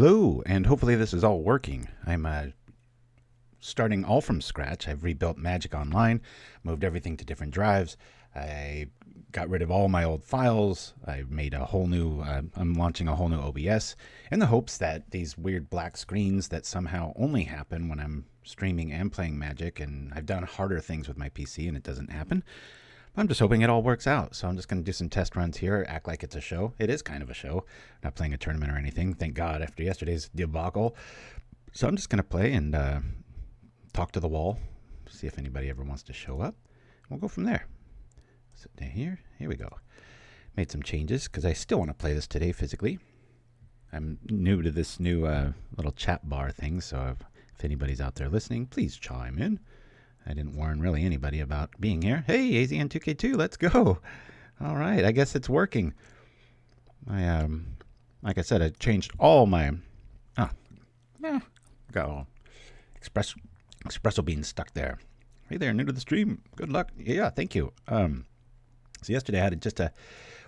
Hello, and hopefully this is all working. I'm starting all from scratch. I've rebuilt Magic Online, moved everything to different drives. I got rid of all my old files. I made a whole new, I'm launching a whole new OBS in the hopes that these weird black screens that somehow only happen when I'm streaming and playing Magic, and I've done harder things with my PC and it doesn't happen. I'm just hoping it all works out. So I'm just going to do some test runs here, act like it's a show. It is kind of a show. I'm not playing a tournament or anything. Thank God after yesterday's debacle. So I'm just going to play and talk to the wall, see if anybody ever wants to show up. We'll go from there. So here we go. Made some changes because I still want to play this today physically. I'm new to this new little chat bar thing, so if anybody's out there listening, please chime in. I didn't warn really anybody about being here. Hey, AZN2K2, let's go. All right, I guess it's working. I like I said, I changed all my got all espresso beans stuck there. Hey there, new to the stream. Good luck. Yeah, thank you. So yesterday I had the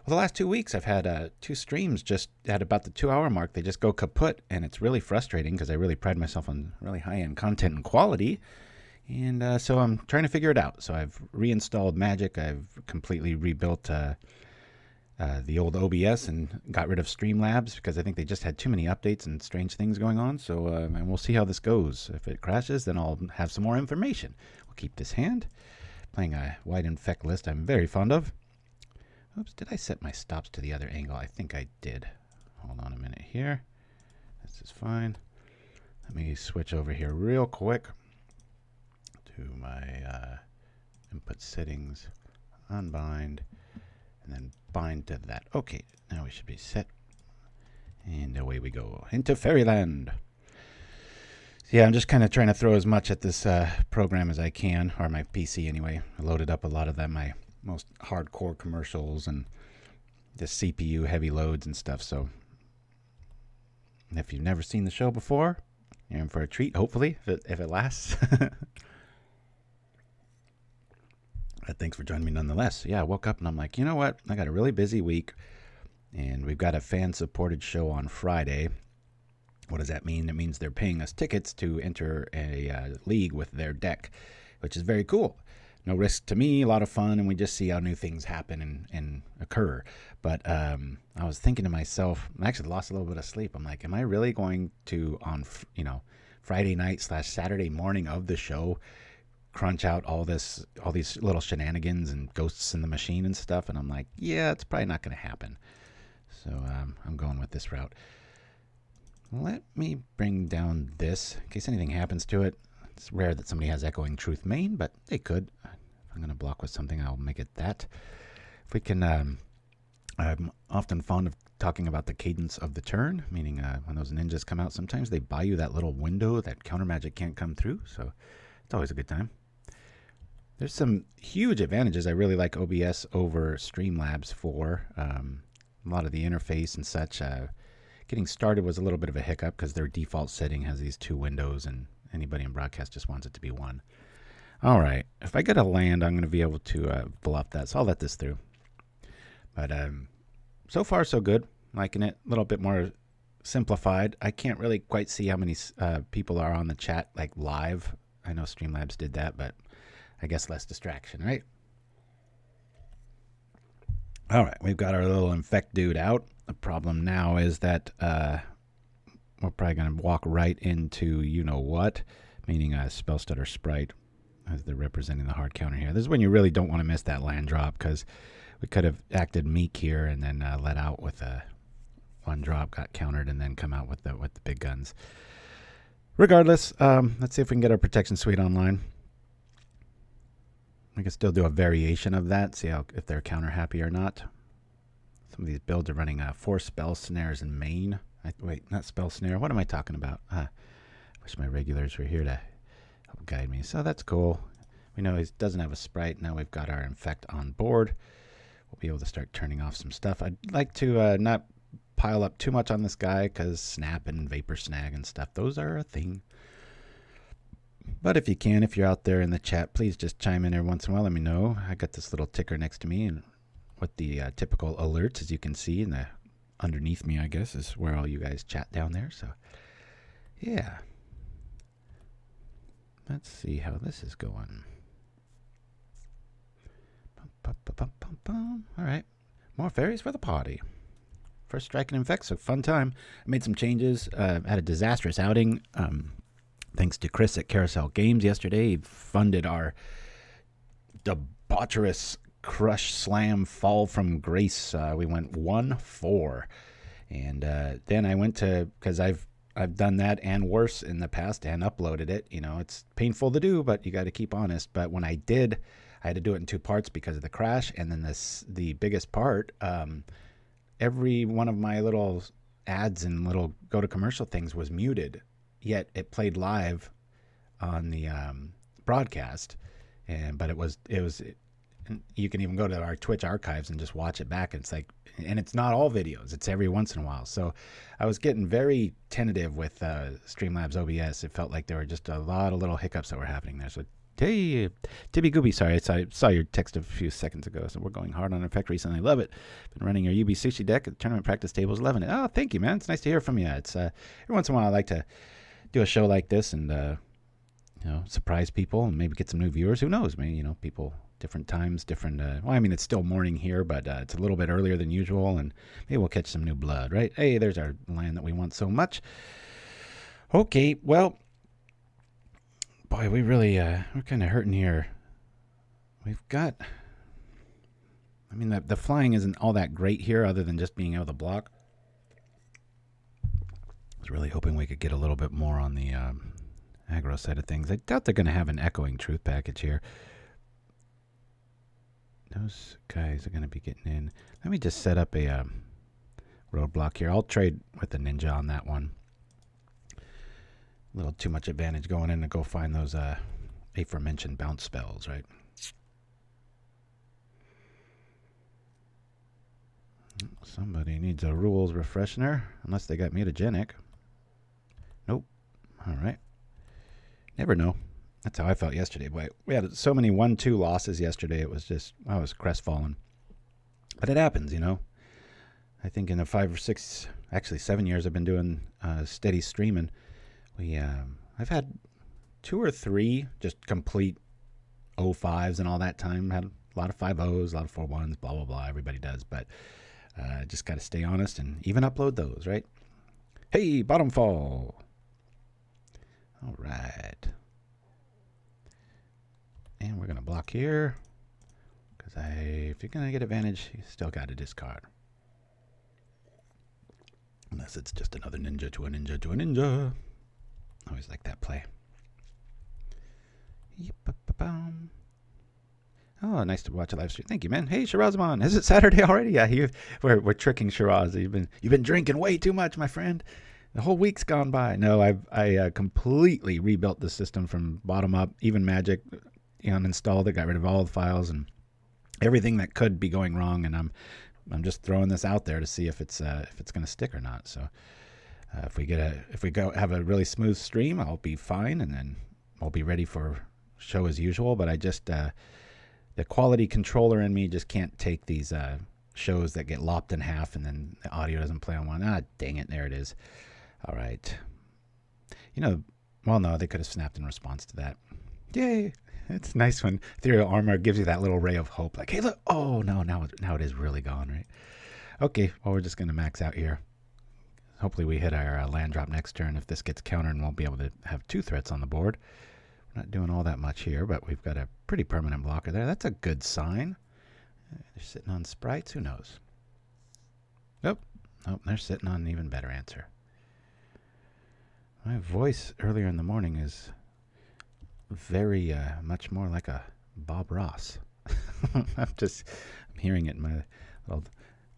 last 2 weeks I've had 2 streams just at about the 2-hour mark. They just go kaput, and it's really frustrating because I really pride myself on really high-end content and quality. And so I'm trying to figure it out. So I've reinstalled Magic. I've completely rebuilt the old OBS and got rid of Streamlabs because I think they just had too many updates and strange things going on. So and we'll see how this goes. If it crashes, then I'll have some more information. We'll keep this hand. Playing a white Infect list I'm very fond of. Oops, did I set my stops to the other angle? I think I did. Hold on a minute here. This is fine. Let me switch over here real quick to my input settings, unbind, and then bind to that. Okay, now we should be set. And away we go into Fairyland. So yeah, I'm just kind of trying to throw as much at this program as I can, or my PC anyway. I loaded up a lot of them, my most hardcore commercials and just CPU heavy loads and stuff. So if you've never seen the show before, you're in for a treat, hopefully, if it lasts. Thanks for joining me nonetheless. Yeah, I woke up and I'm like, you know what? I got a really busy week, and we've got a fan-supported show on Friday. What does that mean? It means they're paying us tickets to enter a league with their deck, which is very cool. No risk to me, a lot of fun, and we just see how new things happen and occur. But I was thinking to myself, I actually lost a little bit of sleep. I'm like, am I really going to, on Friday night / Saturday morning of the show, crunch out all these little shenanigans and ghosts in the machine and stuff? And I'm like, yeah, it's probably not going to happen. So I'm going with this route. Let me bring down this in case anything happens to it. It's rare that somebody has Echoing Truth main, but they could. If I'm going to block with something, I'll make it that. If we can, I'm often fond of talking about the cadence of the turn, meaning when those ninjas come out, sometimes they buy you that little window that counter magic can't come through. So it's always a good time. There's some huge advantages. I really like OBS over Streamlabs for a lot of the interface and such. Getting started was a little bit of a hiccup because their default setting has these 2 windows, and anybody in broadcast just wants it to be 1. All right. If I get a land, I'm going to be able to bluff that, so I'll let this through. But so far, so good. Liking it. A little bit more simplified. I can't really quite see how many people are on the chat like live. I know Streamlabs did that, but I guess less distraction, right? All right, we've got our little Infect dude out. The problem now is that we're probably going to walk right into you-know-what, meaning a Spellstutter Sprite, as they're representing the hard counter here. This is when you really don't want to miss that land drop, because we could have acted meek here and then let out with a 1 drop, got countered, and then come out with the big guns. Regardless, let's see if we can get our protection suite online. We can still do a variation of that, see if they're counter happy or not. Some of these builds are running 4 spell snares in main. Wait, not spell snare. What am I talking about? Wish my regulars were here to help guide me. So that's cool. We know he doesn't have a sprite. Now we've got our Infect on board. We'll be able to start turning off some stuff. I'd like to not pile up too much on this guy because snap and vapor snag and stuff, those are a thing. But if you can, if you're out there in the chat, please just chime in every once in a while. Let me know. I got this little ticker next to me and with the typical alerts, as you can see in the underneath me, I guess, is where all you guys chat down there. So, yeah. Let's see how this is going. All right. More fairies for the party. First strike and infect, so fun time. I made some changes. Had a disastrous outing. Thanks to Chris at Carousel Games yesterday. He funded our debaucherous crush slam fall from grace. We went 1-4. And then I went to, because I've done that and worse in the past and uploaded it. You know, it's painful to do, but you got to keep honest. But when I did, I had to do it in 2 parts because of the crash. And then the biggest part, every one of my little ads and little go to commercial things was muted, yet it played live on the broadcast. But it was you can even go to our Twitch archives and just watch it back. It's like, and it's not all videos, it's every once in a while. So I was getting very tentative with Streamlabs OBS. It felt like there were just a lot of little hiccups that were happening there. So hey, Tibby Gooby, sorry, I saw your text a few seconds ago. So we're going hard on Infect recently. Love it. Been running your UB Sushi deck at tournament practice tables. Loving it. Oh, thank you, man. It's nice to hear from you. It's every once in a while I like to do a show like this and you know, surprise people and maybe get some new viewers. Who knows? Maybe, you know, people, different times, different. Well, I mean, it's still morning here, but it's a little bit earlier than usual, and maybe we'll catch some new blood, right? Hey, there's our land that we want so much. Okay, well. Boy, we really, we're kind of hurting here. We've got, I mean, the flying isn't all that great here other than just being able to block. I was really hoping we could get a little bit more on the aggro side of things. I doubt they're going to have an Echoing Truth package here. Those guys are going to be getting in. Let me just set up a roadblock here. I'll trade with the ninja on that one. A little too much advantage going in to go find those aforementioned bounce spells, right? Somebody needs a rules refresher, unless they got mutagenic. Nope. All right. Never know. That's how I felt yesterday. Boy, we had so many 1-2 losses yesterday. It was just, I was crestfallen. But it happens, you know. I think in the 5 or 6, actually 7 years I've been doing steady streaming, I've had 2 or 3 just complete 05s and all that time. Had a lot of 5-0s, a lot of 4-1s, blah, blah, blah. Everybody does. But just got to stay honest and even upload those, right? Hey, bottom fall. All right. And we're going to block here. Because if you're going to get advantage, you still got to discard. Unless it's just another ninja to a ninja to a ninja. Always like that play. Oh, nice to watch a live stream. Thank you, man. Hey, Shirazman, is it Saturday already? Yeah, we're tricking Shiraz. You've been drinking way too much, my friend. The whole week's gone by. No, I completely rebuilt the system from bottom up. Even Magic, uninstalled it, got rid of all the files and everything that could be going wrong. And I'm just throwing this out there to see if it's going to stick or not. So. If we have a really smooth stream, I'll be fine, and then I'll be ready for show as usual. But I just the quality controller in me just can't take these shows that get lopped in half, and then the audio doesn't play on one. Ah, dang it! There it is. All right. You know, well, no, they could have snapped in response to that. Yay! It's nice when Ethereal Armor gives you that little ray of hope, like, hey, look! Oh no, now it is really gone, right? Okay, well, we're just gonna max out here. Hopefully we hit our land drop next turn. If this gets countered, and won't be able to have 2 threats on the board. We're not doing all that much here, but we've got a pretty permanent blocker there. That's a good sign. They're sitting on sprites. Who knows? Nope. They're sitting on an even better answer. My voice earlier in the morning is very much more like a Bob Ross. I'm hearing it in my little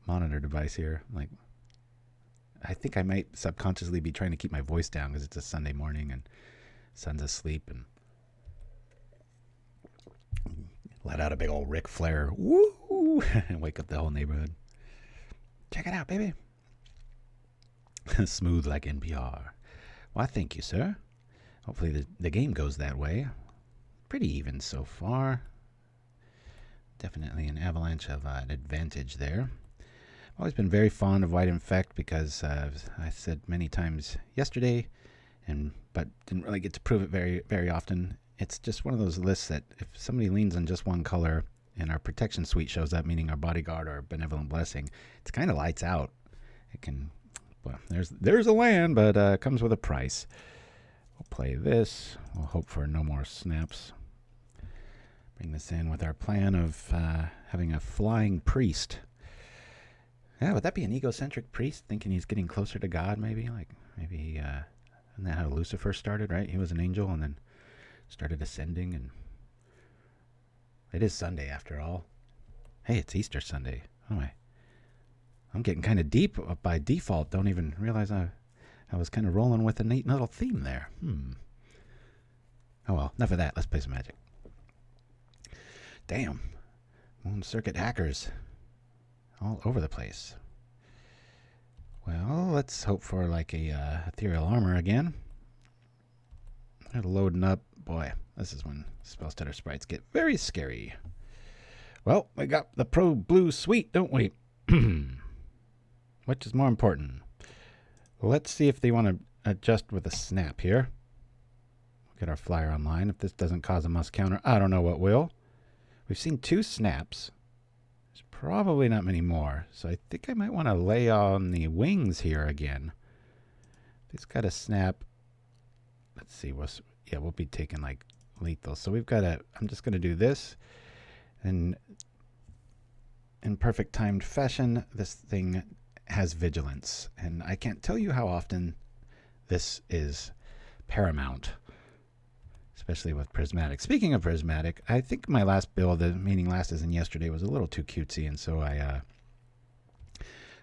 monitor device here. Like, I think I might subconsciously be trying to keep my voice down because it's a Sunday morning and son's asleep, and let out a big old Ric Flair, woo, and wake up the whole neighborhood. Check it out, baby. Smooth like NPR. Well, thank you, sir. Hopefully the game goes that way. Pretty even so far. Definitely an avalanche of an advantage there. always been very fond of White Infect because I said many times yesterday, but didn't really get to prove it very, very often. It's just one of those lists that if somebody leans on just one color and our protection suite shows up, meaning our Bodyguard or Benevolent Blessing, it's kind of lights out. It can, well, there's a land, but it comes with a price. We'll play this. We'll hope for no more snaps. Bring this in with our plan of having a flying priest. Yeah, would that be an egocentric priest thinking he's getting closer to God, maybe? Like, maybe, isn't that how Lucifer started, right? He was an angel and then started ascending, and it is Sunday after all. Hey, it's Easter Sunday. Oh, I'm getting kind of deep by default. Don't even realize I was kind of rolling with a neat little theme there. Oh well, enough of that. Let's play some Magic. Damn. Moon Circuit hackers. All over the place. Well, let's hope for like a Ethereal Armor again. Loading up. Boy, this is when Spellstutter sprites get very scary. Well, we got the Pro Blue Suite, don't we? Which is more important? Let's see if they want to adjust with a snap here. We'll get our flyer online. If this doesn't cause a must counter, I don't know what will. We've seen 2 snaps. There's probably not many more. So I think I might want to lay on the wings here again. It's got a snap. Let's see. We'll be taking like lethal. So we've got I'm just going to do this. And in perfect timed fashion, this thing has vigilance. And I can't tell you how often this is paramount. Especially with Prismatic. Speaking of Prismatic, I think my last build, meaning last as in yesterday, was a little too cutesy. And so I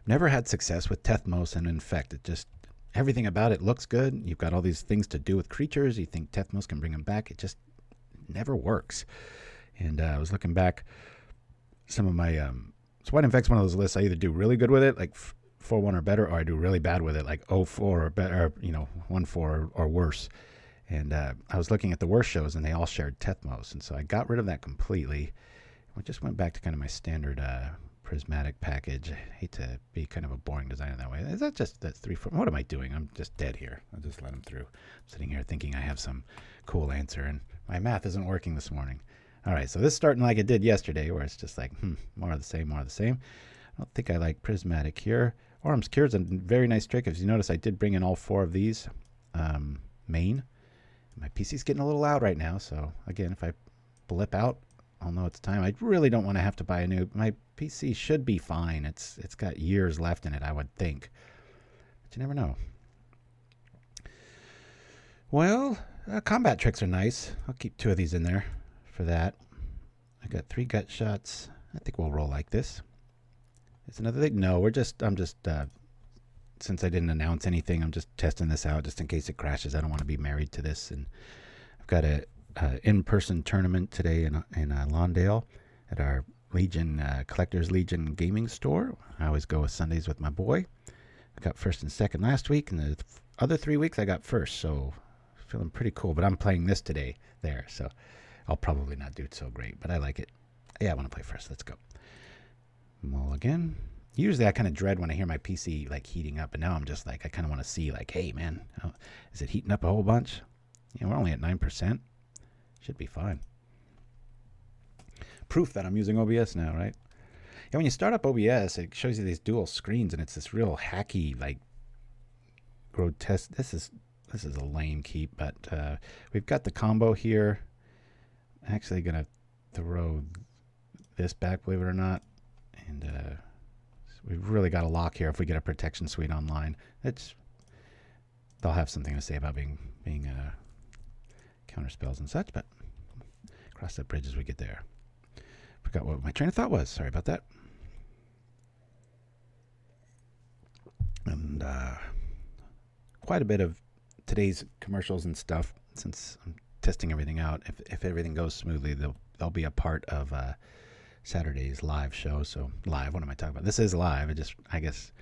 never had success with Tethmos and Infect. It just... everything about it looks good. You've got all these things to do with creatures. You think Tethmos can bring them back. It just never works. And I was looking back. Some of my... so White Infect's one of those lists I either do really good with it, like 4-1 or better, or I do really bad with it, like 0-4 or better, 1-4 or worse. And I was looking at the worst shows, and they all shared Tethmos. And so I got rid of that completely. I just went back to kind of my standard... Prismatic package. I hate to be kind of a boring designer that way. Is that just that 3-4? What am I doing? I'm just dead here. I'll just let him through. I'm sitting here thinking I have some cool answer, and my math isn't working this morning. All right, so this is starting like it did yesterday, where it's just like, more of the same, more of the same. I don't think I like Prismatic here. Orim's Cure is a very nice trick. If you notice, I did bring in all 4 of these main. My PC's getting a little loud right now, so again, if I blip out, I'll know it's time. I really don't want to have to buy a new... my PC should be fine. It's got years left in it, I would think. But you never know. Well, combat tricks are nice. I'll keep 2 of these in there for that. I got 3 gut shots. I think we'll roll like this. It's another thing. No, I'm just since I didn't announce anything, I'm just testing this out just in case it crashes. I don't want to be married to this. And I've got a in-person tournament today in Lawndale at our Legion Collectors Legion gaming store. I always go with Sundays with my boy. I got first and second last week, and the other 3 weeks I got first, so feeling pretty cool. But I'm playing this today there, so I'll probably not do so great, but I like it. Yeah, I want to play first. Let's go. Mulligan. Usually I kind of dread when I hear my PC like heating up, and now I'm just like, I kind of want to see like, hey man, is it heating up a whole bunch? We're only at 9%. Should be fine. Proof that I'm using OBS now, right? Yeah, when you start up OBS, it shows you these dual screens, and it's this real hacky, like, grotesque. This is a lame keep, but we've got the combo here. I'm actually going to throw this back, believe it or not. And we've really got a lock here if we get a protection suite online. They'll have something to say about being counter spells and such, but cross that bridge as we get there. Forgot what my train of thought was. Sorry about that. And quite a bit of today's commercials and stuff, since I'm testing everything out. If everything goes smoothly, they'll be a part of Saturday's live show. So live, what am I talking about? This is live. I guess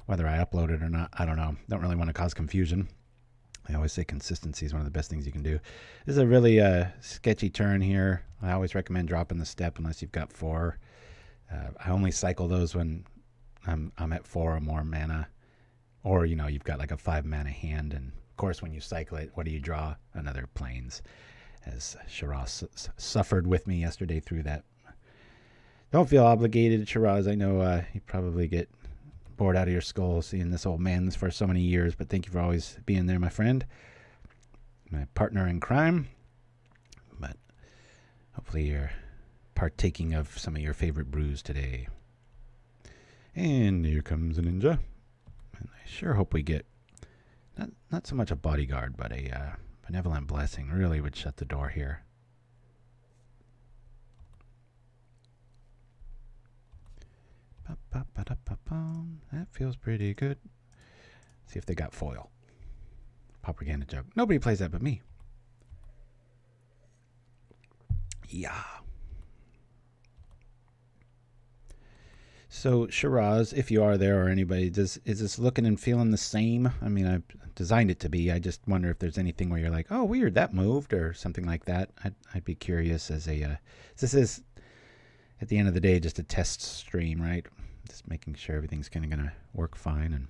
whether I upload it or not, I don't know. Don't really want to cause confusion. I always say consistency is one of the best things you can do. This is a really sketchy turn here. I always recommend dropping the step unless you've got 4. I only cycle those when I'm at 4 or more mana. Or, you've got like a 5 mana hand. And of course, when you cycle it, what do you draw? Another Plains. As Shiraz suffered with me yesterday through that. Don't feel obligated, Shiraz. I know you probably get bored out of your skull seeing this old man for so many years, but thank you for always being there, my friend. My partner in crime. But hopefully you're partaking of some of your favorite brews today. And here comes a ninja. And I sure hope we get not so much a bodyguard, but a Benevolent Blessing. Really would shut the door here. That feels pretty good. See if they got foil. Propaganda joke. Nobody plays that but me. Yeah. So, Shiraz, if you are there or anybody, is this looking and feeling the same? I mean, I've designed it to be. I just wonder if there's anything where you're like, oh, weird, that moved, or something like that. I'd be curious as this is, at the end of the day, just a test stream, right? Just making sure everything's kind of going to work fine. And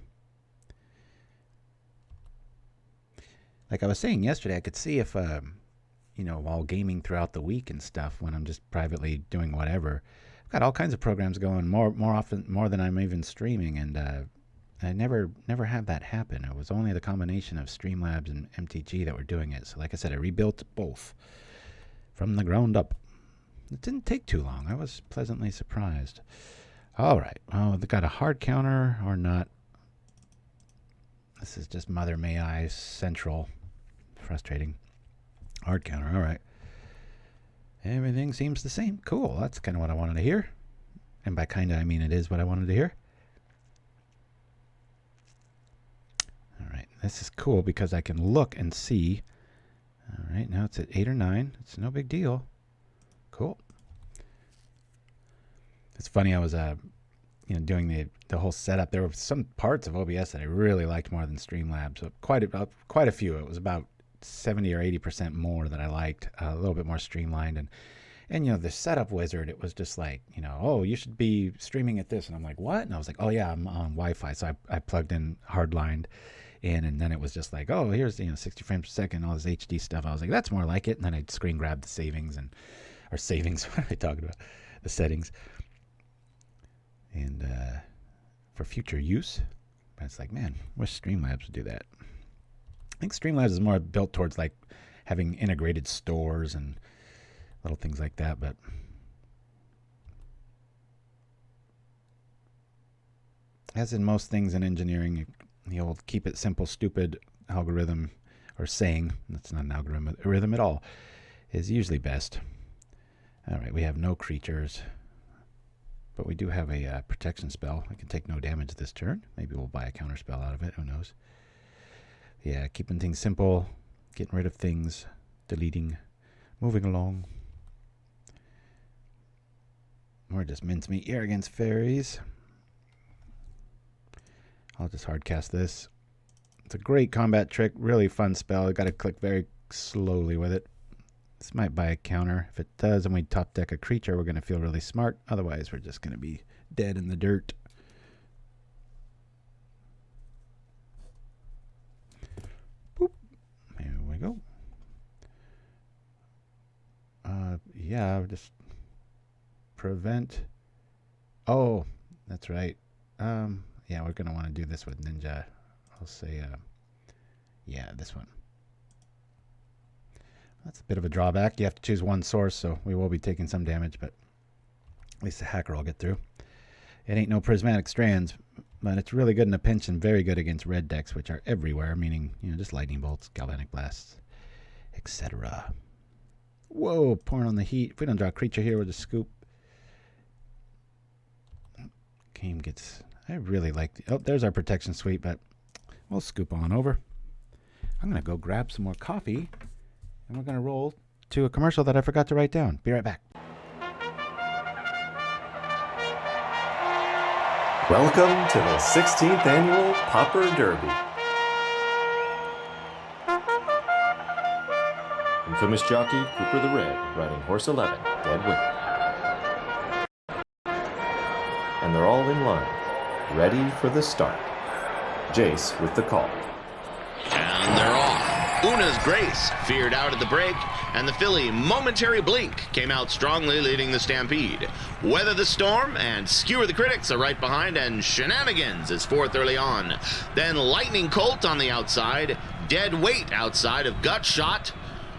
like I was saying yesterday, I could see if, while gaming throughout the week and stuff, when I'm just privately doing whatever, I've got all kinds of programs going more than I'm even streaming, and I never have that happen. It was only the combination of Streamlabs and MTG that were doing it. So like I said, I rebuilt both from the ground up. It didn't take too long. I was pleasantly surprised. All right. Oh, they got a hard counter or not. This is just Mother May I Central. Frustrating. Hard counter. All right. Everything seems the same. Cool. That's kind of what I wanted to hear. And by kind of, I mean it is what I wanted to hear. All right. This is cool because I can look and see. All right. Now it's at 8 or 9. It's no big deal. Cool. It's funny. I was, doing the whole setup. There were some parts of OBS that I really liked more than Streamlabs. So quite a few. It was about 70 or 80% more that I liked. A little bit more streamlined, and the setup wizard. It was just like, oh, you should be streaming at this, and I'm like, what? And I was like, oh yeah, I'm on Wi-Fi, so I plugged in hardlined in, and then it was just like, oh, here's 60 frames per second, all this HD stuff. I was like, that's more like it. And then I'd screen grab the savings what am I talking about? The settings. And for future use. But it's like, man, wish Streamlabs would do that. I think Streamlabs is more built towards like having integrated stores and little things like that. But as in most things in engineering, the old keep it simple, stupid algorithm or saying, that's not an algorithm at all, is usually best. All right, we have no creatures. But we do have a protection spell. I can take no damage this turn. Maybe we'll buy a counter spell out of it. Who knows? Yeah, keeping things simple. Getting rid of things. Deleting. Moving along. We're just mincemeat here against fairies. I'll just hardcast this. It's a great combat trick. Really fun spell. I've got to click very slowly with it. This might buy a counter. If it does and we top deck a creature, we're going to feel really smart. Otherwise, we're just going to be dead in the dirt. Boop. Here we go. Yeah, just prevent. Oh, that's right. Yeah, we're going to want to do this with Ninja. I'll say, yeah, this one. That's a bit of a drawback. You have to choose one source, so we will be taking some damage, but at least the hacker will get through. It ain't no Prismatic Strands, but it's really good in a pinch and very good against red decks, which are everywhere, meaning, just lightning bolts, galvanic blasts, etc. Whoa, pouring on the heat. If we don't draw a creature here, we'll just scoop. Game gets... I really like... Oh, there's our protection suite, but we'll scoop on over. I'm going to go grab some more coffee. And we're going to roll to a commercial that I forgot to write down. Be right back. Welcome to the 16th Annual Pauper Derby. Infamous jockey Cooper the Red riding horse 11, Dead Wind. And they're all in line. ready for the start. Jace with the call. And they're off. Una's Grace feared out at the break, and the filly Momentary Blink came out strongly leading the stampede. Weather the Storm and Skewer the Critics are right behind, and Shenanigans is fourth early on. Then Lightning Colt on the outside, Dead Weight outside of Gut Shot.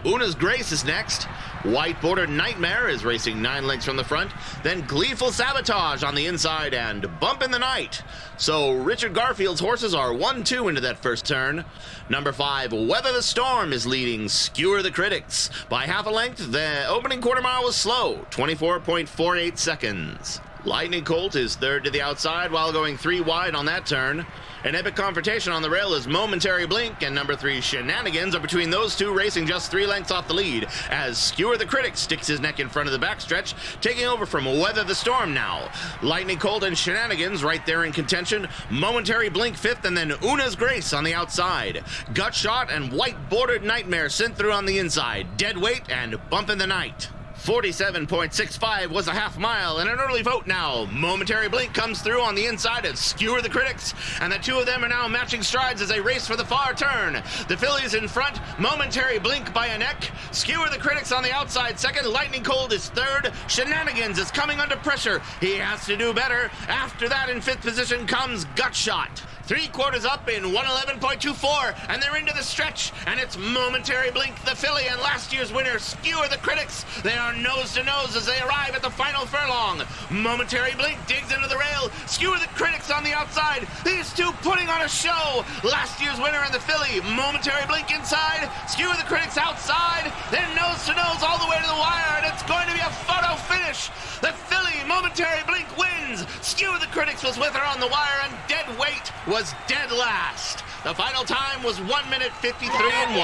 Una's Grace is next. White Bordered Nightmare is racing 9 lengths from the front. Then Gleeful Sabotage on the inside and Bump in the Night. So Richard Garfield's horses are 1-2 into that first turn. Number 5, Weather the Storm is leading Skewer the Critics. By half a length, the opening quarter mile was slow, 24.48 seconds. Lightning Colt is third to the outside while going 3 wide on that turn. An epic confrontation on the rail is Momentary Blink, and number 3 Shenanigans are between those two, racing just 3 lengths off the lead as Skewer the Critic sticks his neck in front of the backstretch, taking over from Weather the Storm now. Lightning Colt and Shenanigans right there in contention. Momentary Blink fifth, and then Una's Grace on the outside. Gut Shot and White Bordered Nightmare sent through on the inside. Dead Weight and Bump in the Night. 47.65 was a half mile and an early vote now. Momentary Blink comes through on the inside of Skewer the Critics, and the two of them are now matching strides as they race for the far turn. The fillies in front, Momentary Blink by a neck. Skewer the Critics on the outside second. Lightning Cold is third. Shenanigans is coming under pressure. He has to do better. After that, in fifth position comes Gut Shot. 3/4 up in 111.24, and they're into the stretch, and it's Momentary Blink, the filly, and last year's winner, Skewer the Critics. They are nose to nose as they arrive at the final furlong. Momentary Blink digs into the rail. Skewer the Critics on the outside. These two putting on a show. Last year's winner and the filly, Momentary Blink inside, Skewer the Critics outside, then nose to nose all the way to the wire, and it's going to be a photo finish. The filly, Momentary Blink, wins. Skewer the Critics was with her on the wire, and Dead Weight was dead last. The final time was 1 minute 53 and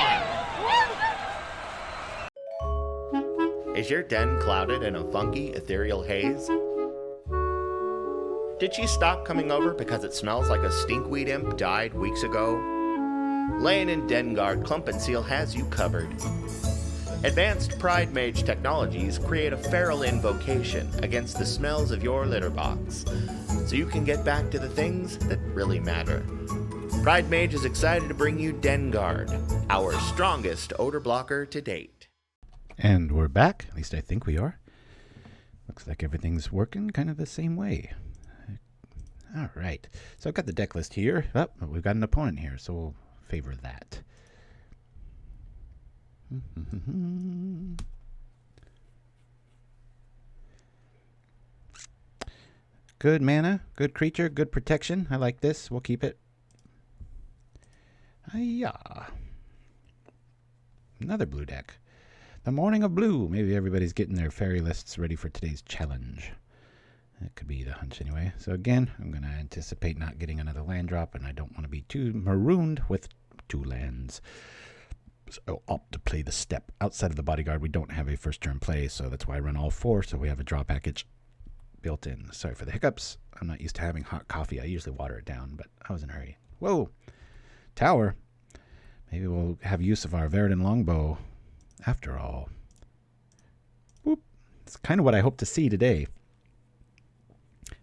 1. Is your den clouded in a funky ethereal haze? Did she stop coming over because it smells like a stinkweed imp died weeks ago? Laying in Den Guard Clump and Seal has you covered. Advanced Pride Mage technologies create a feral invocation against the smells of your litter box, so you can get back to the things that really matter. Pride Mage is excited to bring you Den Guard, our strongest odor blocker to date. And we're back. At least I think we are. Looks like everything's working kind of the same way. All right. So I've got the deck list here. Oh, we've got an opponent here, so we'll favor that. Good mana, good creature, good protection. I like this. We'll keep it. Hiya. Another blue deck. The Morning of Blue. Maybe everybody's getting their fairy lists ready for today's challenge. That could be the hunch anyway. So again, I'm going to anticipate not getting another land drop, and I don't want to be too marooned with 2 lands. So I'll opt to play the Steppe. Outside of the Bodyguard, we don't have a first turn play, so that's why I run all 4, so we have a draw package built in. Sorry for the hiccups. I'm not used to having hot coffee. I usually water it down, but I was in a hurry. Whoa! Tower. Maybe we'll have use of our Viridian Longbow after all. Whoop. It's kind of what I hope to see today.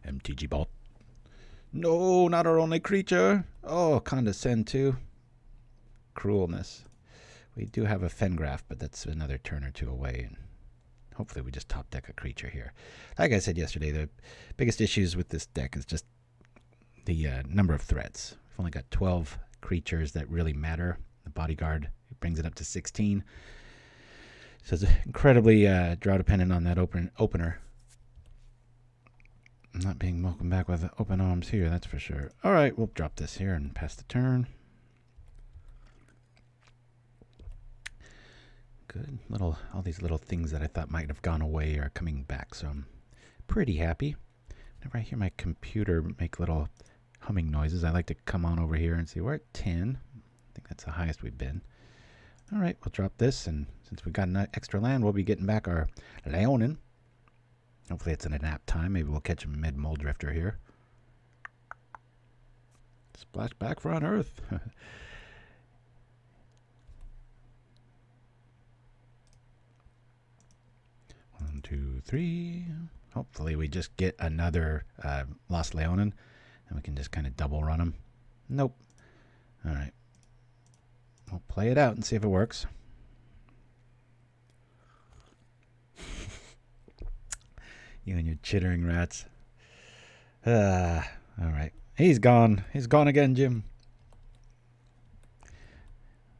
MTG Bolt. No, not our only creature. Oh, condescend too. Cruelness. We do have a Fengraf, but that's another turn or 2 away. And hopefully we just top deck a creature here. Like I said yesterday, the biggest issues with this deck is just the number of threats. We've only got 12 creatures that really matter. The Bodyguard brings it up to 16. So it's incredibly draw dependent on that opener. I'm not being welcomed back with open arms here, that's for sure. All right, we'll drop this here and pass the turn. Good. All these little things that I thought might have gone away are coming back, so I'm pretty happy. Whenever I hear my computer make little humming noises, I like to come on over here and see. We're at 10. I think that's the highest we've been. All right, we'll drop this, and since we've got an extra land, we'll be getting back our Leonin. Hopefully it's in a nap time. Maybe we'll catch a mid-mole drifter here. Splash back for Unearth. 1, 2, 3. Hopefully we just get another Lost Leonin. And we can just kind of double run them. Nope. All right. We'll play it out and see if it works. You and your chittering rats. All right. He's gone. He's gone again, Jim.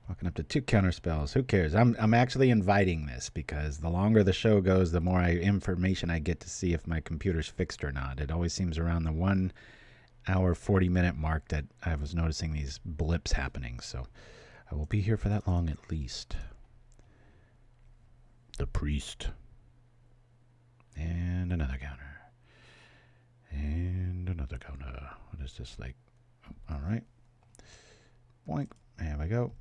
Walking up to 2 counter spells. Who cares? I'm actually inviting this because the longer the show goes, the more information I get to see if my computer's fixed or not. It always seems around the 1 hour, 40-minute mark that I was noticing these blips happening. So I will be here for that long at least. The priest. And another counter. And another counter. What is this like? Oh, all right. Boink. There we go.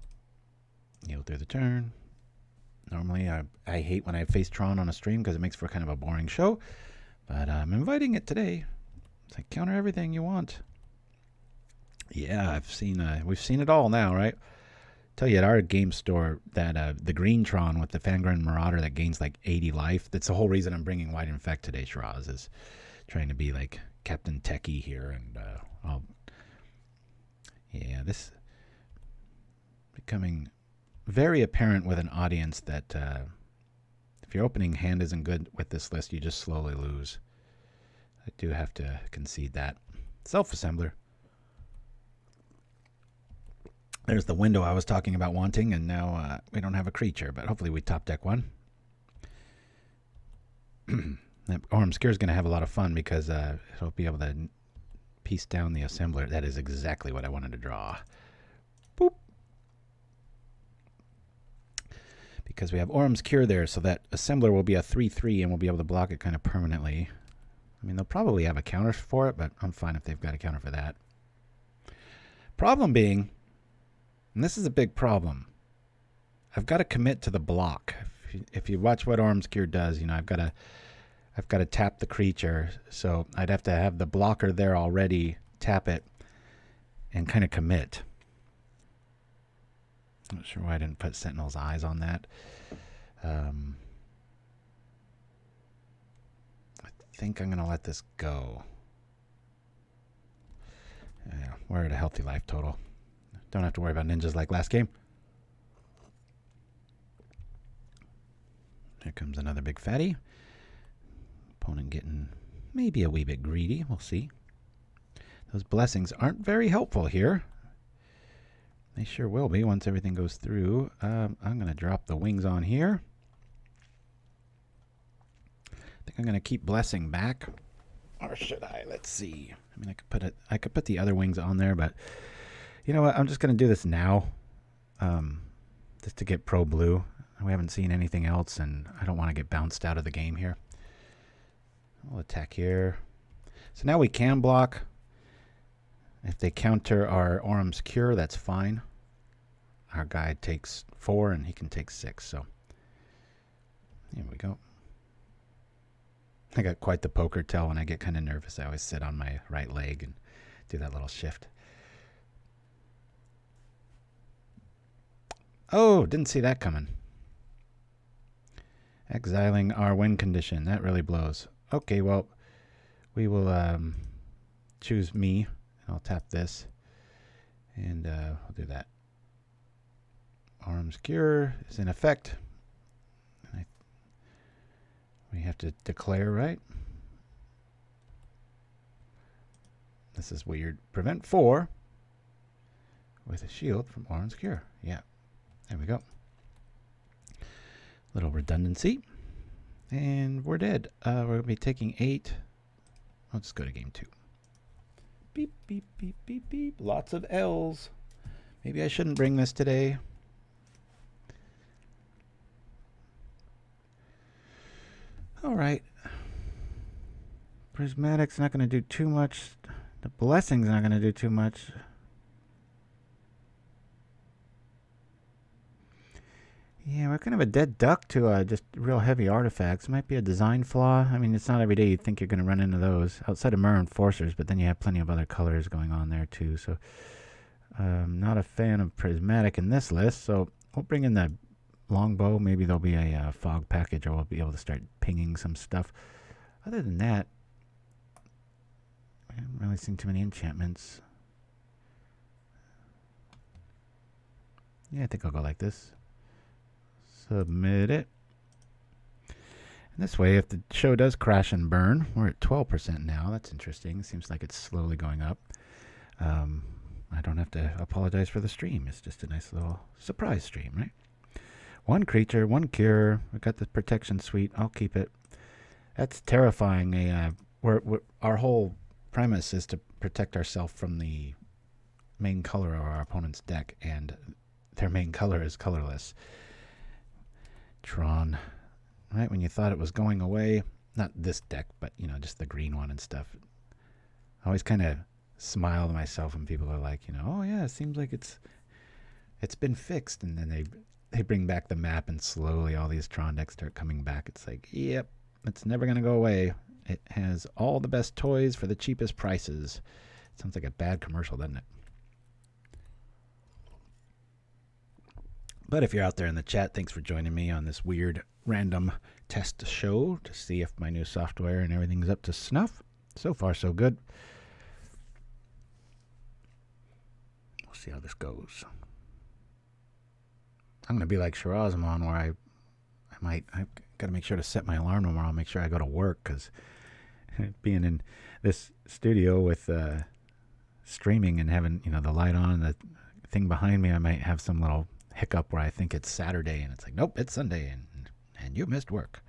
Heal through the turn. Normally, I hate when I face Tron on a stream because it makes for kind of a boring show. But I'm inviting it today. It's like, counter everything you want. Yeah, we've seen it all now, right? Tell you at our game store that the green Tron with the Fangren Marauder that gains like 80 life. That's the whole reason I'm bringing White Infect today, Shiraz, is trying to be like Captain Techie here. And this becoming very apparent with an audience that if your opening hand isn't good with this list, you just slowly lose. I do have to concede that. Self-assembler. There's the window I was talking about wanting, and now we don't have a creature, but hopefully we top deck one. Orim Cur is going to have a lot of fun because it'll be able to piece down the assembler. That is exactly what I wanted to draw. Boop. Because we have Orim Cur there, so that assembler will be a 3/3 and we'll be able to block it kind of permanently. I mean, they'll probably have a counter for it, but I'm fine if they've got a counter for that. Problem being, and this is a big problem, I've got to commit to the block. If you watch what Orim Cur does, I've got to tap the creature, so I'd have to have the blocker there already, tap it, and kind of commit. Not sure why I didn't put Sentinel's eyes on that. I think I'm going to let this go. Yeah, we're at a healthy life total. Don't have to worry about ninjas like last game. Here comes another big fatty. Opponent getting maybe a wee bit greedy. We'll see. Those blessings aren't very helpful here. They sure will be once everything goes through. I'm going to drop the wings on here. I think I'm going to keep blessing back. Or should I? Let's see. I mean, I could put the other wings on there, but you know what? I'm just going to do this now. Just to get pro blue. We haven't seen anything else, and I don't want to get bounced out of the game here. We'll attack here. So now we can block. If they counter our Orim Cur, that's fine. Our guy takes 4, and he can take 6. So here we go. I got quite the poker tell when I get kind of nervous. I always sit on my right leg and do that little shift. Oh, didn't see that coming. Exiling our win condition. That really blows. Okay, well, we will choose me. I'll tap this. And I'll do that. Orim Cur is in effect. We have to declare, right? This is weird. Prevent 4 with a shield from Orim Cur. Yeah. There we go. Little redundancy. And we're dead. We're going to be taking 8. Let's go to game 2. Beep, beep, beep, beep, beep. Lots of L's. Maybe I shouldn't bring this today. All right. Prismatic's not going to do too much. The Blessing's not going to do too much. Yeah, we're kind of a dead duck to just real heavy artifacts. Might be a design flaw. I mean, it's not every day you think you're going to run into those. Outside of Myr Enforcers, but then you have plenty of other colors going on there too. So, not a fan of Prismatic in this list. So, we'll bring in the Longbow. Maybe there'll be a fog package, or we'll be able to start pinging some stuff. Other than that, haven't really seen too many enchantments. Yeah, I think I'll go like this. Submit it. And this way, if the show does crash and burn, we're at 12% now. That's interesting. It seems like it's slowly going up. I don't have to apologize for the stream. It's just a nice little surprise stream, right? One creature, one cure. We got the protection suite. I'll keep it. That's terrifying. Our whole premise is to protect ourselves from the main color of our opponent's deck, and their main color is colorless. Tron. Right when you thought it was going away, not this deck, but just the green one and stuff. I always kind of smile to myself when people are like, oh yeah, it seems like it's been fixed, and then they bring back the map, and slowly all these Tron decks start coming back. It's like, yep, it's never gonna go away. It has all the best toys for the cheapest prices. Sounds like a bad commercial, doesn't it? But if you're out there in the chat, thanks for joining me on this weird random test show to see if my new software and everything's up to snuff. So far, so good. We'll see how this goes. I'm going to be like Shirazamon, where I've got to make sure to set my alarm tomorrow. I'll make sure I go to work, because being in this studio with streaming and having the light on and the thing behind me, I might have some little hiccup where I think it's Saturday and it's like, nope, it's Sunday, and you missed work.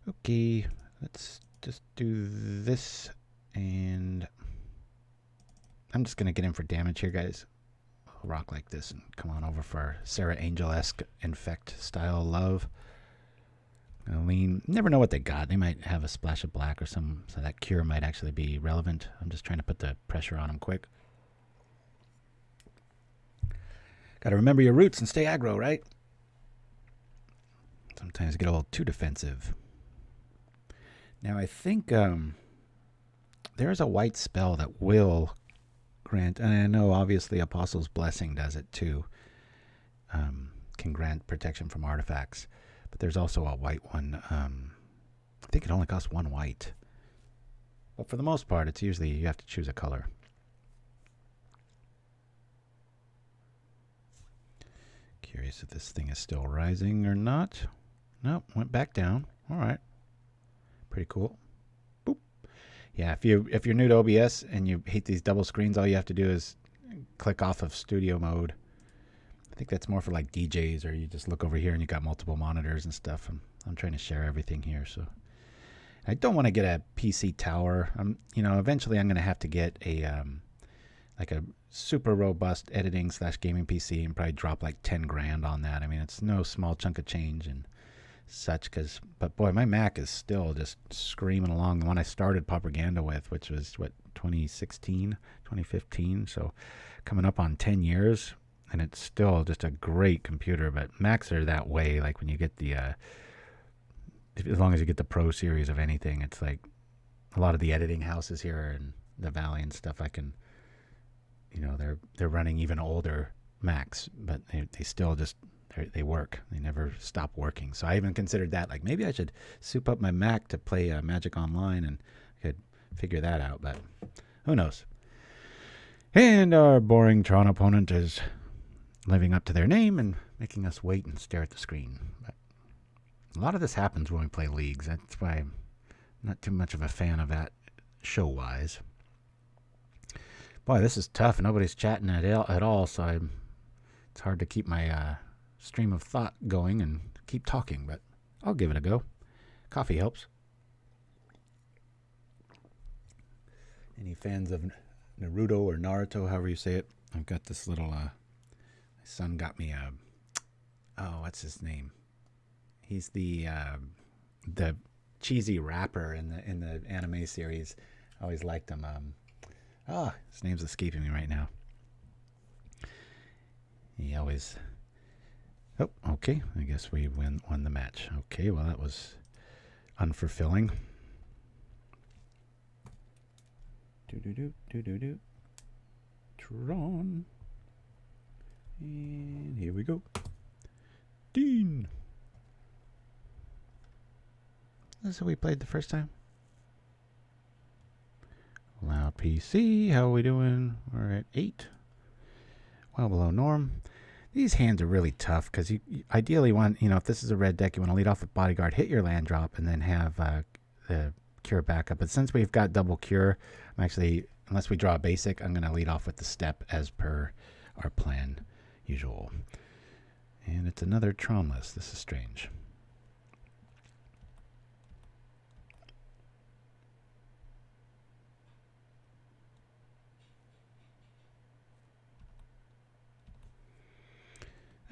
Okay, let's just do this, and I'm just going to get in for damage here, guys. I'll rock like this and come on over for Sarah Angel-esque Infect style love. Lean. Never know what they got. They might have a splash of black or some, so that cure might actually be relevant. I'm just trying to put the pressure on them quick. Got to remember your roots and stay aggro, right? Sometimes get a little too defensive. Now, I think there's a white spell that will grant, and I know obviously Apostle's Blessing does it too, can grant protection from artifacts, but there's also a white one. I think it only costs one white. But for the most part, it's usually you have to choose a color. Curious if this thing is still rising or not. Nope, went back down. All right. Pretty cool. Boop. Yeah, if you're new to OBS and you hate these double screens, all you have to do is click off of studio mode. I think that's more for like DJs, or you just look over here and you got multiple monitors and stuff. I'm trying to share everything here, so I don't want to get a PC tower. Eventually I'm going to have to get a like a super robust editing / gaming PC and probably drop like 10 grand on that. I mean, it's no small chunk of change and such, but boy, my Mac is still just screaming along. The one I started propaganda with, which was 2016, 2015, so coming up on 10 years, and it's still just a great computer. But Macs are that way. Like when you get the as long as you get the Pro series of anything, it's like a lot of the editing houses here in the Valley and stuff, I can, they're running even older Macs, but they still just, they work. They never stop working. So I even considered that, like maybe I should soup up my Mac to play Magic Online, and I could figure that out, but who knows. And our boring Tron opponent is living up to their name and making us wait and stare at the screen. But a lot of this happens when we play leagues. That's why I'm not too much of a fan of that show-wise. Boy, this is tough. Nobody's chatting at all, so it's hard to keep my stream of thought going and keep talking, but I'll give it a go. Coffee helps. Any fans of Naruto or Naruto, however you say it? I've got this little, my son got me what's his name? He's the cheesy rapper in the anime series. I always liked him. His name's escaping me right now. He always... Oh, okay. I guess we won the match. Okay, well, that was unfulfilling. Do. Tron. And here we go. Dean. That's how we played the first time. PC. How are we doing? We're at 8. Well below norm. These hands are really tough because you ideally want, if this is a red deck, you want to lead off with Bodyguard, hit your land drop, and then have the Cure backup. But since we've got double Cure, I'm actually, unless we draw a basic, I'm going to lead off with the Steppe as per our plan usual. And it's another Tron list. This is strange.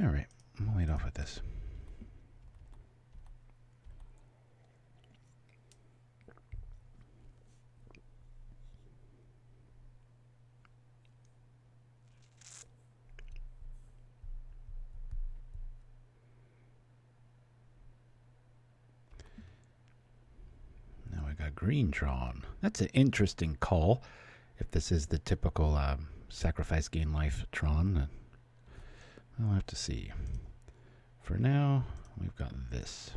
All right, we'll lead off with this. Now we got Green Tron. That's an interesting call. If this is the typical sacrifice gain life Tron, we'll have to see. For now, we've got this.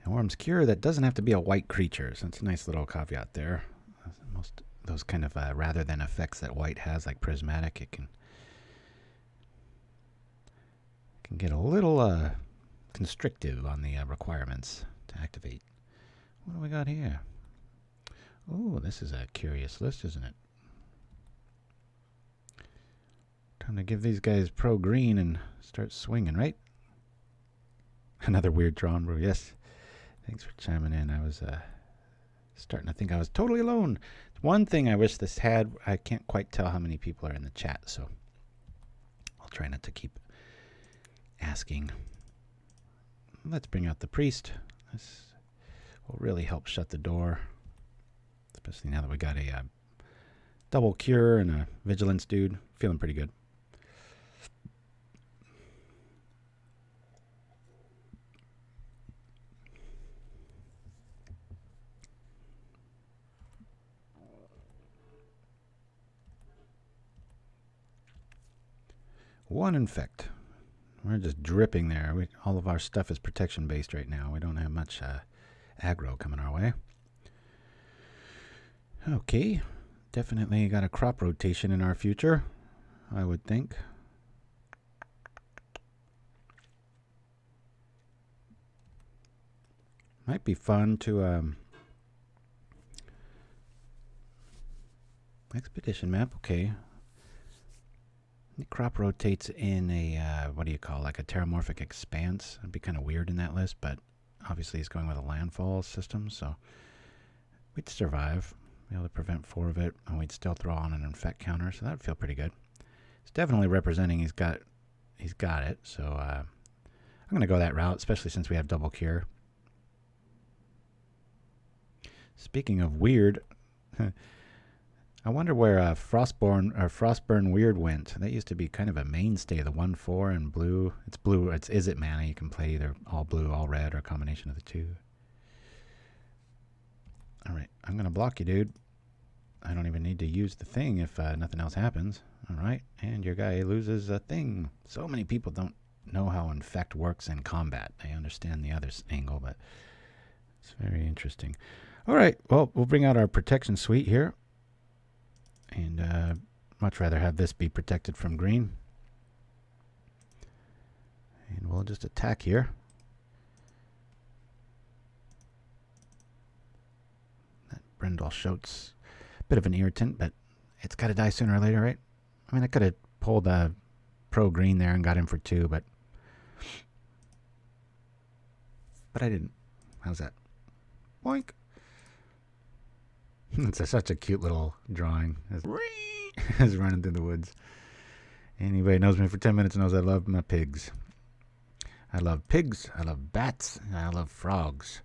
And Orim's Cure, that doesn't have to be a white creature, so it's a nice little caveat there. Most those kind of rather than effects that white has, like Prismatic, it can get a little constrictive on the requirements to activate. What do we got here? Oh, this is a curious list, isn't it? Time to give these guys pro green and start swinging, right? Another weird Tron brew. Yes. Thanks for chiming in. I was starting to think I was totally alone. One thing I wish this had, I can't quite tell how many people are in the chat, so I'll try not to keep asking. Let's bring out the priest. This will really help shut the door, especially now that we got a double Cure and a vigilance dude. Feeling pretty good. One Infect. We're just dripping there. All of our stuff is protection based right now. We don't have much aggro coming our way. Okay. Definitely got a crop rotation in our future, I would think. Might be fun to expedition map. Okay. The crop rotates in a, what do you call, like a terramorphic expanse. It'd be kind of weird in that list, but obviously he's going with a landfall system, so we'd survive. Be able to prevent 4 of it, and we'd still throw on an infect counter, so that'd feel pretty good. It's definitely representing he's got it, so I'm going to go that route, especially since we have double Cure. Speaking of weird, I wonder where Frostburn Weird went. That used to be kind of a mainstay, the 1/4 and blue. It's blue, it's Is It mana. You can play either all blue, all red, or a combination of the two. Alright, I'm going to block you, dude. I don't even need to use the thing if nothing else happens. Alright, and your guy loses a thing. So many people don't know how Infect works in combat. They understand the other angle, but it's very interesting. Alright, well, we'll bring out our protection suite here. And much rather have this be protected from green. And we'll just attack here. That Brindle Shote's a bit of an irritant, but it's got to die sooner or later, right? I mean, I could have pulled a pro green there and got him for 2, but I didn't. How's that? Boink. It's such a cute little drawing as running through the woods. Anybody knows me for 10 minutes knows I love my pigs. I love pigs, I love bats, and I love frogs.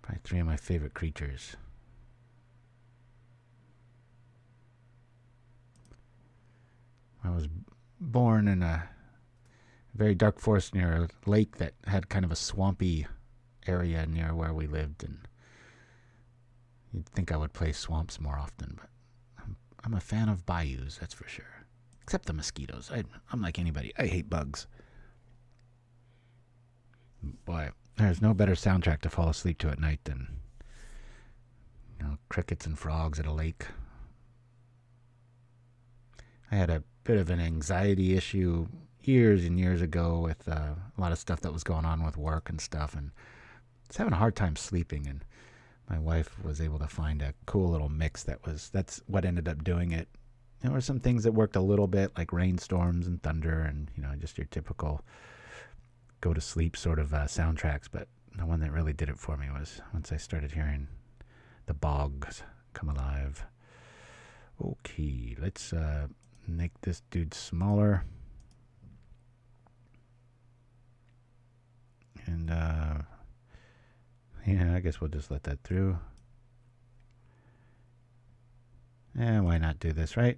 Probably 3 of my favorite creatures. I was born in a very dark forest near a lake that had kind of a swampy area near where we lived, and you'd think I would play swamps more often, but I'm a fan of bayous, that's for sure. Except the mosquitoes. I'm like anybody. I hate bugs. Boy, there's no better soundtrack to fall asleep to at night than crickets and frogs at a lake. I had a bit of an anxiety issue years and years ago with a lot of stuff that was going on with work and stuff, and I was having a hard time sleeping, and my wife was able to find a cool little mix that's what ended up doing it. There were some things that worked a little bit, like rainstorms and thunder and, just your typical go to sleep sort of soundtracks, but the one that really did it for me was once I started hearing the bogs come alive. Okay, let's make this dude smaller. And, I guess we'll just let that through. And why not do this, right?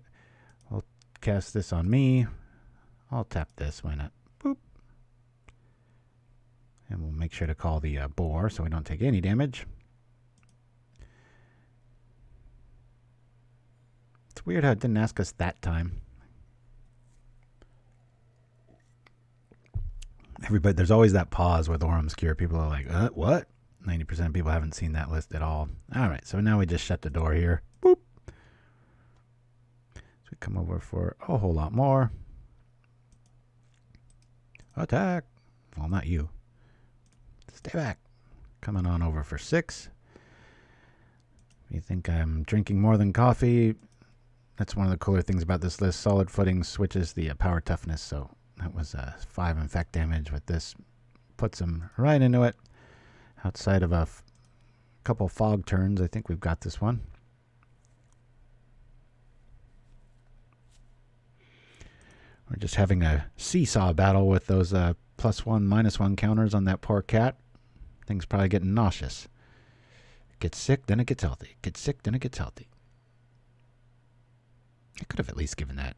We'll cast this on me. I'll tap this, why not? Boop. And we'll make sure to call the boar so we don't take any damage. It's weird how it didn't ask us that time. Everybody, there's always that pause with Orim's Cure. People are like, what? 90% of people haven't seen that list at all. All right, so now we just shut the door here. Boop. So we come over for a whole lot more. Attack. Well, not you. Stay back. Coming on over for 6. If you think I'm drinking more than coffee, that's one of the cooler things about this list. Solid Footing switches the power toughness, so that was 5 infect damage with this. Puts him right into it. Outside of a couple fog turns, I think we've got this one. We're just having a seesaw battle with those +1, -1 counters on that poor cat. Thing's probably getting nauseous. It gets sick, then it gets healthy. It gets sick, then it gets healthy. I could have at least given that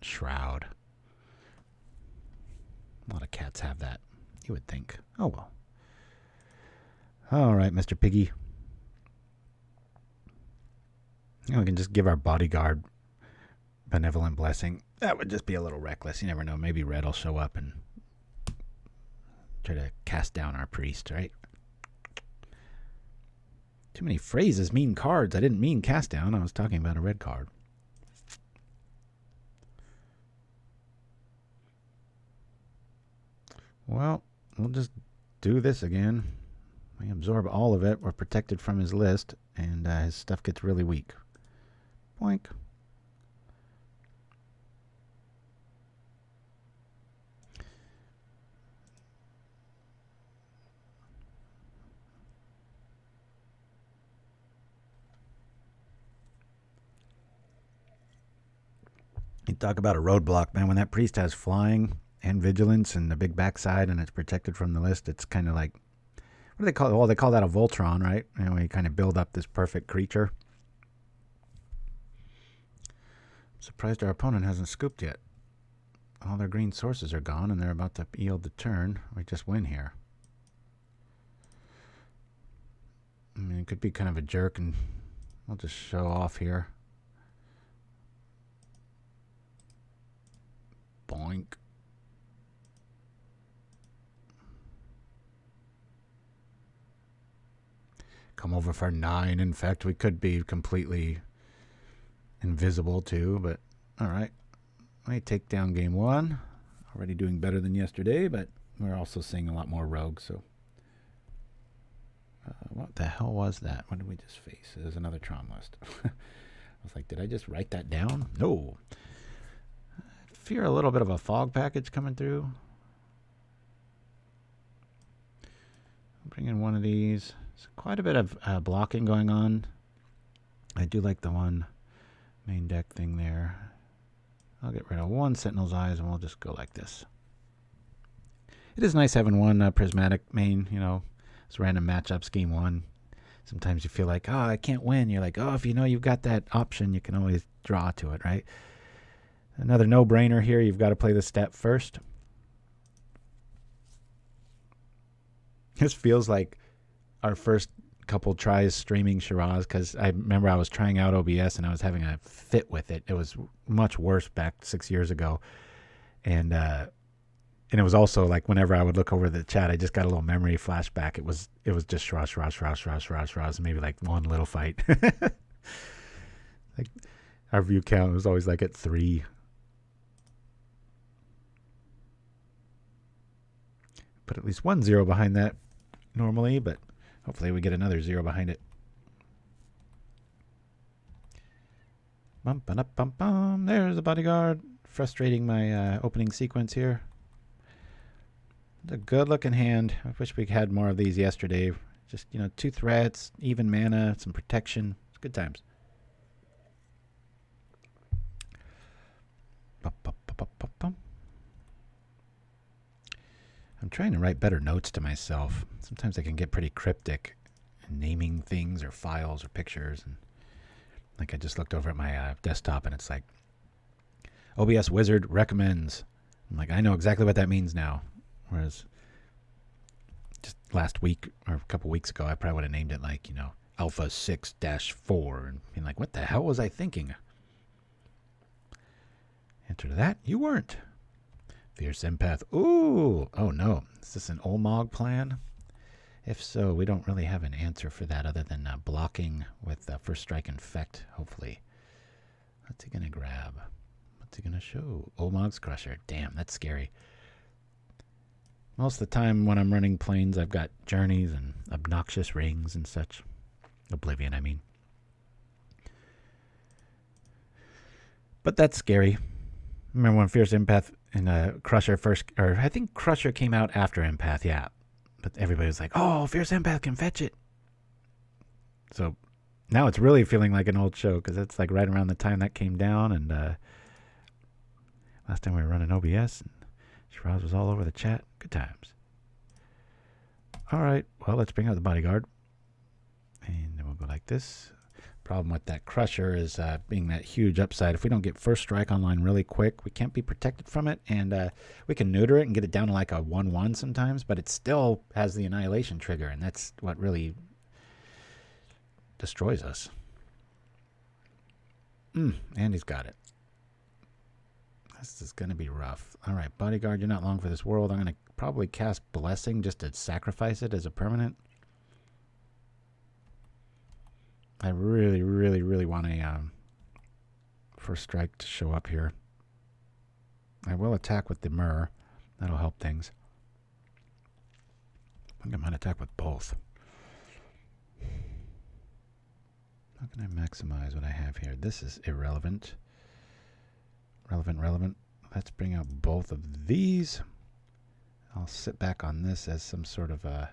shroud. A lot of cats have that, you would think. Oh, well. All right, Mr. Piggy. We can just give our bodyguard Benevolent Blessing. That would just be a little reckless. You never know. Maybe Red will show up and try to cast down our priest, right? Too many phrases mean cards. I didn't mean cast down. I was talking about a red card. Well, we'll just do this again. We absorb all of it. We're protected from his list, and his stuff gets really weak. Boink. You talk about a roadblock, man. When that priest has flying and vigilance and the big backside and it's protected from the list, it's kind of like, what do they call it? Well, they call that a Voltron, right? You kind of build up this perfect creature. I'm surprised our opponent hasn't scooped yet. All their green sources are gone and they're about to yield the turn. We just win here. I mean, it could be kind of a jerk, and I'll just show off here. Boink. Come over for 9. In fact, we could be completely invisible too, but all right. I take down game 1. Already doing better than yesterday, but we're also seeing a lot more rogues. So, what the hell was that? What did we just face? There's another Tron list. I was like, did I just write that down? No. I fear a little bit of a fog package coming through. I'll bring in one of these. There's quite a bit of blocking going on. I do like the one main deck thing there. I'll get rid of one Sentinel's Eyes and we'll just go like this. It is nice having one prismatic main, it's random matchups, game 1. Sometimes you feel like, I can't win. You're like, if you've got that option, you can always draw to it, right? Another no-brainer here. You've got to play the step first. This feels like our first couple tries streaming Shiraz, because I remember I was trying out OBS and I was having a fit with it. It was much worse back 6 years ago. And And it was also like whenever I would look over the chat, I just got a little memory flashback. It was just Shraz, maybe like one little fight. Like our view count was always like at 3. Put at least 1 0 behind that normally, but hopefully we get another 0 behind it. Bum, ba, bum, bum. There's the bodyguard. Frustrating my opening sequence here. It's a good looking hand. I wish we had more of these yesterday. Just, 2 threats, even mana, some protection. It's good times. Bum, bum, bum, bum, bum, bum. I'm trying to write better notes to myself. Sometimes I can get pretty cryptic in naming things or files or pictures. And like I just looked over at my desktop and it's like, OBS Wizard recommends. I'm like, I know exactly what that means now. Whereas just last week or a couple weeks ago, I probably would have named it like, Alpha 6-4 and being like, what the hell was I thinking? Answer to that, you weren't. Fierce Empath. Ooh. Oh, no. Is this an Olmog plan? If so, we don't really have an answer for that other than blocking with First Strike Infect, hopefully. What's he going to grab? What's he going to show? Olmog's Crusher. Damn, that's scary. Most of the time when I'm running planes, I've got journeys and obnoxious rings and such. Oblivion, I mean. But that's scary. Remember when Fierce Empath and Crusher first, or I think Crusher came out after Empath, yeah. But everybody was like, oh, Fierce Empath can fetch it. So now it's really feeling like an old show because it's like right around the time that came down. And last time we were running OBS, and Shiraz was all over the chat. Good times. All right, well, let's bring out the bodyguard. And then we'll go like this. Problem with that Crusher is being that huge upside. If we don't get First Strike online really quick, we can't be protected from it. And we can neuter it and get it down to like a 1-1 sometimes, but it still has the Annihilation trigger, and that's what really destroys us. And he's got it. This is going to be rough. All right, bodyguard, you're not long for this world. I'm going to probably cast Blessing just to sacrifice it as a permanent. I really, really, really want a First Strike to show up here. I will attack with the Myr. That'll help things. I think I might attack with both. How can I maximize what I have here? This is irrelevant. Relevant. Let's bring out both of these. I'll sit back on this as some sort of a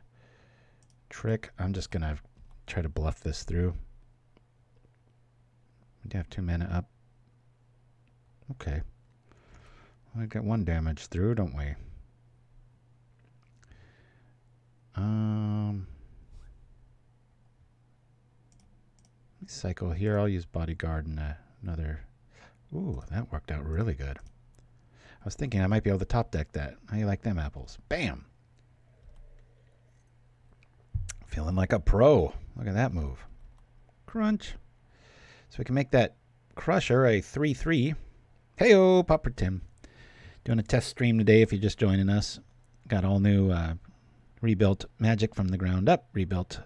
trick. I'm just going to try to bluff this through. We do have 2 mana up. Okay. We got 1 damage through, don't we? Let me cycle here. I'll use bodyguard and another. Ooh, that worked out really good. I was thinking I might be able to top deck that. How you like them apples? Bam! Feeling like a pro. Look at that move. Crunch. So we can make that Crusher a 3/3. Heyo, Pauper Tim. Doing a test stream today if you're just joining us. Got all new rebuilt Magic from the ground up. Rebuilt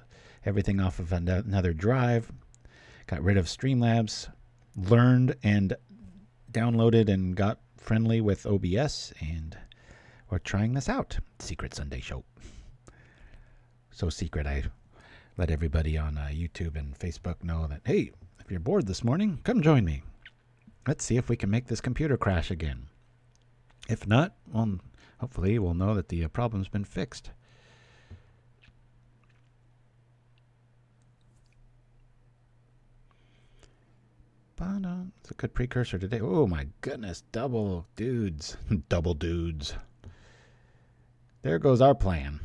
everything off of another drive. Got rid of Streamlabs. Learned and downloaded and got friendly with OBS. And we're trying this out. Secret Sunday show. So secret, I let everybody on YouTube and Facebook know that, hey, if you're bored this morning, come join me. Let's see if we can make this computer crash again. If not, well, hopefully we'll know that the problem's been fixed. It's a good precursor today. Oh my goodness, double dudes. Double dudes. There goes our plan.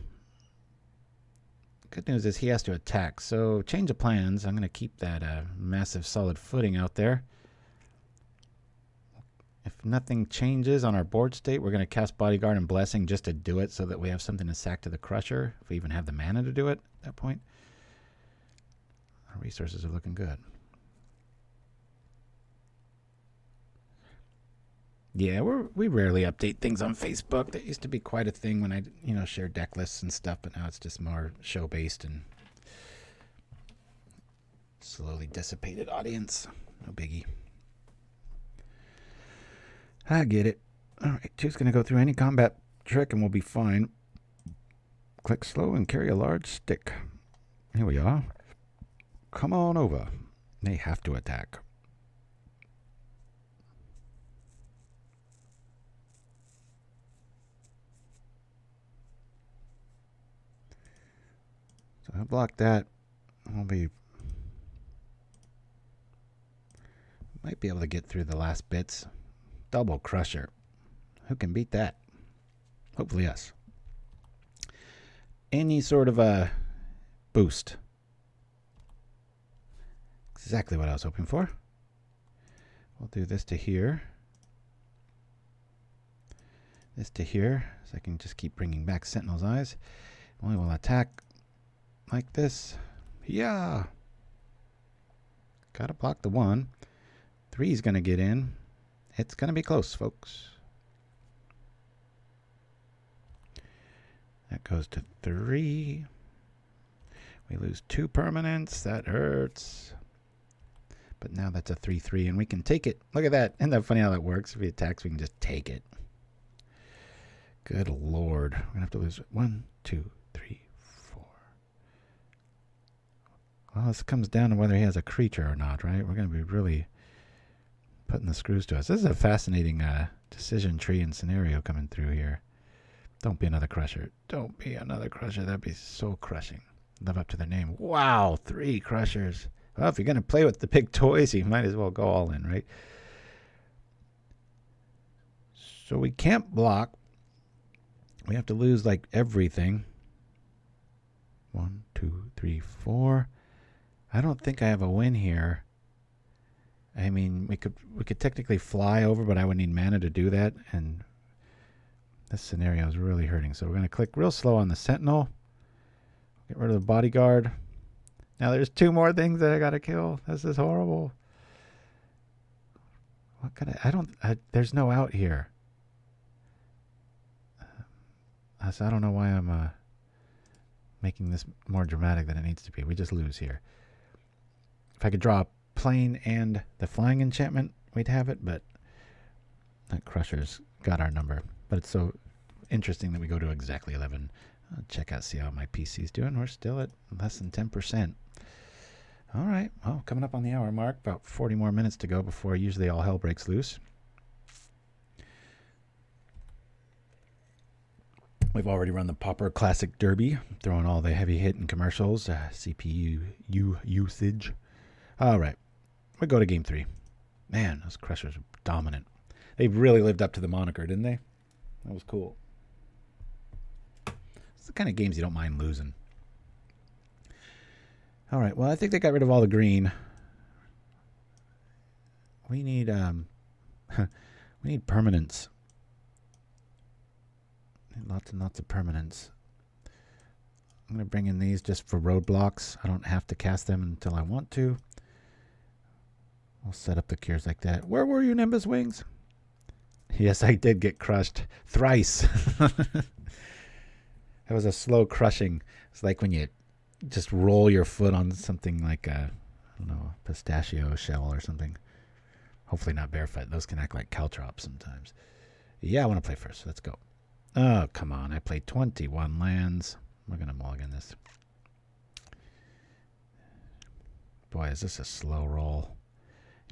Good news is he has to attack, so change of plans. I'm going to keep that massive solid footing out there. If nothing changes on our board state, we're going to cast Bodyguard and Blessing just to do it so that we have something to sack to the Crusher, if we even have the mana to do it at that point. Our resources are looking good. Yeah, we rarely update things on Facebook. That used to be quite a thing when I, shared deck lists and stuff, but now it's just more show-based and slowly dissipated audience. No biggie. I get it. All right, just going to go through any combat trick and we'll be fine. Click slow and carry a large stick. Here we are. Come on over. They have to attack. So I block that. Might be able to get through the last bits. Double Crusher. Who can beat that? Hopefully us. Any sort of a boost. Exactly what I was hoping for. We'll do this to here. This to here. So I can just keep bringing back Sentinel's eyes. We will attack like this. Yeah. Gotta block the 1. 3 is going to get in. It's going to be close, folks. That goes to 3. We lose 2 permanents. That hurts. But now that's a 3/3, and we can take it. Look at that. Isn't that funny how that works? If he attacks, we can just take it. Good Lord. We're going to have to lose 1, 2, 3, 4. Well, this comes down to whether he has a creature or not, right? We're going to be really putting the screws to us. This is a fascinating decision tree and scenario coming through here. Don't be another crusher. Don't be another crusher. That'd be so crushing. Live up to their name. Wow, 3 crushers. Well, if you're going to play with the big toys, you might as well go all in, right? So we can't block. We have to lose like everything. 1, 2, 3, 4. I don't think I have a win here. I mean, we could technically fly over, but I would need mana to do that, and this scenario is really hurting. So we're going to click real slow on the Sentinel. Get rid of the Bodyguard. Now there's 2 more things that I got to kill. This is horrible. What could there's no out here. So I don't know why I'm making this more dramatic than it needs to be. We just lose here. If I could draw a plane and the flying enchantment, we'd have it, but that Crusher's got our number. But it's so interesting that we go to exactly 11. I'll check out, see how my PC's doing. We're still at less than 10%. All right. Well, coming up on the hour mark, about 40 more minutes to go before usually all hell breaks loose. We've already run the Pauper Classic Derby, throwing all the heavy hitting commercials, CPU usage. All right. We go to game 3. Man, those Crushers are dominant. They really lived up to the moniker, didn't they? That was cool. It's the kind of games you don't mind losing. All right. Well, I think they got rid of all the green. We need we need permanents. Lots and lots of permanents. I'm going to bring in these just for roadblocks. I don't have to cast them until I want to. I'll set up the cures like that. Where were you, Nimbus Wings? Yes, I did get crushed thrice. That was a slow crushing. It's like when you just roll your foot on something like a, I don't know, pistachio shell or something. Hopefully not barefoot. Those can act like caltrops sometimes. Yeah, I want to play first. Let's go. Oh, come on. I played 21 lands. We're going to mulligan this. Boy, is this a slow roll.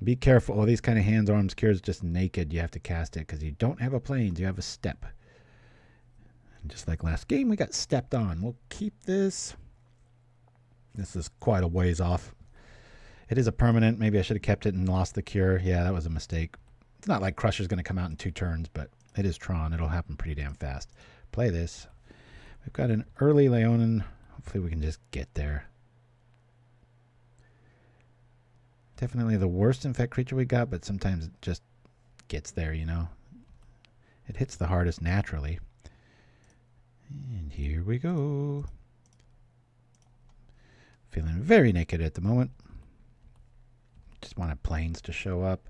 Be careful. Oh, these kind of hands, arms, cures, just naked. You have to cast it because you don't have a plains. You have a step. And just like last game, we got stepped on. We'll keep this. This is quite a ways off. It is a permanent. Maybe I should have kept it and lost the cure. Yeah, that was a mistake. It's not like Crusher's going to come out in 2 turns, but it is Tron. It'll happen pretty damn fast. Play this. We've got an early Leonin. Hopefully we can just get there. Definitely the worst Infect creature we got, but sometimes it just gets there, you know. It hits the hardest naturally. And here we go. Feeling very naked at the moment. Just wanted planes to show up.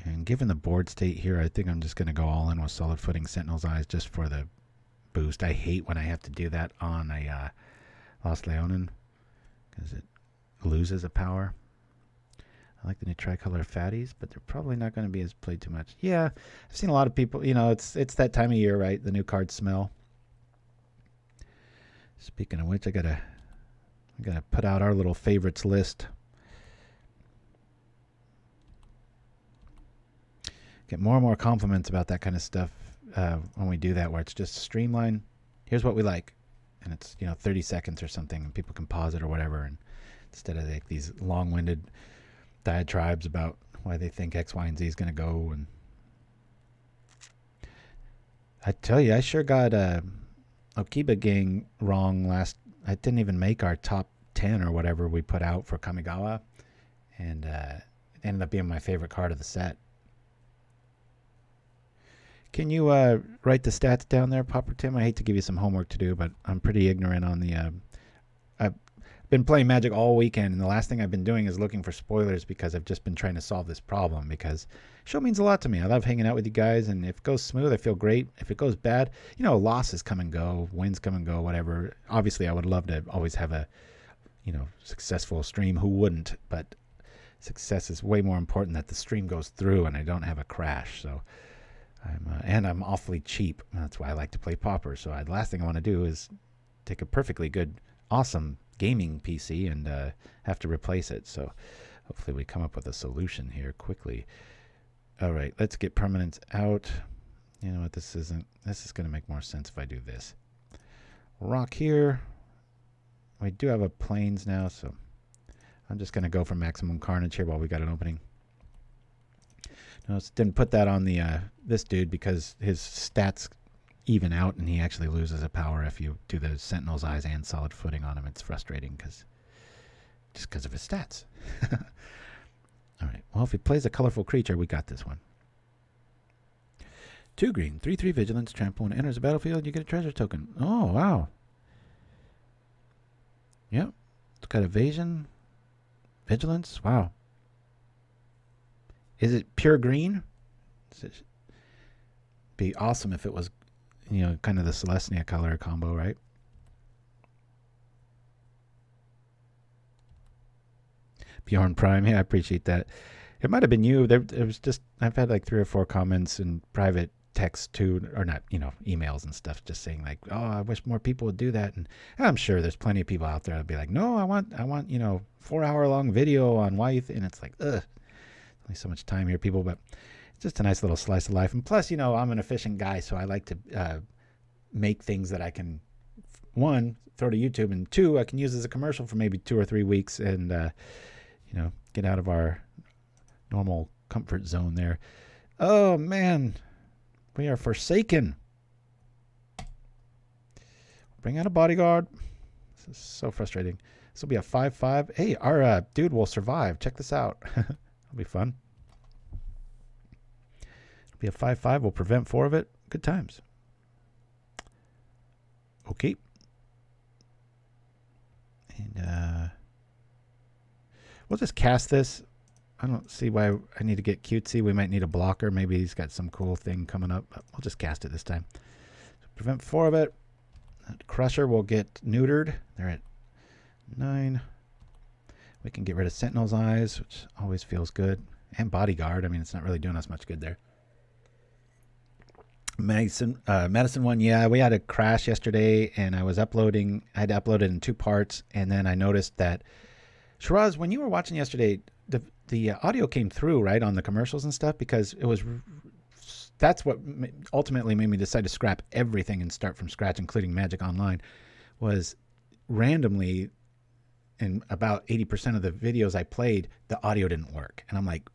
And given the board state here, I think I'm just going to go all in with Solid Footing Sentinel's Eyes just for the boost. I hate when I have to do that on a Lost Leonin because it loses a power. I like the new tricolor fatties, but they're probably not going to be as played too much. Yeah, I've seen a lot of people, it's that time of year, right? The new cards smell. Speaking of which, I gotta put out our little favorites list. Get more and more compliments about that kind of stuff when we do that, where it's just streamline. Here's what we like, and it's 30 seconds or something, and people can pause it or whatever, and instead of like these long-winded diatribes about why they think X, Y, and Z is going to go. And I tell you, I sure got Okiba Gang wrong last. I didn't even make our top 10 or whatever we put out for Kamigawa, and it ended up being my favorite card of the set. Can you write the stats down there, Pauper Tim? I hate to give you some homework to do, but I'm pretty ignorant on the... I've been playing Magic all weekend, and the last thing I've been doing is looking for spoilers because I've just been trying to solve this problem, because show means a lot to me. I love hanging out with you guys, and if it goes smooth, I feel great. If it goes bad, losses come and go, wins come and go, whatever. Obviously, I would love to always have a, successful stream. Who wouldn't? But success is way more important, that the stream goes through and I don't have a crash. So I'm awfully cheap. That's why I like to play Pauper. So the last thing I want to do is take a perfectly good, awesome gaming PC and have to replace it. So hopefully we come up with a solution here quickly. All right, let's get permanents out. You know what, this is going to make more sense if I do this. Rock here. We do have a plains now, so I'm just going to go for maximum carnage here while we got an opening. Notice didn't put that on the this dude because his stats even out and he actually loses a power if you do the Sentinel's Eyes and Solid Footing on him. It's frustrating just because of his stats. All right, well, if he plays a colorful creature, we got this one. 2 green, 3/3 vigilance, trample. When it enters the battlefield, you get a treasure token. Oh, wow. Yep. It's got evasion, vigilance. Wow. Is it pure green? Be awesome if it was, kind of the Celestia color combo, right? Bjorn Prime, yeah, I appreciate that. It might have been you. There was just, I've had like 3 or 4 comments in private text too, or not, emails and stuff, just saying like, oh, I wish more people would do that. And I'm sure there's plenty of people out there that'll be like, no, I want 4-hour-long video on why you and it's like, ugh, only so much time here, people, but it's just a nice little slice of life. And plus, I'm an efficient guy, so I like to make things that I can, 1, throw to YouTube, and 2, I can use as a commercial for maybe 2 or 3 weeks and, get out of our normal comfort zone there. Oh, man. We are forsaken. Bring out a bodyguard. This is so frustrating. This will be a 5/5. Hey, our dude will survive. Check this out. It'll be fun. It'll be a 5/5. We'll prevent 4 of it. Good times. Okay. And we'll just cast this. I don't see why I need to get cutesy. We might need a blocker. Maybe he's got some cool thing coming up. But we'll just cast it this time. So prevent 4 of it. That Crusher will get neutered. They're at 9. We can get rid of Sentinel's Eyes, which always feels good. And Bodyguard. I mean, it's not really doing us much good there. Madison 1, yeah, we had a crash yesterday, and I was uploading. I had to upload it in 2 parts, and then I noticed that, Shiraz, when you were watching yesterday, the audio came through, right, on the commercials and stuff, because that's what ultimately made me decide to scrap everything and start from scratch, including Magic Online, was randomly, in about 80% of the videos I played, the audio didn't work. And I'm like,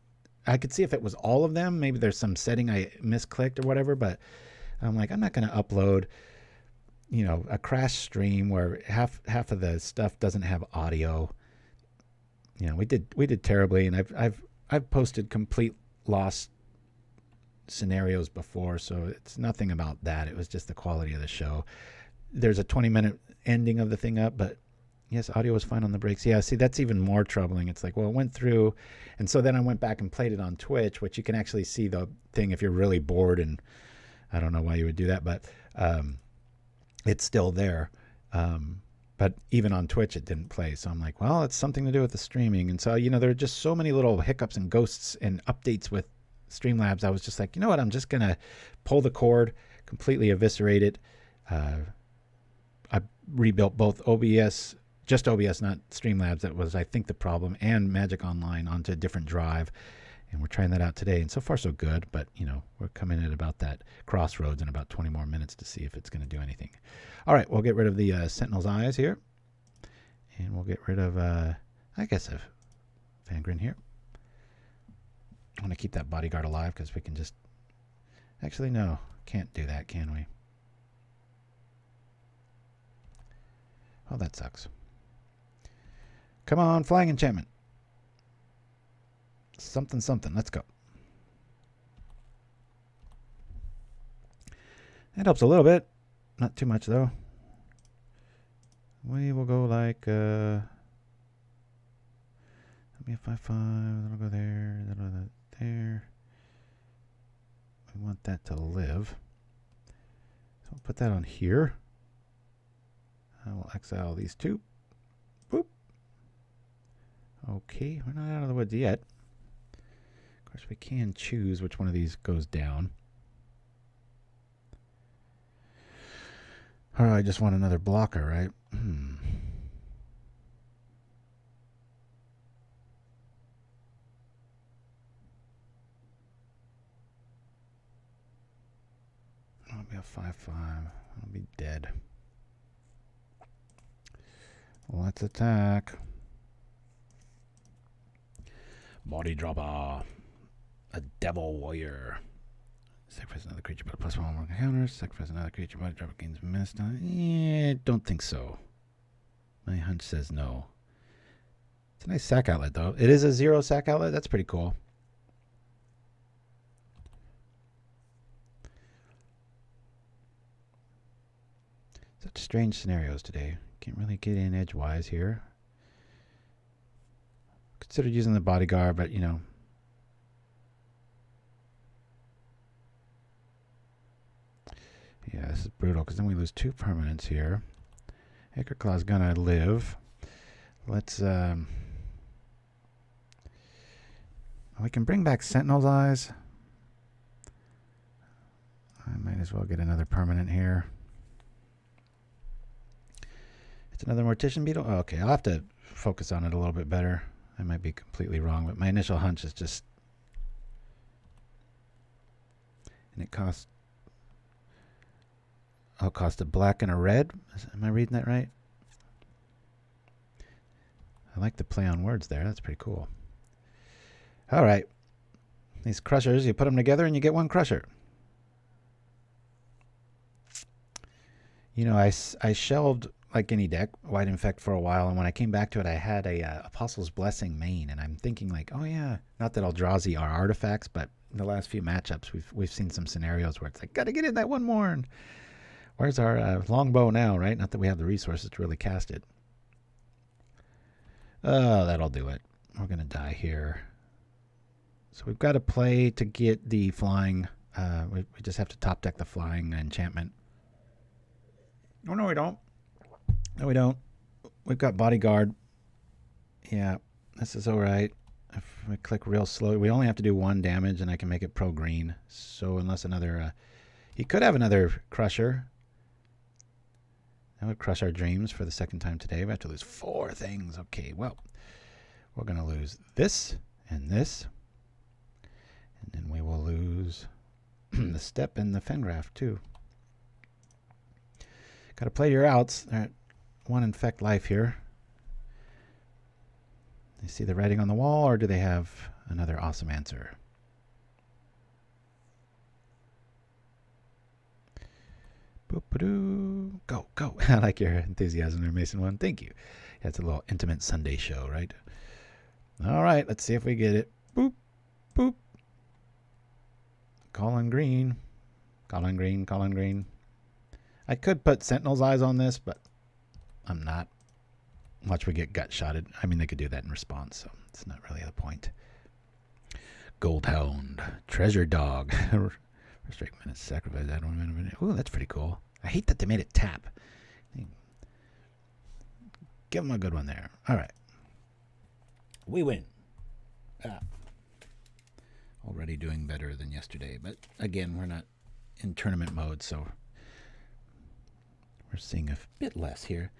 I could see if it was all of them, maybe there's some setting I misclicked or whatever, but I'm like, I'm not going to upload, a crash stream where half of the stuff doesn't have audio. We did terribly, and I've posted complete lost scenarios before, so it's nothing about that. It was just the quality of the show. There's a 20-minute ending of the thing up, but Yes, audio was fine on the breaks. Yeah, see, that's even more troubling. It's like, well, it went through. And so then I went back and played it on Twitch, which you can actually see the thing if you're really bored. And I don't know why you would do that, but it's still there. But even on Twitch, it didn't play. So I'm like, well, it's something to do with the streaming. And so, there are just so many little hiccups and ghosts and updates with Streamlabs. I was just like, you know what? I'm just going to pull the cord, completely eviscerate it. I rebuilt both OBS, just OBS, not Streamlabs. That was, I think, the problem, and Magic Online onto a different drive. And we're trying that out today. And so far, so good. But, we're coming at about that crossroads in about 20 more minutes to see if it's going to do anything. All right, we'll get rid of the Sentinel's eyes here. And we'll get rid of, a Fangren here. I want to keep that bodyguard alive because we can just... Actually, no. Can't do that, can we? Oh, that sucks. Come on, flying enchantment. Something, something. Let's go. That helps a little bit. Not too much, though. We will go like... That'll be a 5-5. That'll go there. That'll go there. We want that to live. So we'll put that on here. I will exile these two. Boop. Okay, we're not out of the woods yet. Of course, we can choose which one of these goes down. Or I just want another blocker, right? I'll be a 5-5. I'll be dead. Let's attack. Body dropper. A devil warrior. Sacrifice another creature, but +1 more counters. Sacrifice another creature, body dropper gains missed. Don't think so. My hunch says no. It's a nice sack outlet, though. It is a 0 sack outlet. That's pretty cool. Such strange scenarios today. Can't really get in edgewise here. Considered using the bodyguard, but yeah, this is brutal because then we lose 2 permanents here. Ichorclaw's gonna live. Let's we can bring back Sentinel's eyes. I might as well get another permanent here. It's another Mortician Beetle? Oh, okay, I'll have to focus on it a little bit better. I might be completely wrong, but my initial hunch is just... And it costs... Oh, it cost a black and a red? Am I reading that right? I like the play on words there. That's pretty cool. All right. These crushers, you put them together and you get 1 crusher. I shelved... like any deck, White Infect for a while, and when I came back to it, I had a Apostle's Blessing main, and I'm thinking like, oh yeah, not that Eldrazi are artifacts, but in the last few matchups, we've seen some scenarios where it's like, gotta get in that one more, and where's our longbow now, right? Not that we have the resources to really cast it. Oh, that'll do it. We're gonna die here. So we've got to play to get the flying, we just have to top deck the flying enchantment. Oh, no, we don't. No, we don't. We've got bodyguard. Yeah, this is all right. If we click real slow, we only have to do 1 damage, and I can make it pro green. So unless another, he could have another crusher. That would crush our dreams for the 2nd time today. We have to lose 4 things. Okay, well, we're gonna lose this and this, and then we will lose the Steppe and the Fengraf too. Got to play your outs. They're at 1 infect life here. You see the writing on the wall, or do they have another awesome answer? Boop-a-doo. Go, go. I like your enthusiasm there, Mason One. Thank you. Yeah, it's a little intimate Sunday show, right? All right, let's see if we get it. Boop, boop. Calling green. Calling green, calling green. I could put Sentinel's eyes on this, but I'm not. Watch we get gut-shotted. I mean, they could do that in response, so it's not really the point. Goldhound. Treasure Dog. Restrict minutes, sacrifice that 1 minute. Ooh, that's pretty cool. I hate that they made it tap. Give them a good one there. All right. We win. Already doing better than yesterday, but again, we're not in tournament mode, so we're seeing a bit less here.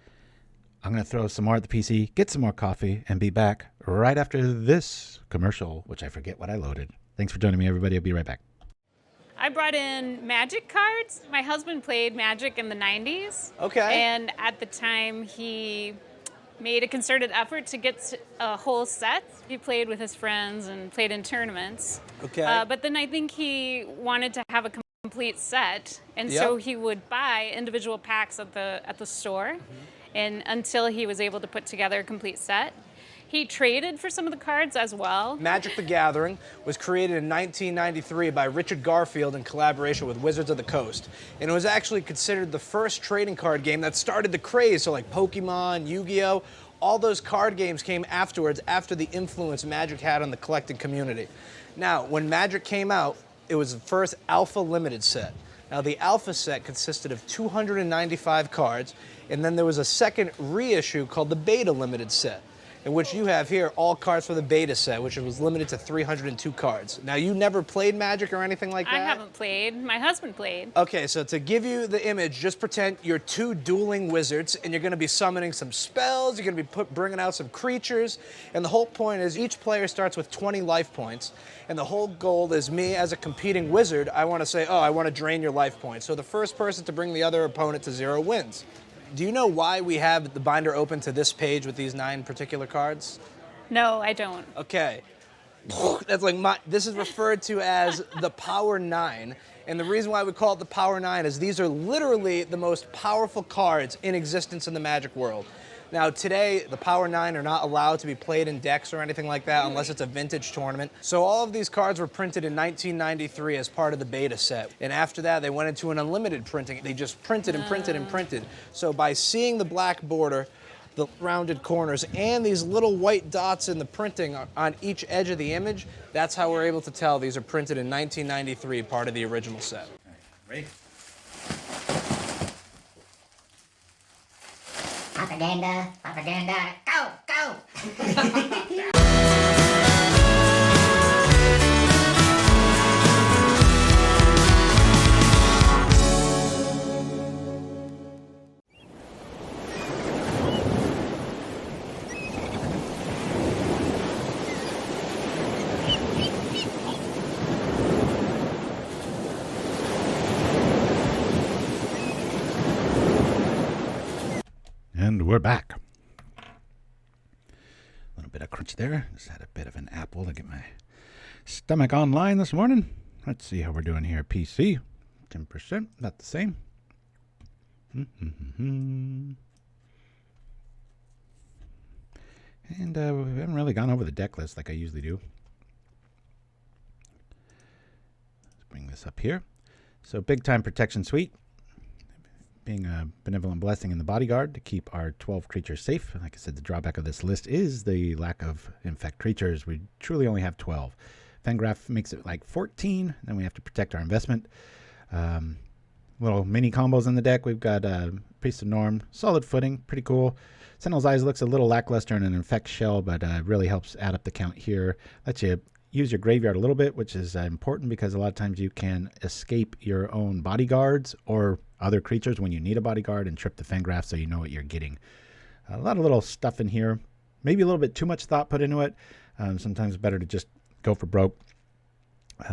I'm going to throw some more at the PC, get some more coffee, and be back right after this commercial, which I forget what I loaded. Thanks for joining me, everybody. I'll be right back. I brought in Magic cards. My husband played Magic in the 90s. Okay. And at the time, he made a concerted effort to get a whole set. He played with his friends and played in tournaments. Okay. But then I think he wanted to have a complete set, and so he would buy individual packs at the store, and until he was able to put together a complete set. He traded for some of the cards as well. Magic the Gathering was created in 1993 by Richard Garfield in collaboration with Wizards of the Coast. And it was actually considered the first trading card game that started the craze. So like Pokemon, Yu-Gi-Oh! All those card games came afterwards, after the influence Magic had on the collecting community. Now, when Magic came out, it was the first Alpha Limited set. Now, the Alpha set consisted of 295 cards, and then there was a second reissue called the Beta Limited set, in which you have here all cards for the beta set, which was limited to 302 cards. Now, you never played Magic or anything like that? I haven't played. My husband played. Okay, so to give you the image, just pretend you're two dueling wizards, and you're going to be summoning some spells, you're going to be bringing out some creatures, and the whole point is each player starts with 20 life points, and the whole goal is me as a competing wizard, I want to say, oh, I want to drain your life points. So the first person to bring the other opponent to 0 wins. Do you know why we have the binder open to this page with these 9 particular cards? No, I don't. Okay. That's like this is referred to as the Power 9. And the reason why we call it the Power 9 is these are literally the most powerful cards in existence in the Magic world. Now, today, the Power 9 are not allowed to be played in decks or anything like that unless it's a vintage tournament. So all of these cards were printed in 1993 as part of the beta set. And after that, they went into an unlimited printing. They just printed and printed and printed. So by seeing the black border, the rounded corners, and these little white dots in the printing on each edge of the image, that's how we're able to tell these are printed in 1993, part of the original set. Ready? Propaganda, propaganda, go, go! And we're back. A little bit of crunch there. Just had a bit of an apple to get my stomach online this morning. Let's see how we're doing here. PC, 10%, not the same. And we haven't really gone over the deck list like I usually do. Let's bring this up here. So big time protection suite. Being a Benevolent Blessing in the Bodyguard to keep our 12 creatures safe. Like I said, the drawback of this list is the lack of Infect creatures. We truly only have 12. Fengraf makes it like 14. Then we have to protect our investment. Little mini combos in the deck. We've got Priests of Norn, solid footing, pretty cool. Sentinel's Eyes looks a little lackluster in an Infect shell, but really helps add up the count here. Lets you use your graveyard a little bit, which is important because a lot of times you can escape your own bodyguards or other creatures when you need a bodyguard and trip the Fengraf so you know what you're getting. A lot of little stuff in here. Maybe a little bit too much thought put into it. Sometimes it's better to just go for broke.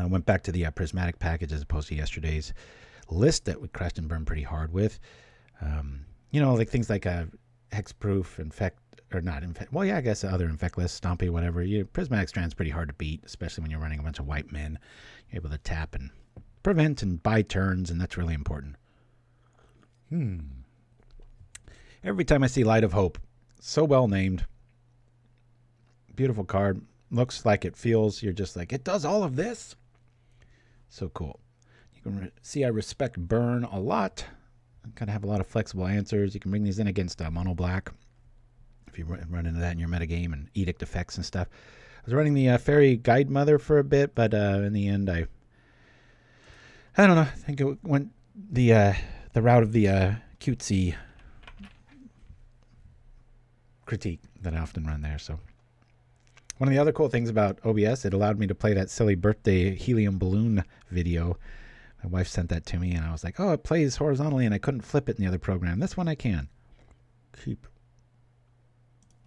Went back to the prismatic package as opposed to yesterday's list that we crashed and burned pretty hard with. Like things like hexproof, infect, or not infect. Well, yeah, I guess other infect lists, Stompy, whatever. Prismatic Strands pretty hard to beat, especially when you're running a bunch of white men. You're able to tap and prevent and buy turns, and that's really important. Every time I see Light of Hope, so well named. Beautiful card. Looks like it feels. You're just like, it does all of this? So cool. You can see I respect burn a lot. I kind of have a lot of flexible answers. You can bring these in against mono black. if you run into that in your metagame, and edict effects and stuff. I was running the Fairy Guide Mother for a bit, but in the end, I don't know. I think it went the route of the cutesy critique that I often run there. So one of the other cool things about OBS, it allowed me to play that silly birthday helium balloon video. My wife sent that to me, and I was like, oh, it plays horizontally, and I couldn't flip it in the other program. This one I can.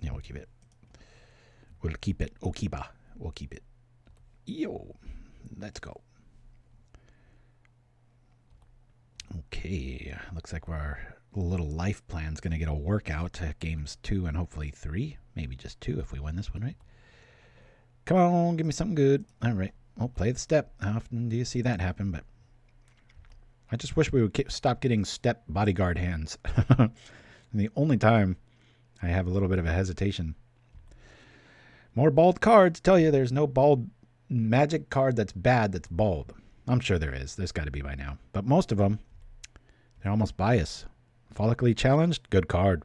Yeah, we'll keep it. We'll keep it. Okiba. We'll keep it. Yo. Let's go. Okay. Looks like our little life plan's going to get a workout to games 2 and hopefully 3. Maybe just 2 if we win this one, right? Come on, give me something good. All right. Well, play the step. How often do you see that happen? But I just wish we would stop getting step bodyguard hands. And the only time I have a little bit of a hesitation. More bald cards. Tell you, there's no bald magic card that's bad that's bald. I'm sure there is. There's got to be by now. But most of them, they're almost biased. Follically challenged, good card.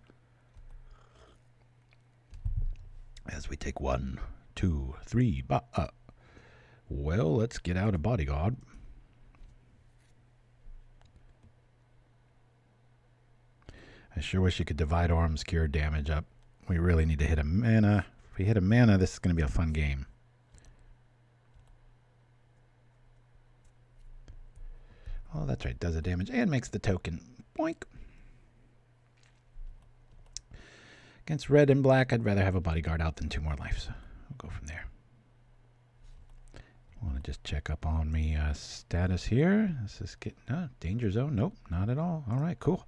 As we take 1, 2, 3. Well, let's get out a bodyguard. I sure wish you could divide Orim's Cure damage up. We really need to hit a mana. If we hit a mana, this is going to be a fun game. Oh, that's right. Does the damage and makes the token. Boink. Against red and black, I'd rather have a bodyguard out than 2 more lives. We'll go from there. I want to just check up on me status here. This is getting danger zone. Nope, not at all. All right, cool.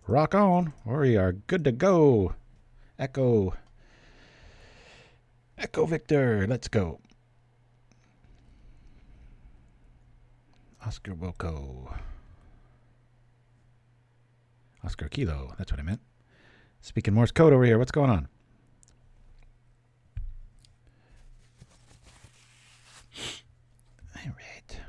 Rock on. We are good to go. Echo Victor. Let's go. Oscar Wilco. Oscar Kilo. That's what I meant. Speaking Morse code over here. What's going on? All right.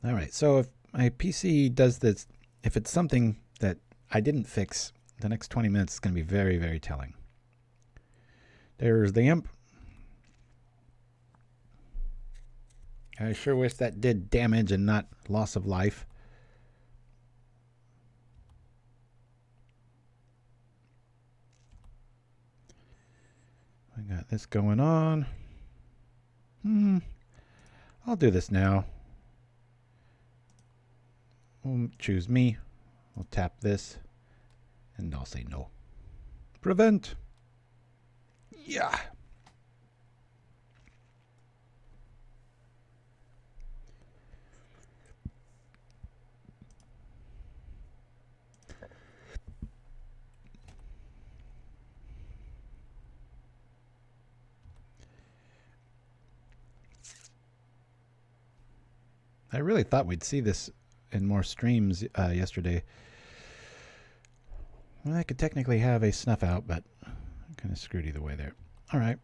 All right. So if my PC does this, if it's something that I didn't fix, the next 20 minutes is going to be very, very telling. There's the imp. I sure wish that did damage and not loss of life. I got this going on. I'll do this now. We'll choose me. We'll tap this. And I'll say no. Prevent. Yeah. I really thought we'd see this in more streams yesterday. Well, I could technically have a snuff out, but I'm kind of screwed either way there. All right.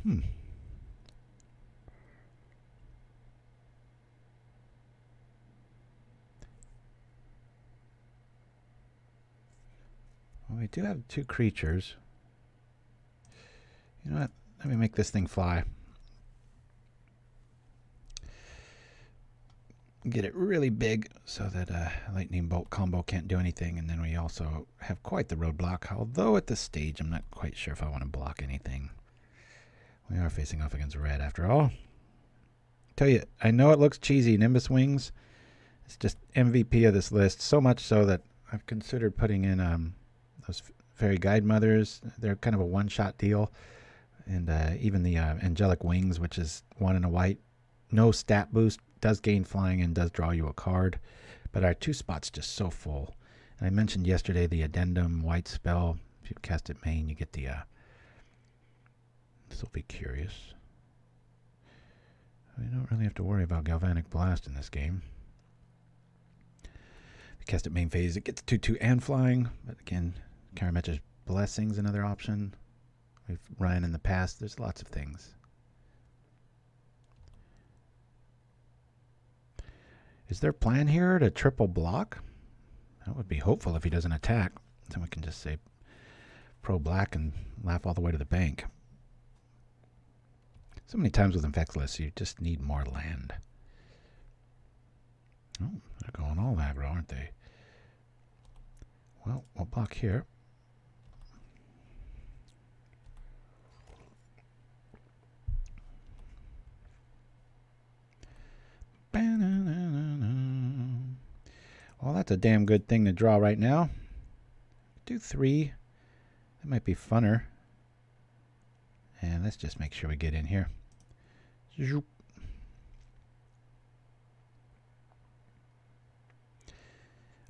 Well, we do have 2 creatures. You know what? Let me make this thing fly. Get it really big so that lightning bolt combo can't do anything. And then we also have quite the roadblock. Although at this stage, I'm not quite sure if I want to block anything. We are facing off against red after all. Tell you, I know it looks cheesy. Nimbus Wings. It's just MVP of this list. So much so that I've considered putting in those Fairy Guide Mothers. They're kind of a one-shot deal. And even the Angelic Wings, which is 1 and a white. No stat boost. Does gain flying and does draw you a card. But our 2 spots just so full. And I mentioned yesterday the Addendum white spell. If you cast it main, you get the... This will be curious. We don't really have to worry about Galvanic Blast in this game. Cast at main phase, it gets 2/2 and flying. But again, Karametra's Blessing's another option. We've run in the past. There's lots of things. Is there a plan here to triple block? That would be hopeful if he doesn't attack. Then we can just say pro black and laugh all the way to the bank. So many times with Infect lists, you just need more land. Oh, they're going all aggro, aren't they? Well, we'll block here. Well, that's a damn good thing to draw right now. Do 3. That might be funner. And let's just make sure we get in here. Zoop.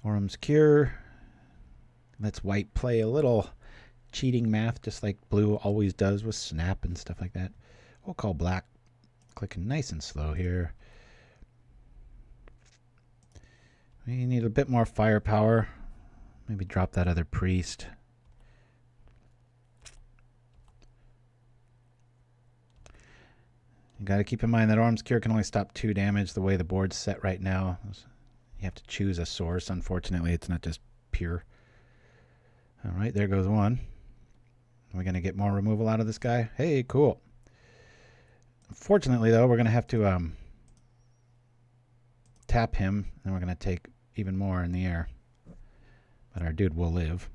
Orim's Cure. Lets white play a little cheating math, just like blue always does with snap and stuff like that. We'll call black. Clicking nice and slow here. We need a bit more firepower. Maybe drop that other priest. You got to keep in mind that Orim's Cure can only stop 2 damage the way the board's set right now. You have to choose a source. Unfortunately, it's not just pure. All right, there goes 1. Are we going to get more removal out of this guy? Hey, cool. Fortunately, though, we're going to have to tap him, and we're going to take even more in the air. But our dude will live.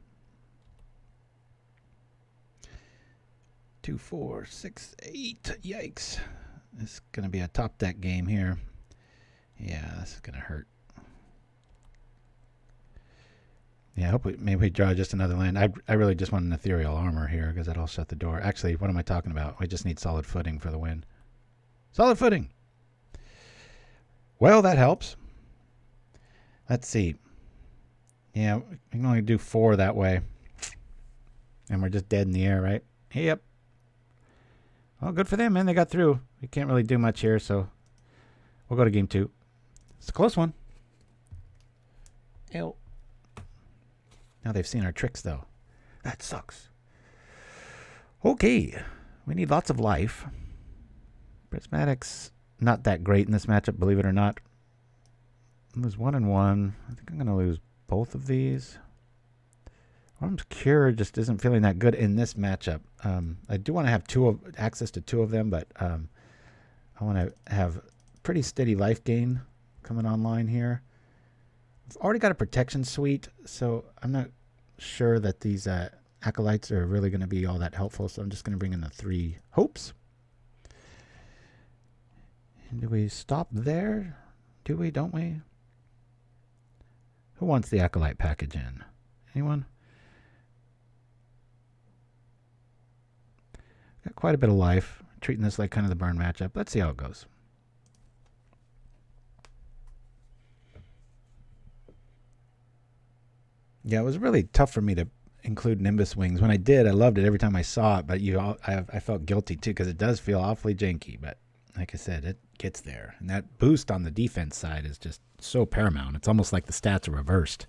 2, 4, 6, 8. Yikes. This is going to be a top deck game here. Yeah, this is going to hurt. Yeah, I hope maybe we draw just another land. I really just want an Ethereal Armor here because that'll shut the door. Actually, what am I talking about? We just need solid footing for the win. Solid footing! Well, that helps. Let's see. Yeah, we can only do 4 that way. And we're just dead in the air, right? Yep. Well, good for them, man. They got through. We can't really do much here, so we'll go to game 2. It's a close one. Ew. Now they've seen our tricks, though. That sucks. Okay. We need lots of life. Prismatic's not that great in this matchup, believe it or not. Lose 1 and 1. I think I'm going to lose both of these. Orim's Cure just isn't feeling that good in this matchup. I do want to have access to 2 of them, but I want to have pretty steady life gain coming online here. I've already got a protection suite, so I'm not sure that these acolytes are really going to be all that helpful, so I'm just going to bring in the 3 hopes. And do we stop there? Do we? Don't we? Who wants the acolyte package in? Anyone? Got quite a bit of life. Treating this like kind of the burn matchup. Let's see how it goes. Yeah, it was really tough for me to include Nimbus Wings. When I did, I loved it every time I saw it, but I felt guilty too because it does feel awfully janky. But like I said, it gets there. And that boost on the defense side is just so paramount. It's almost like the stats are reversed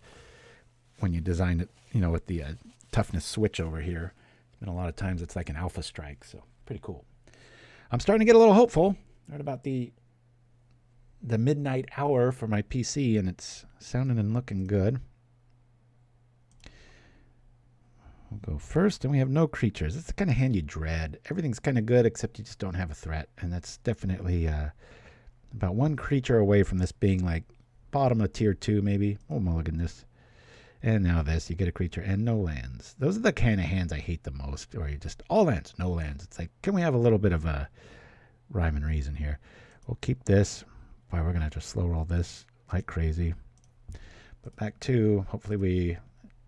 when you design it, with the toughness switch over here. And a lot of times it's like an alpha strike, so pretty cool. I'm starting to get a little hopeful. Right about the midnight hour for my PC, and it's sounding and looking good. We'll go first, and we have no creatures. It's the kind of hand you dread. Everything's kind of good, except you just don't have a threat, and that's definitely about 1 creature away from this being like bottom of tier 2, maybe. Oh, mulligan this. And now this, you get a creature and no lands. Those are the kind of hands I hate the most, or you just all lands, no lands. It's like, can we have a little bit of a rhyme and reason here? We'll keep this. Boy, we're going to have to slow roll this like crazy. But back to, hopefully we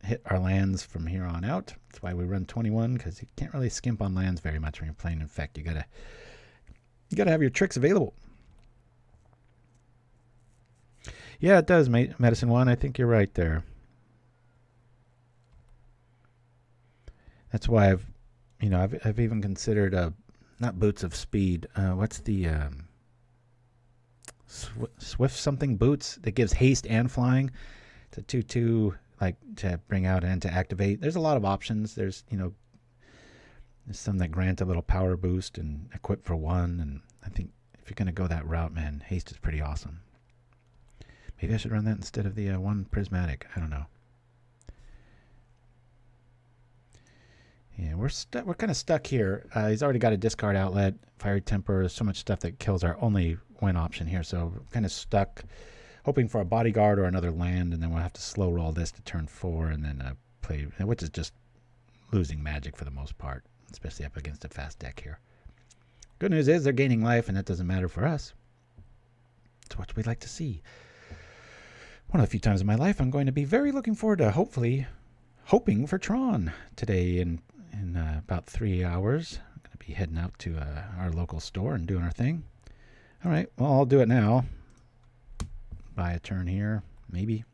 hit our lands from here on out. That's why we run 21, because you can't really skimp on lands very much when you're playing Infect. You gotta have your tricks available. Yeah, it does, Medicine 1. I think you're right there. That's why I've even considered not Boots of Speed. What's the Swift something boots that gives haste and flying? It's a 2/2, like to bring out and to activate. There's a lot of options. There's, you know, there's some that grant a little power boost and equip for 1. And I think if you're going to go that route, man, haste is pretty awesome. Maybe I should run that instead of the 1 prismatic. I don't know. Yeah, we're kind of stuck here. He's already got a discard outlet, fiery temper, so much stuff that kills our only win option here. So we're kind of stuck, hoping for a bodyguard or another land, and then we'll have to slow roll this to turn 4 and then play, which is just losing magic for the most part, especially up against a fast deck here. Good news is they're gaining life, and that doesn't matter for us. It's what we'd like to see. One of the few times in my life I'm going to be very looking forward to hoping for Tron today in about 3 hours. I'm going to be heading out to our local store and doing our thing. All right, well, I'll do it now. Buy a turn here, maybe.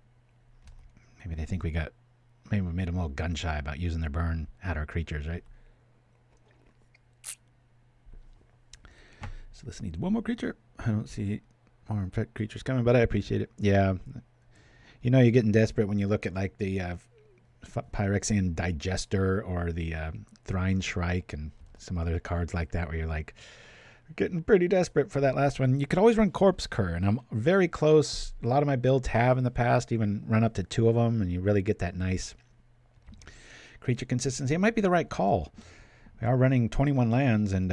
Maybe they think maybe we made them a little gun shy about using their burn at our creatures, right? So this needs one more creature. I don't see more infect creatures coming, but I appreciate it. Yeah. You know, you're getting desperate when you look at like the Phyrexian Digester or the Thrine Shrike and some other cards like that, where you're like getting pretty desperate for that last one. You could always run Corpse Cur, and I'm very close. A lot of my builds have in the past even run up to 2 of them, and you really get that nice creature consistency. It might be the right call. We are running 21 lands, and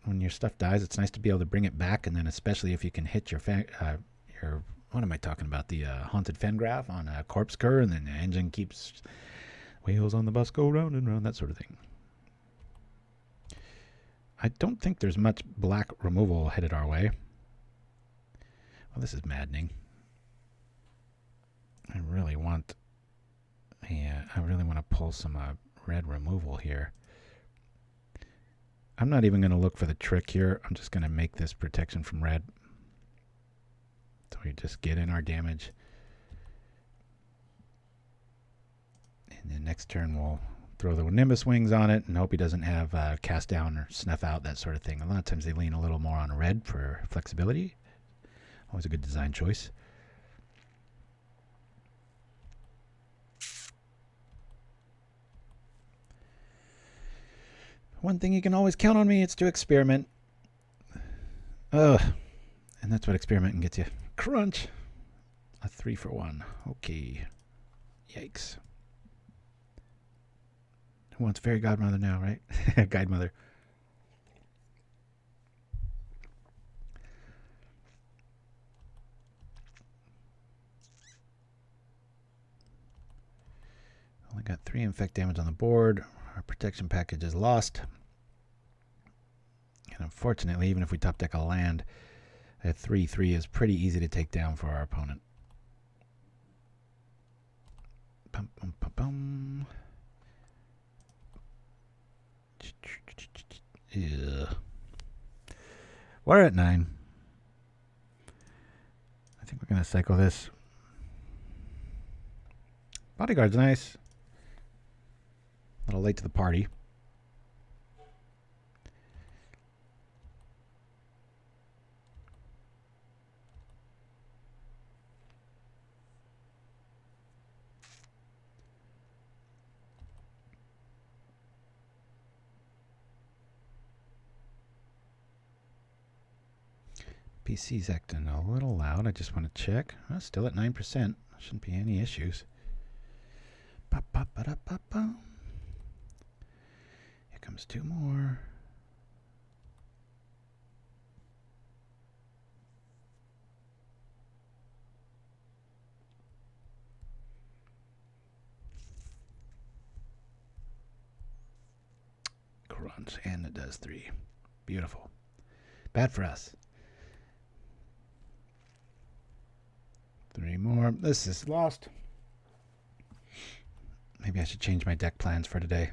when your stuff dies, it's nice to be able to bring it back, and then especially if you can hit your what am I talking about? The Haunted Fengraf on a Corpse Cur, and then the engine keeps wheels on the bus go round and round, that sort of thing. I don't think there's much black removal headed our way. Well, this is maddening. I really want to pull some red removal here. I'm not even going to look for the trick here. I'm just going to make this protection from red. So we just get in our damage. And then next turn we'll throw the Nimbus Wings on it and hope he doesn't have cast down or snuff out, that sort of thing. A lot of times they lean a little more on red for flexibility. Always a good design choice. One thing you can always count on me, it's to experiment. Ugh. And that's what experimenting gets you. Crunch. A 3 for 1. Okay. Yikes. Who wants Fairy Godmother now, right? Guide Mother. Only got 3 infect damage on the board. Our protection package is lost. And unfortunately, even if we top deck a land, a 3/3 is pretty easy to take down for our opponent. Bum, bum, bum, bum. Yeah. We're at 9. I think we're going to cycle this. Bodyguard's nice. A little late to the party. PC's acting a little loud. I just want to check. Still at 9%. Shouldn't be any issues. Here comes 2 more. Crunch, and it does 3. Beautiful. Bad for us. 3 more. This is lost. Maybe I should change my deck plans for today.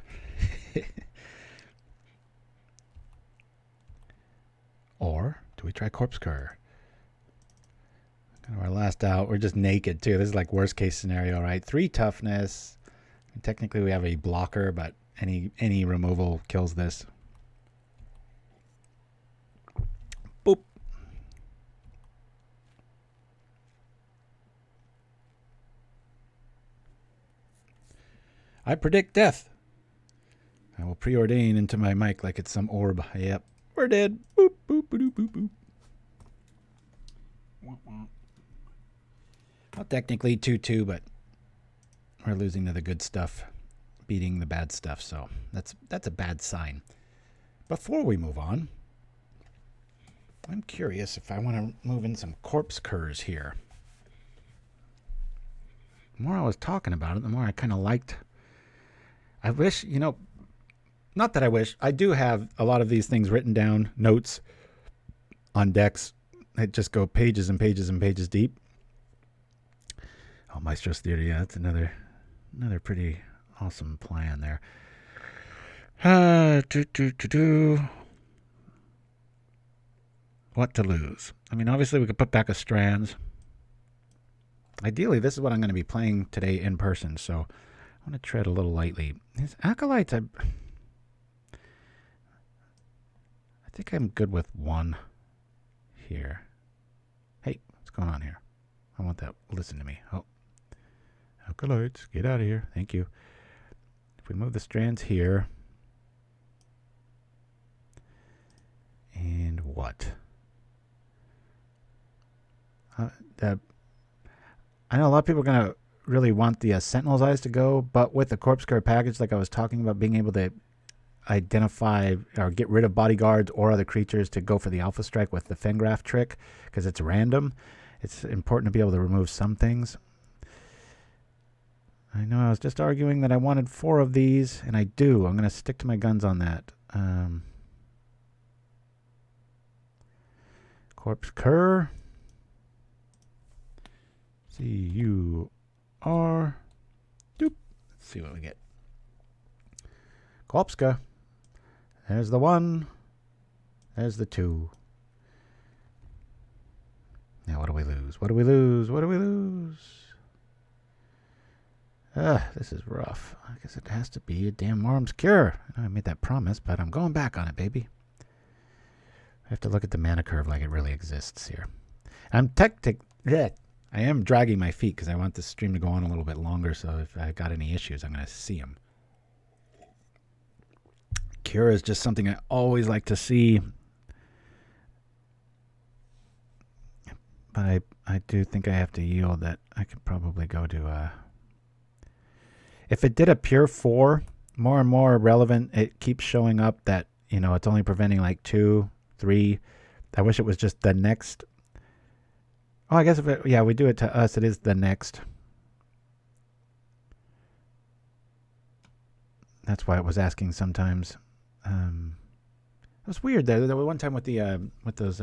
Or do we try Corpse Cur? Kind of our last out. We're just naked too. This is like worst case scenario, right? 3 toughness. And technically we have a blocker, but any removal kills this. Boop. I predict death. I will preordain into my mic like it's some orb. Yep, we're dead. Boop, boop, boop, boop, boop. Well, technically 2-2, but we're losing to the good stuff, beating the bad stuff, so that's a bad sign. Before we move on, I'm curious if I want to move in some Corpse Curs here. The more I was talking about it, the more I kind of liked. I wish, not that I wish. I do have a lot of these things written down, notes on decks that just go pages and pages and pages deep. Oh, Maestro's Theater, yeah, that's another pretty awesome plan there. What to lose? I mean, obviously we could put back a Strands. Ideally, this is what I'm going to be playing today in person, so I want to tread a little lightly. These Acolytes, I think I'm good with one here. Hey, what's going on here? I want that. Listen to me. Oh. Acolytes, get out of here. Thank you. If we move the Strands here. And what? I know a lot of people are going to really want the Sentinel's Eyes to go, but with the Corpse Cur package, like I was talking about, being able to identify or get rid of bodyguards or other creatures to go for the Alpha Strike with the Fengraf trick, because it's random. It's important to be able to remove some things. I know I was just arguing that I wanted 4 of these, and I do. I'm going to stick to my guns on that. Corpse Cur. C-U-R. Doop. Let's see what we get. Corpse Cur. There's the 1. There's the 2. Now what do we lose? What do we lose? What do we lose? This is rough. I guess it has to be a damn Worm's Cure. I know I made that promise, but I'm going back on it, baby. I have to look at the mana curve like it really exists here. I am dragging my feet because I want this stream to go on a little bit longer, so if I got any issues, I'm going to see them. Cure is just something I always like to see. But I do think I have to yield that I could probably go to... If it did a pure 4, more and more relevant, it keeps showing up that, it's only preventing like 2, 3. I wish it was just the next... Oh, I guess we do it to us, it is the next. That's why it was asking sometimes. It was weird there. There was one time with those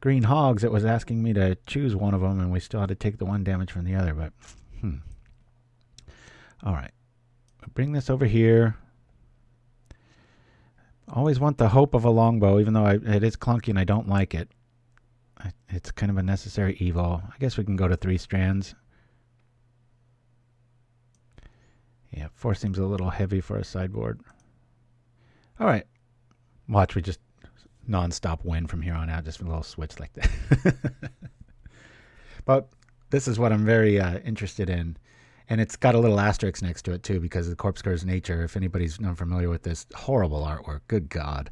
green hogs, it was asking me to choose one of them, and we still had to take the 1 damage from the other. But all right, bring this over here. Always want the hope of a longbow, even though it is clunky and I don't like it. It's kind of a necessary evil. I guess we can go to 3 Strands. Yeah, 4 seems a little heavy for a sideboard. All right. Watch, we just non-stop win from here on out. Just a little switch like that. But this is what I'm very interested in. And it's got a little asterisk next to it, too, because of the Corpse Cur's nature. If anybody's not familiar with this, horrible artwork. Good God.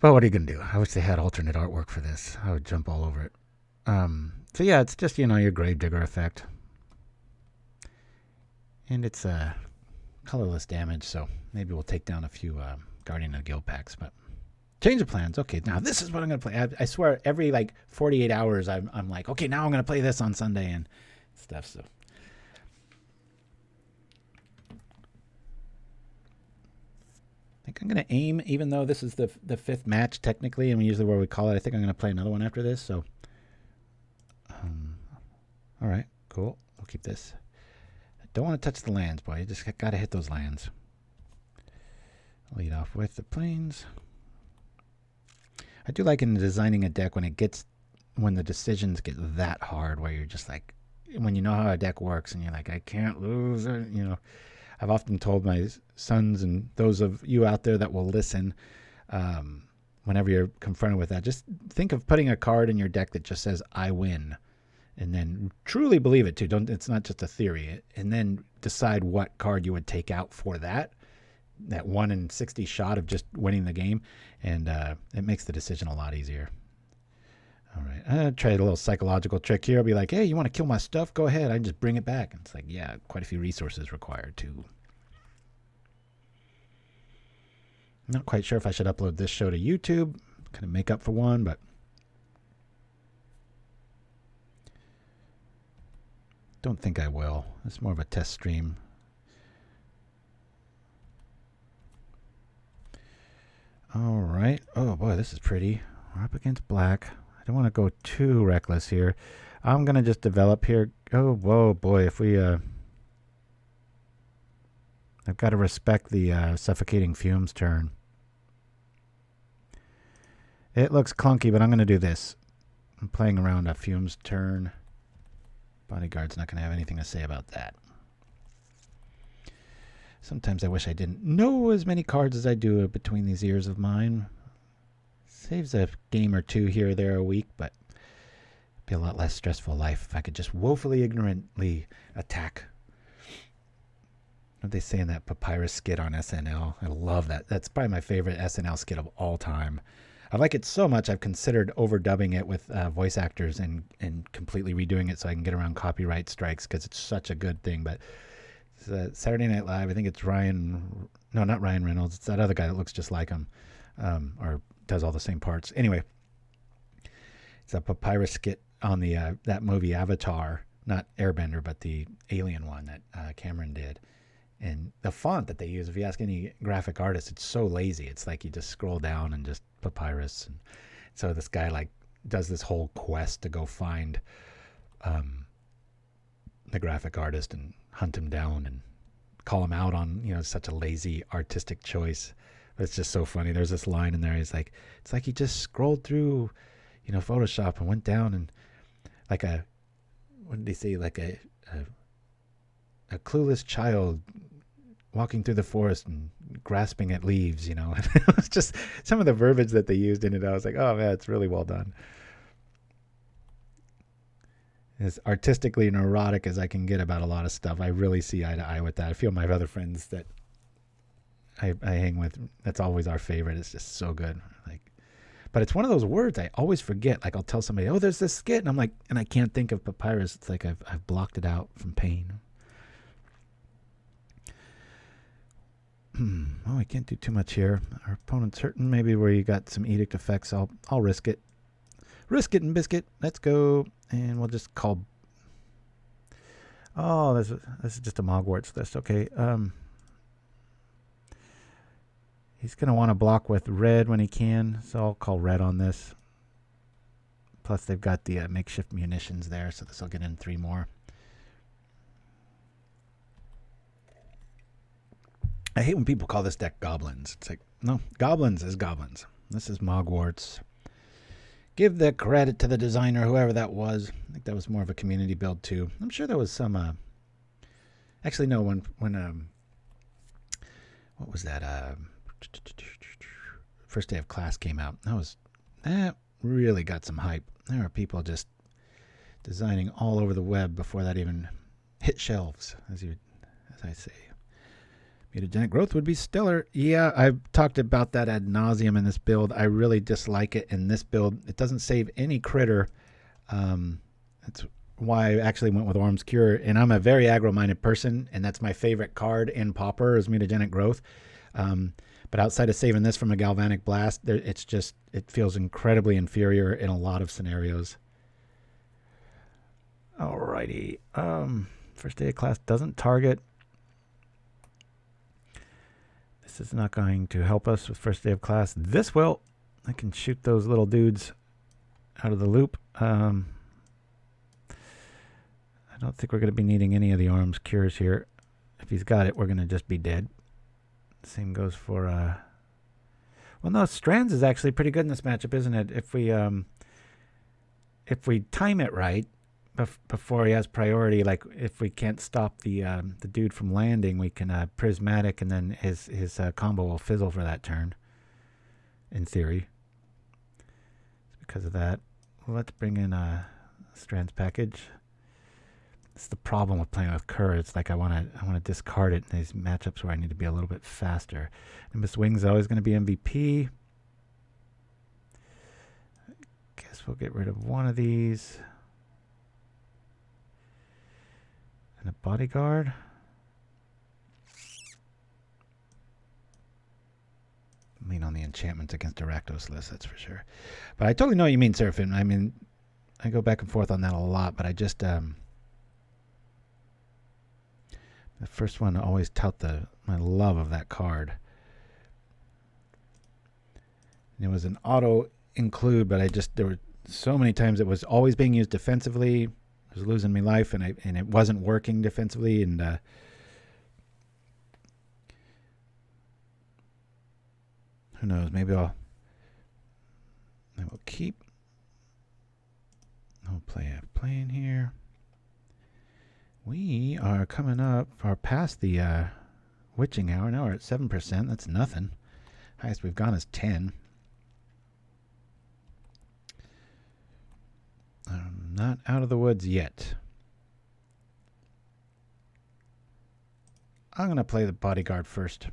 But what are you going to do? I wish they had alternate artwork for this. I would jump all over it. So yeah, it's just, your Gravedigger effect. And it's colorless damage, so maybe we'll take down a few Guardian of the Guild packs. But change of plans. Okay, now this is what I'm going to play. I swear every 48 hours I'm like, okay, now I'm going to play this on Sunday and stuff. So I think I'm going to aim, even though this is the 5th match technically, and usually where we call it, I think I'm going to play another one after this. So, all right, cool. We'll keep this. I don't want to touch the lands, boy. You just got to hit those lands. Lead off with the plains. I do like in designing a deck when the decisions get that hard, where you're just like, when you know how a deck works, and you're like, I can't lose it, I've often told my sons and those of you out there that will listen, whenever you're confronted with that, just think of putting a card in your deck that just says, I win. and then truly believe it too. It's not just a theory. And then decide what card you would take out for that 1 in 60 shot of just winning the game, and it makes the decision a lot easier. All right, I'll try a little psychological trick here. I'll be like, hey, you want to kill my stuff? Go ahead. I can just bring it back. And it's like, yeah, quite a few resources required too. I'm not quite sure if I should upload this show to YouTube, kind of make up for one, but don't think I will. It's more of a test stream. All right. Oh boy, this is pretty. We're up against black. I don't want to go too reckless here. I'm going to just develop here. Oh, whoa, boy. If we... I've got to respect the Suffocating Fumes turn. It looks clunky, but I'm going to do this. I'm playing around a Fumes turn. Bodyguard's not going to have anything to say about that. Sometimes I wish I didn't know as many cards as I do between these ears of mine. Saves a game or two here or there a week, but it'd be a lot less stressful life if I could just woefully ignorantly attack. What they say in that Papyrus skit on SNL? I love that. That's probably my favorite SNL skit of all time. I like it so much I've considered overdubbing it with voice actors and completely redoing it so I can get around copyright strikes because it's such a good thing. But it's, Saturday Night Live, I think it's Ryan... No, not Ryan Reynolds. It's that other guy that looks just like him. Or does all the same parts. Anyway, it's a Papyrus skit on the that movie Avatar, not Airbender, but the alien one that Cameron did. And the font that they use, if you ask any graphic artist, it's so lazy. It's like you just scroll down and just Papyrus. And so this guy like does this whole quest to go find the graphic artist and hunt him down and call him out on, such a lazy artistic choice. It's just so funny. There's this line in there. He's like, it's like he just scrolled through, Photoshop and went down and like what did he say? Like a clueless child walking through the forest and grasping at leaves, It was just some of the verbiage that they used in it. I was like, oh man, it's really well done. As artistically neurotic as I can get about a lot of stuff, I really see eye to eye with that. I feel my other friends that I hang with, that's always our favorite. It's just so good. But it's one of those words I always forget. Like I'll tell somebody, oh, there's this skit. And I'm like, and I can't think of Papyrus. It's like I've blocked it out from pain. Oh, I can't do too much here. Our opponent's hurting. Maybe where you got some edict effects. I'll risk it. Risk it and biscuit. Let's go. And we'll just call. Oh, this is just a Mogwarts list. Okay. He's going to want to block with red when he can, so I'll call red on this. Plus, they've got the makeshift munitions there, so this will get in 3 more. I hate when people call this deck goblins. It's like, no, goblins is goblins. This is Mogwarts. Give the credit to the designer, whoever that was. I think that was more of a community build, too. I'm sure there was some... Actually, no, when what was that? First Day of Class came out. That really got some hype. There are people just designing all over the web before that even hit shelves, as I say. Mutagenic growth would be stellar. Yeah, I've talked about that ad nauseum in this build. I really dislike it in this build. It doesn't save any critter. That's why I actually went with Orm's Cure. And I'm a very aggro-minded person, and that's my favorite card in Pauper is Mutagenic growth. But outside of saving this from a Galvanic Blast, it feels incredibly inferior in a lot of scenarios. Alrighty. First Day of Class doesn't target. This is not going to help us with First Day of Class. This will. I can shoot those little dudes out of the loop. I don't think we're going to be needing any of the Orm's Cures here. If he's got it, we're going to just be dead. Same goes for... Well, no, Strands is actually pretty good in this matchup, isn't it? If we time it right, before he has priority, like if we can't stop the dude from landing, we can Prismatic, and then his combo will fizzle for that turn, in theory. It's because of that. Well, let's bring in Strands package. It's the problem with playing with Cur. It's like I want to discard it in these matchups where I need to be a little bit faster. Nimbus Wings is always going to be MVP. Guess we'll get rid of one of these. And a Bodyguard. Lean on the enchantments against a Rakdos list, that's for sure. But I totally know what you mean, Seraphim. I mean, I go back and forth on that a lot, but I just... the first one to always tout my love of that card. And it was an auto include, but there were so many times it was always being used defensively. It was losing me life, and it wasn't working defensively, and who knows? Maybe I will keep. I'll play a plane here. We are coming up far past the witching hour. Now we're at 7%. That's nothing. Highest we've gone is 10. I'm not out of the woods yet. I'm going to play the Bodyguard first.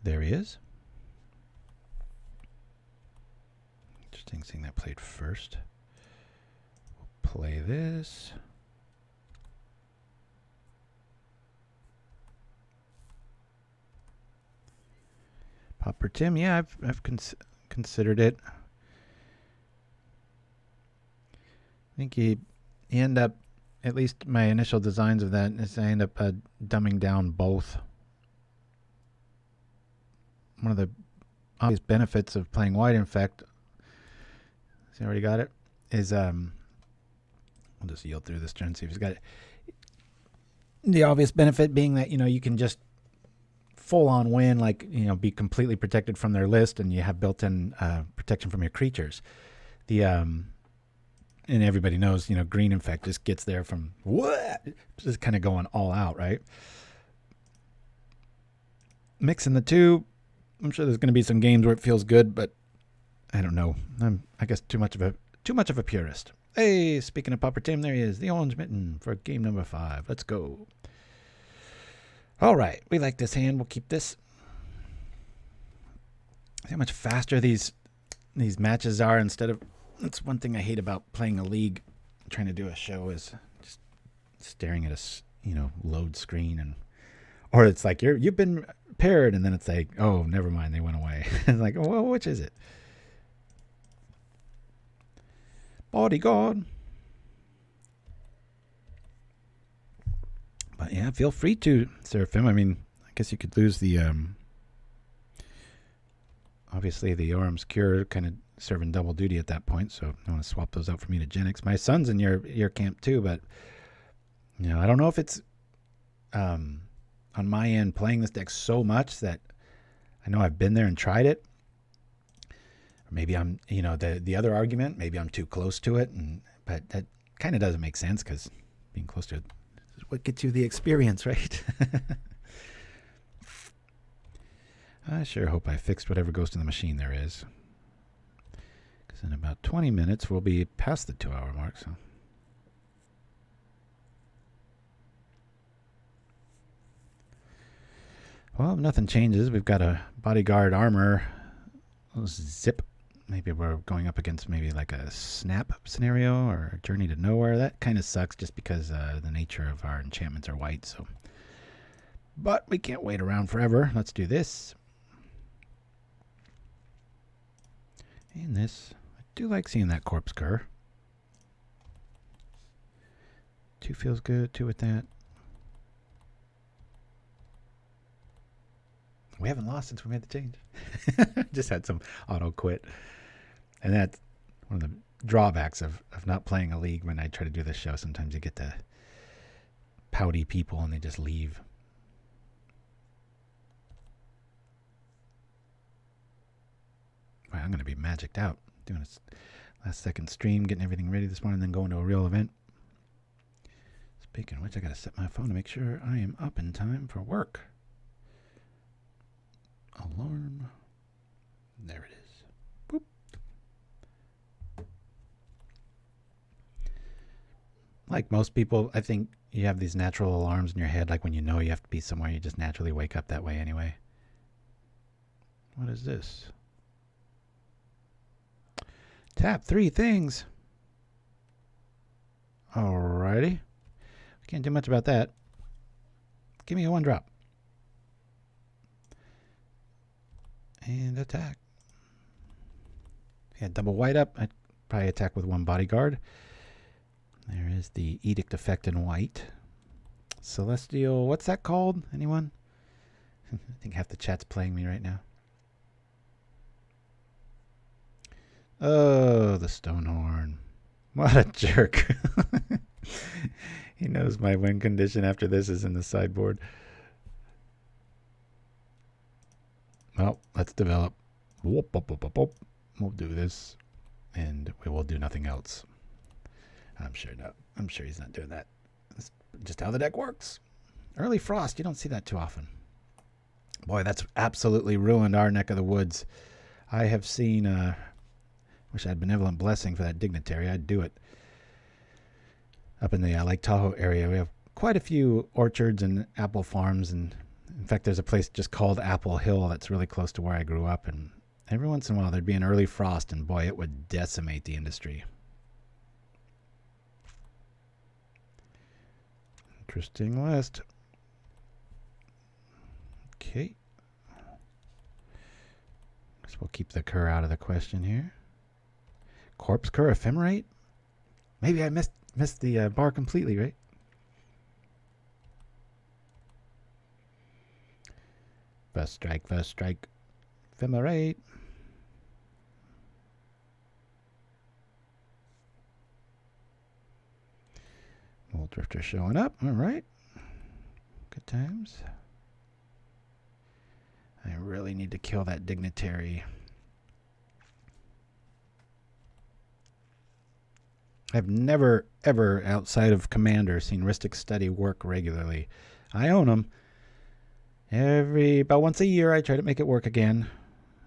There he is. Interesting seeing that played first. We'll play this. Pauper Tim, yeah, I've considered it. I think you end up, at least my initial designs of that, is I end up dumbing down both. One of the obvious benefits of playing white Infect, see, I already got it, is we'll just yield through this turn, see if he's got it. The obvious benefit being that, you can just full on win, like, be completely protected from their list, and you have built-in protection from your creatures. And everybody knows, green Infect just gets there from what? Just kind of going all out, right? Mixing the two, I'm sure there's going to be some games where it feels good, but I don't know. I'm, I guess, too much of a purist. Hey, speaking of Pauper Tim, there he is, the Orange Mitten for game number 5. Let's go. All right, we like this hand. We'll keep this. See how much faster these matches are instead of... That's one thing I hate about playing a league, trying to do a show, is just staring at a load screen, or it's like you've been paired, and then it's like, oh, never mind, they went away. It's like, well, which is it? Bodyguard. But yeah, feel free to, Seraphim. I mean, I guess you could lose the obviously the Orim's Cure kind of serving double duty at that point, so I want to swap those out for Mutagenics. My son's in your camp too, but I don't know if it's on my end playing this deck so much that I know I've been there and tried it. Or maybe I'm, the other argument, maybe I'm too close to it, but that kind of doesn't make sense, because being close to it is what gets you the experience, right? I sure hope I fixed whatever goes to the machine there is, because in about 20 minutes we'll be past the 2-hour mark. So. Well, if nothing changes, we've got a Bodyguard armor zip. Maybe we're going up against maybe like a snap scenario or a Journey to Nowhere. That kind of sucks just because the nature of our enchantments are white. So, but we can't wait around forever. Let's do this. And this. I do like seeing that Corpse Cur. 2 feels good. 2 with that. We haven't lost since we made the change. Just had some auto quit. And that's one of the drawbacks of not playing a league when I try to do this show. Sometimes you get the pouty people and they just leave. Wow, I'm going to be magicked out. Doing a last second stream, getting everything ready this morning, then going to a real event. It's Speaking of which, I gotta set my phone to make sure I am up in time for work. Alarm. There it is. Boop. Like most people, I think you have these natural alarms in your head, like when you know you have to be somewhere, you just naturally wake up that way anyway. What is this? Tap 3 things. Alrighty. Can't do much about that. Give me a 1-drop. And attack. If you had double white up, I'd probably attack with 1 bodyguard. There is the Edict effect in white. Celestial, what's that called? Anyone? I think half the chat's playing me right now. Oh, the Stonehorn. What a jerk. He knows my win condition after this is in the sideboard. Well, let's develop. Whoop, whoop, whoop, whoop, whoop. We'll do this, and we will do nothing else. I'm sure not. I'm sure he's not doing that. That's just how the deck works. Early Frost, you don't see that too often. Boy, that's absolutely ruined our neck of the woods. I have seen, wish I had Benevolent Blessing for that Dignitary. I'd do it. Up in the Lake Tahoe area, we have quite a few orchards and apple farms, and in fact, there's a place just called Apple Hill that's really close to where I grew up, and every once in a while there'd be an early frost, and boy, it would decimate the industry. Interesting list. Okay. Guess we'll keep the Cur out of the question here. Corpse Cur Ephemerate? Maybe I missed the bar completely, right? First strike, first strike. Ephemerate. Old Drifter showing up. All right. Good times. I really need to kill that Dignitary. I've never, ever, outside of Commander, seen Rhystic Study work regularly. I own them. About once a year, I try to make it work again.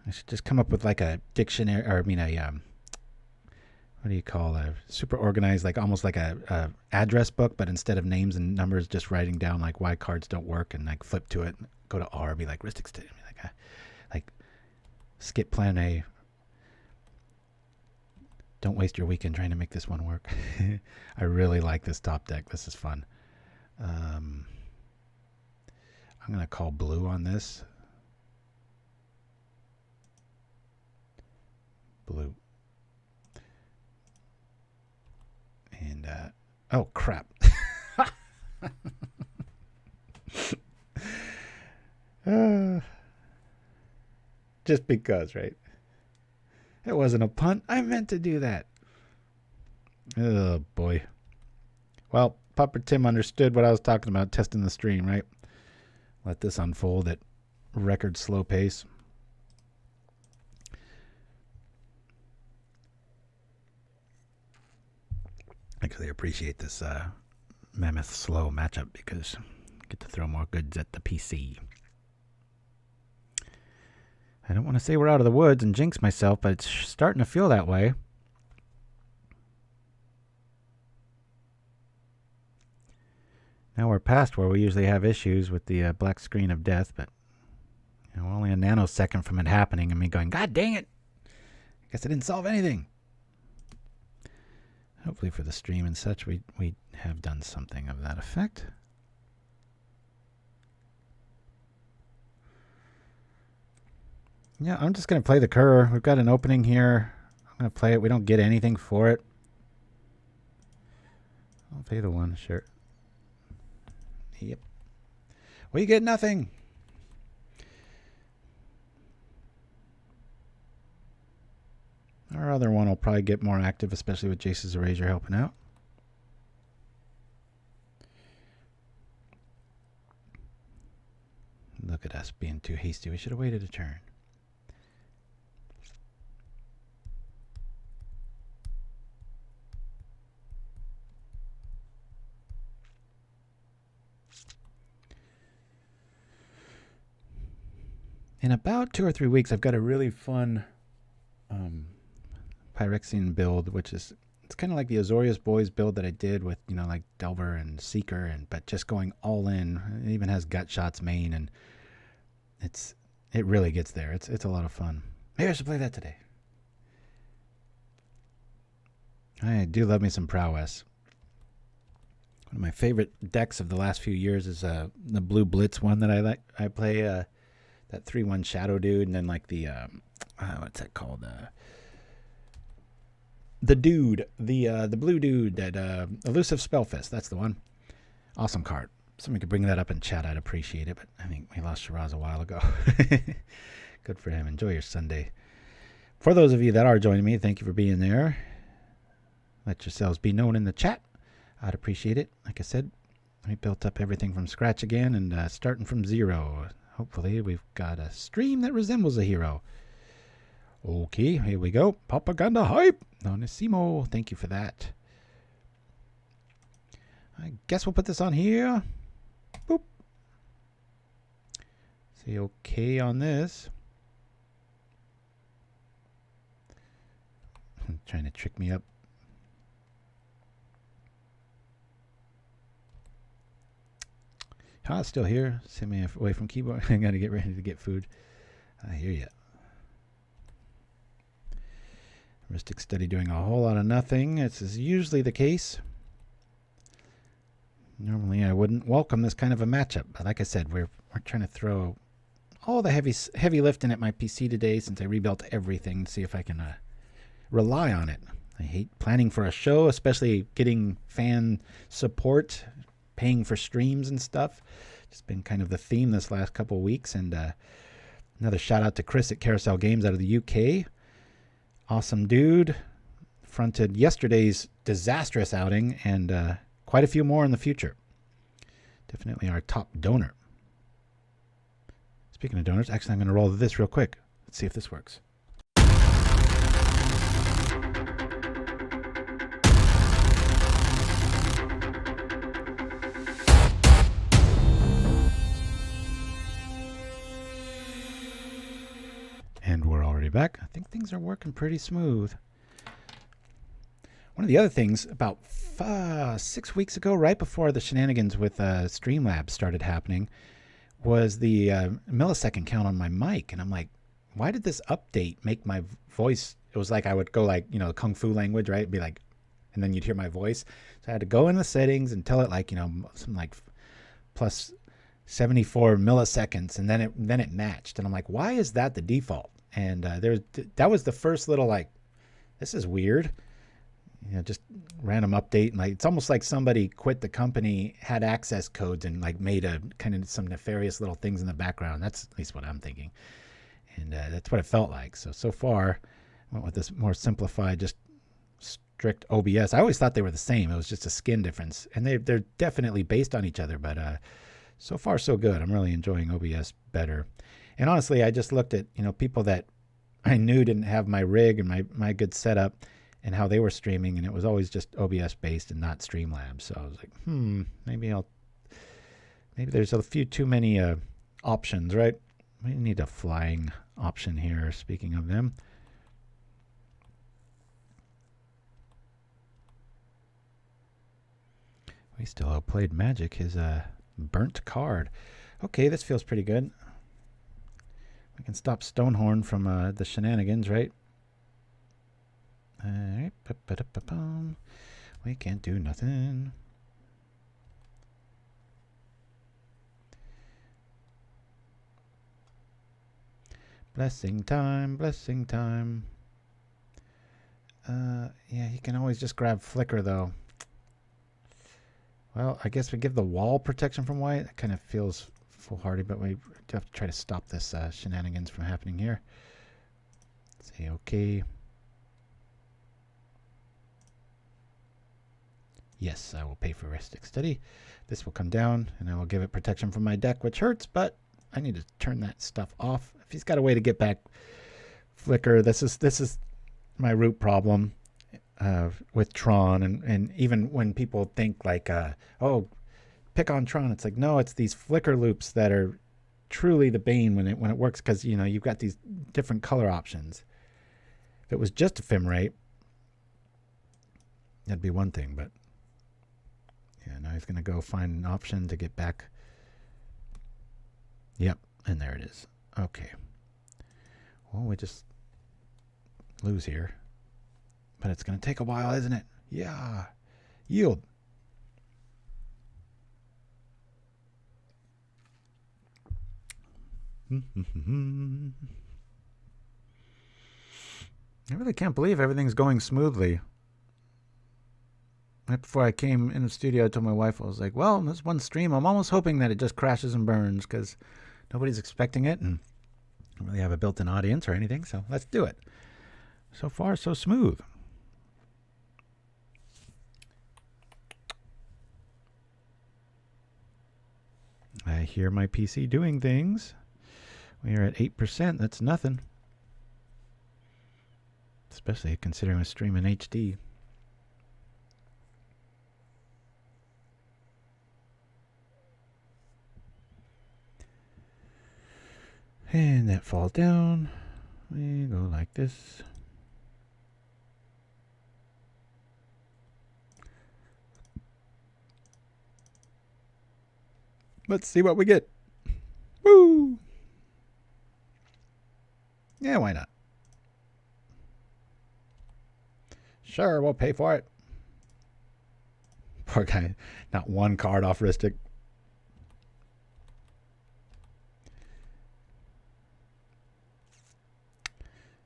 I should just come up with like a dictionary, or what do you call a super organized, like almost like a address book, but instead of names and numbers, just writing down like why cards don't work, and like flip to it, go to R, be like Rhystic Study, like skip plan A. Don't waste your weekend trying to make this one work. I really like this top deck. This is fun. I'm going to call blue on this. Blue. And, oh, crap. Just because, right? It wasn't a punt. I meant to do that. Oh, boy. Well, Pauper Tim understood what I was talking about, testing the stream, right? Let this unfold at record slow pace. Actually, I appreciate this mammoth slow matchup because I get to throw more goods at the PC. I don't want to say we're out of the woods and jinx myself, but it's starting to feel that way. Now we're past where we usually have issues with the black screen of death, but we're only a nanosecond from it happening and me going, God dang it! I guess I didn't solve anything. Hopefully for the stream and such, we have done something of that effect. Yeah, I'm just going to play the Cur. We've got an opening here. I'm going to play it. We don't get anything for it. I'll pay the 1, sure. Yep. We get nothing. Our other one will probably get more active, especially with Jace's Erasure helping out. Look at us being too hasty. We should have waited a turn. in about 2 or 3 weeks, I've got a really fun Phyrexian build, which is, it's kind of like the Azorius Boys build that I did with, like Delver and Seeker, but just going all in. It even has gut shots main, and it really gets there. It's a lot of fun. Maybe I should play that today. I do love me some prowess. One of my favorite decks of the last few years is the Blue Blitz one that I like. I play that 3/1 Shadow Dude, and then like the what's that called? The dude, the blue dude that Elusive Spellfist. That's the one. Awesome card. Somebody could bring that up in chat. I'd appreciate it. But I think we lost Shiraz a while ago. Good for him. Enjoy your Sunday. For those of you that are joining me, thank you for being there. Let yourselves be known in the chat. I'd appreciate it. Like I said, we built up everything from scratch again and starting from zero. Hopefully we've got a stream that resembles a hero. Okay, here we go. Propaganda hype. Donissimo. Thank you for that. I guess we'll put this on here. Boop. Say okay on this. Trying to trick me up. Still here. Send me away from keyboard. I gotta get ready to get food. I hear ya. Mystic Study doing a whole lot of nothing. This is usually the case. Normally I wouldn't welcome this kind of a matchup, but like I said, we're trying to throw all the heavy lifting at my PC today since I rebuilt everything to see if I can rely on it. I hate planning for a show, especially getting fan support, paying for streams and stuff. It's been kind of the theme this last couple of weeks. And another shout out to Chris at Carousel Games out of the UK. Awesome dude. Fronted yesterday's disastrous outing and quite a few more in the future. Definitely our top donor. Speaking of donors, actually I'm going to roll this real quick. Let's see if this works. And we're already back. I think things are working pretty smooth. One of the other things, about 6 weeks ago, right before the shenanigans with Streamlabs started happening, was the millisecond count on my mic. And I'm like, why did this update make my voice? It was like I would go like, Kung Fu language, right? It'd be like, and then you'd hear my voice. So I had to go in the settings and tell it like, something like plus 74 milliseconds. And then it matched. And I'm like, why is that the default? And that was the first little like, this is weird. Just random update. And like, it's almost like somebody quit the company, had access codes, and like made a kind of some nefarious little things in the background. That's at least what I'm thinking. And that's what it felt like. So far, I went with this more simplified, just strict OBS. I always thought they were the same. It was just a skin difference. And they're definitely based on each other. But so far, so good. I'm really enjoying OBS better. And honestly, I just looked at, people that I knew didn't have my rig and my good setup and how they were streaming, and it was always just OBS based and not Streamlabs. So I was like, maybe there's a few too many options, right? We need a flying option here, speaking of them. We still outplayed Magic, his burnt card. Okay, this feels pretty good. We can stop Stonehorn from the shenanigans, right? Alright, we can't do nothing. Blessing time, blessing time. Yeah, he can always just grab Flicker, though. Well, I guess we give the wall protection from white. It kind of feels foolhardy, but we do have to try to stop this shenanigans from happening here. Say okay. Yes, I will pay for Mystic Study. This will come down, and I will give it protection from my deck, which hurts, but I need to turn that stuff off. If he's got a way to get back Flicker, this is my root problem with Tron, and even when people think like, oh, pick on Tron, it's like, no, it's these Flicker loops that are truly the bane when it works, because you know you've got these different color options. If it was just ephemerate, that'd be one thing, but yeah, now he's gonna go find an option to get back. Yep, and there it is. Okay. Well, we just lose here, but it's gonna take a while, isn't it? Yeah. Yield. I really can't believe everything's going smoothly. Right before I came in the studio, I told my wife, I was like, well, this one stream, I'm almost hoping that it just crashes and burns because nobody's expecting it and I don't really have a built-in audience or anything, so let's do it. So far, so smooth. I hear my PC doing things. We are at 8%. That's nothing. Especially considering a stream in HD. And that falls down. We go like this. Let's see what we get. Woo! Yeah, why not? Sure, we'll pay for it. Poor guy. Not one card off Ristic.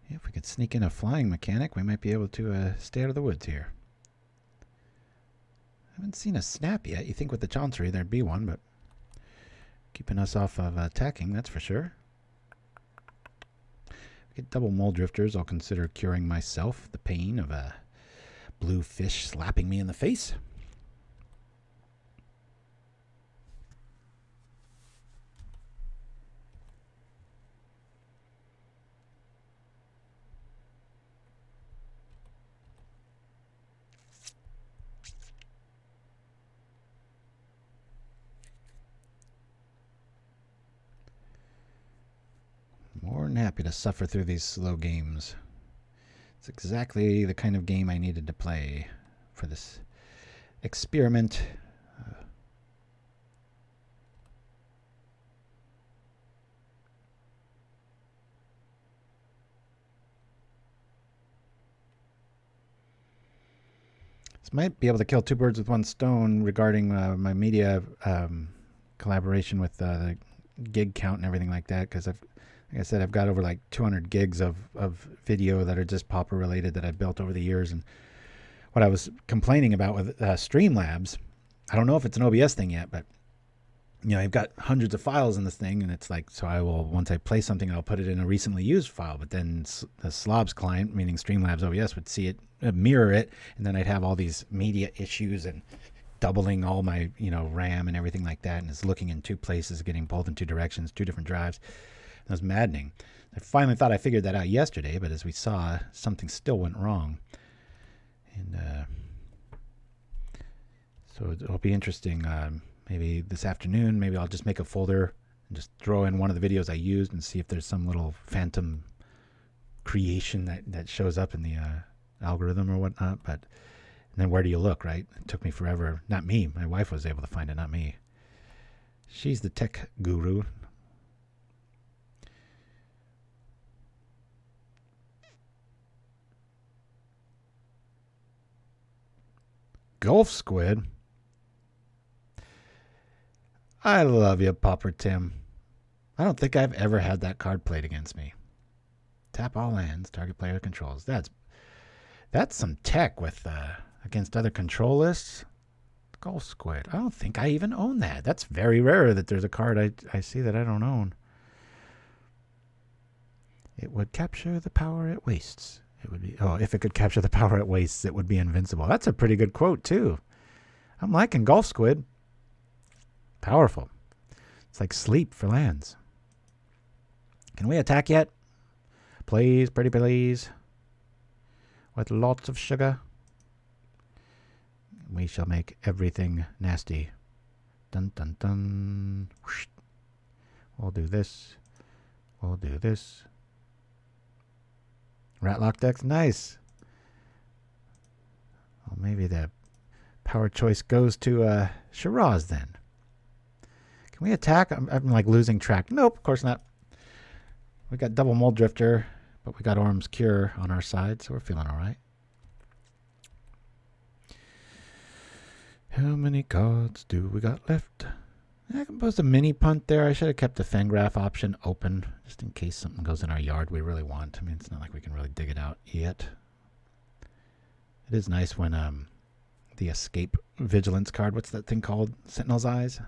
Yeah, if we could sneak in a flying mechanic, we might be able to stay out of the woods here. I haven't seen a snap yet. You think with the Chancery there'd be one, but keeping us off of attacking, that's for sure. Get double mole drifters. I'll consider curing myself the pain of a blue fish slapping me in the face. More than happy to suffer through these slow games. It's exactly the kind of game I needed to play for this experiment. This might be able to kill two birds with one stone regarding my media collaboration with the gig count and everything like that, because like I said, I've got over like 200 gigs of video that are just Pauper related that I've built over the years. And what I was complaining about with Streamlabs, I don't know if it's an OBS thing yet, but you know, I've got hundreds of files in this thing, and it's like, so I will, once I play something, I'll put it in a recently used file, but then the Slobs client, meaning Streamlabs OBS, would see it, mirror it, and then I'd have all these media issues and doubling all my, you know, RAM and everything like that, and it's looking in two places, getting pulled in two directions, two different drives. It was maddening. I finally thought I figured that out yesterday, but as we saw, something still went wrong. And so it'll be interesting. Maybe this afternoon, maybe I'll just make a folder and just throw in one of the videos I used and see if there's some little phantom creation that shows up in the algorithm or whatnot. But then where do you look, right? It took me forever. Not me. My wife was able to find it, not me. She's the tech guru. Gulf Squid. I love you, Pauper Tim. I don't think I've ever had that card played against me. Tap all lands, target player controls. That's some tech with against other control lists. Gulf Squid. I don't think I even own that. That's very rare that there's a card I see that I don't own. It would capture the power it wastes. It would be, oh, if it could capture the power it wastes, it would be invincible. That's a pretty good quote, too. I'm liking Gulf Squid. Powerful. It's like sleep for lands. Can we attack yet? Please, pretty please. With lots of sugar. We shall make everything nasty. Dun dun dun. We'll do this. We'll do this. Ratlock deck's nice. Well, maybe the power choice goes to Shiraz then. Can we attack? I'm like losing track. Nope, of course not. We got double Mold Drifter, but we got Orim's Cure on our side, so we're feeling all right. How many cards do we got left? I can post a mini punt there. I should have kept the Fengraf option open just in case something goes in our yard we really want. I mean, it's not like we can really dig it out yet. It is nice when the Escape Vigilance card, what's that thing called? Sentinel's Eyes?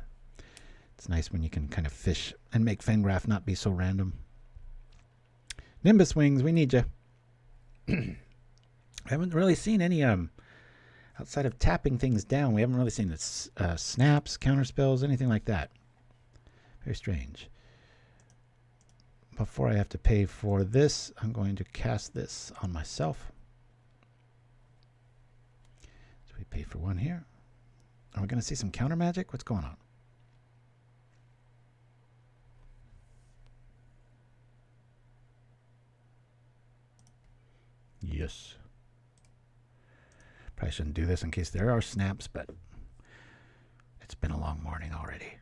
It's nice when you can kind of fish and make Fengraf not be so random. Nimbus Wings, we need you. I haven't really seen any outside of tapping things down, we haven't really seen this, snaps, counterspells, anything like that. Very strange. Before I have to pay for this, I'm going to cast this on myself. So we pay for one here. Are we going to see some counter magic? What's going on? Yes. Probably shouldn't do this in case there are snaps, but it's been a long morning already.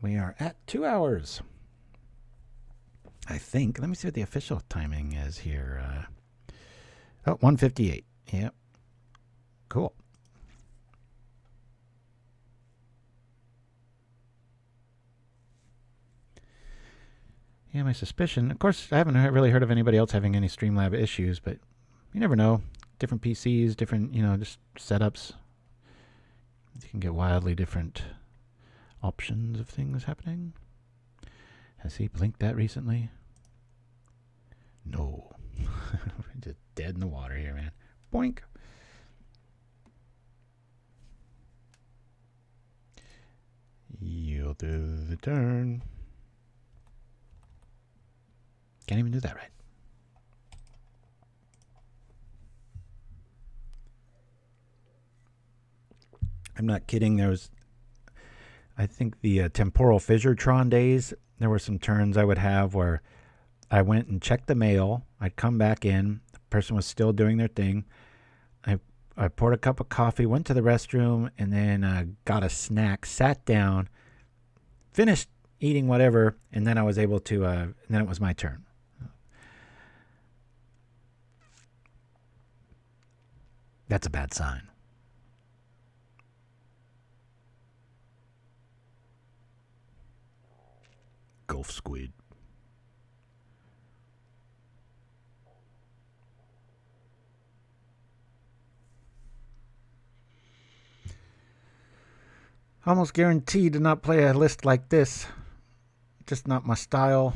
We are at 2 hours. I think. Let me see what the official timing is here. 1:58. Yep. Cool. Yeah, my suspicion. Of course, I haven't really heard of anybody else having any Streamlab issues, but you never know. Different PCs, different, just setups. You can get wildly different options of things happening. Has he blinked that recently? No. Just dead in the water here, man. Boink. You'll do the turn. Can't even do that right. I'm not kidding. I think the Temporal Fissure Tron days, there were some turns I would have where I went and checked the mail. I'd come back in. The person was still doing their thing. I poured a cup of coffee, went to the restroom, and then got a snack, sat down, finished eating whatever, and then I was able to, and then it was my turn. That's a bad sign. Gulf Squid. Almost guaranteed to not play a list like this. Just not my style.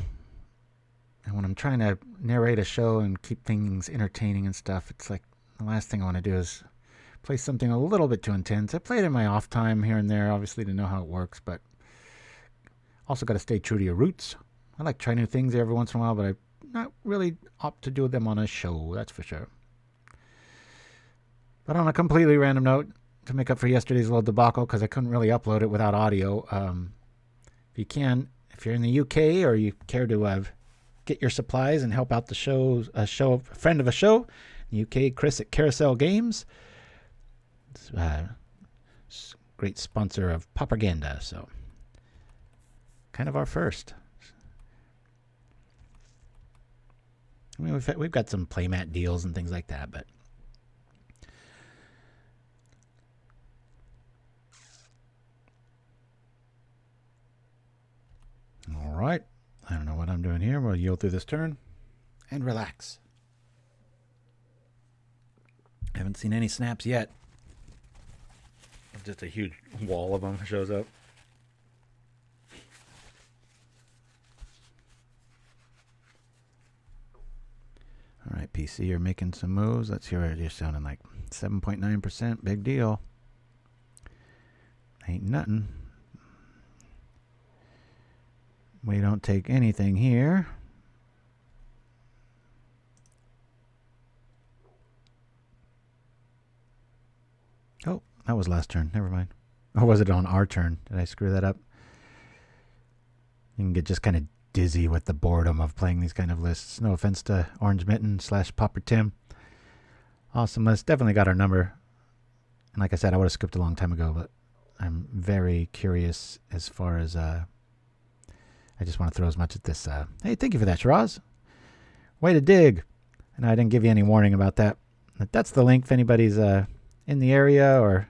And when I'm trying to narrate a show and keep things entertaining and stuff, it's like the last thing I want to do is play something a little bit too intense. I play it in my off time here and there, obviously, to know how it works, but also got to stay true to your roots. I like trying new things every once in a while, but I not really opt to do them on a show, that's for sure. But on a completely random note, to make up for yesterday's little debacle, because I couldn't really upload it without audio, if you can, if you're in the UK or you care to get your supplies and help out the show, a friend of a show, in the UK, Chris at Carousel Games, it's great sponsor of Propaganda, so kind of our first. I mean, we've got some playmat deals and things like that, but all right. I don't know what I'm doing here. We'll yield through this turn and relax. I haven't seen any snaps yet. Just a huge wall of them shows up. All right, PC, you're making some moves. Let's hear it. You're sounding like 7.9%. Big deal. Ain't nothing. We don't take anything here. Oh, that was last turn. Never mind. Or was it on our turn? Did I screw that up? You can get just kind of dizzy with the boredom of playing these kind of lists. No offense to Orange Mitten / Pauper Tim. Awesome list. Definitely got our number. And like I said, I would have skipped a long time ago, but I'm very curious as far as... I just want to throw as much at this. Hey, thank you for that, Shiraz. Way to dig. And I didn't give you any warning about that. But that's the link if anybody's in the area or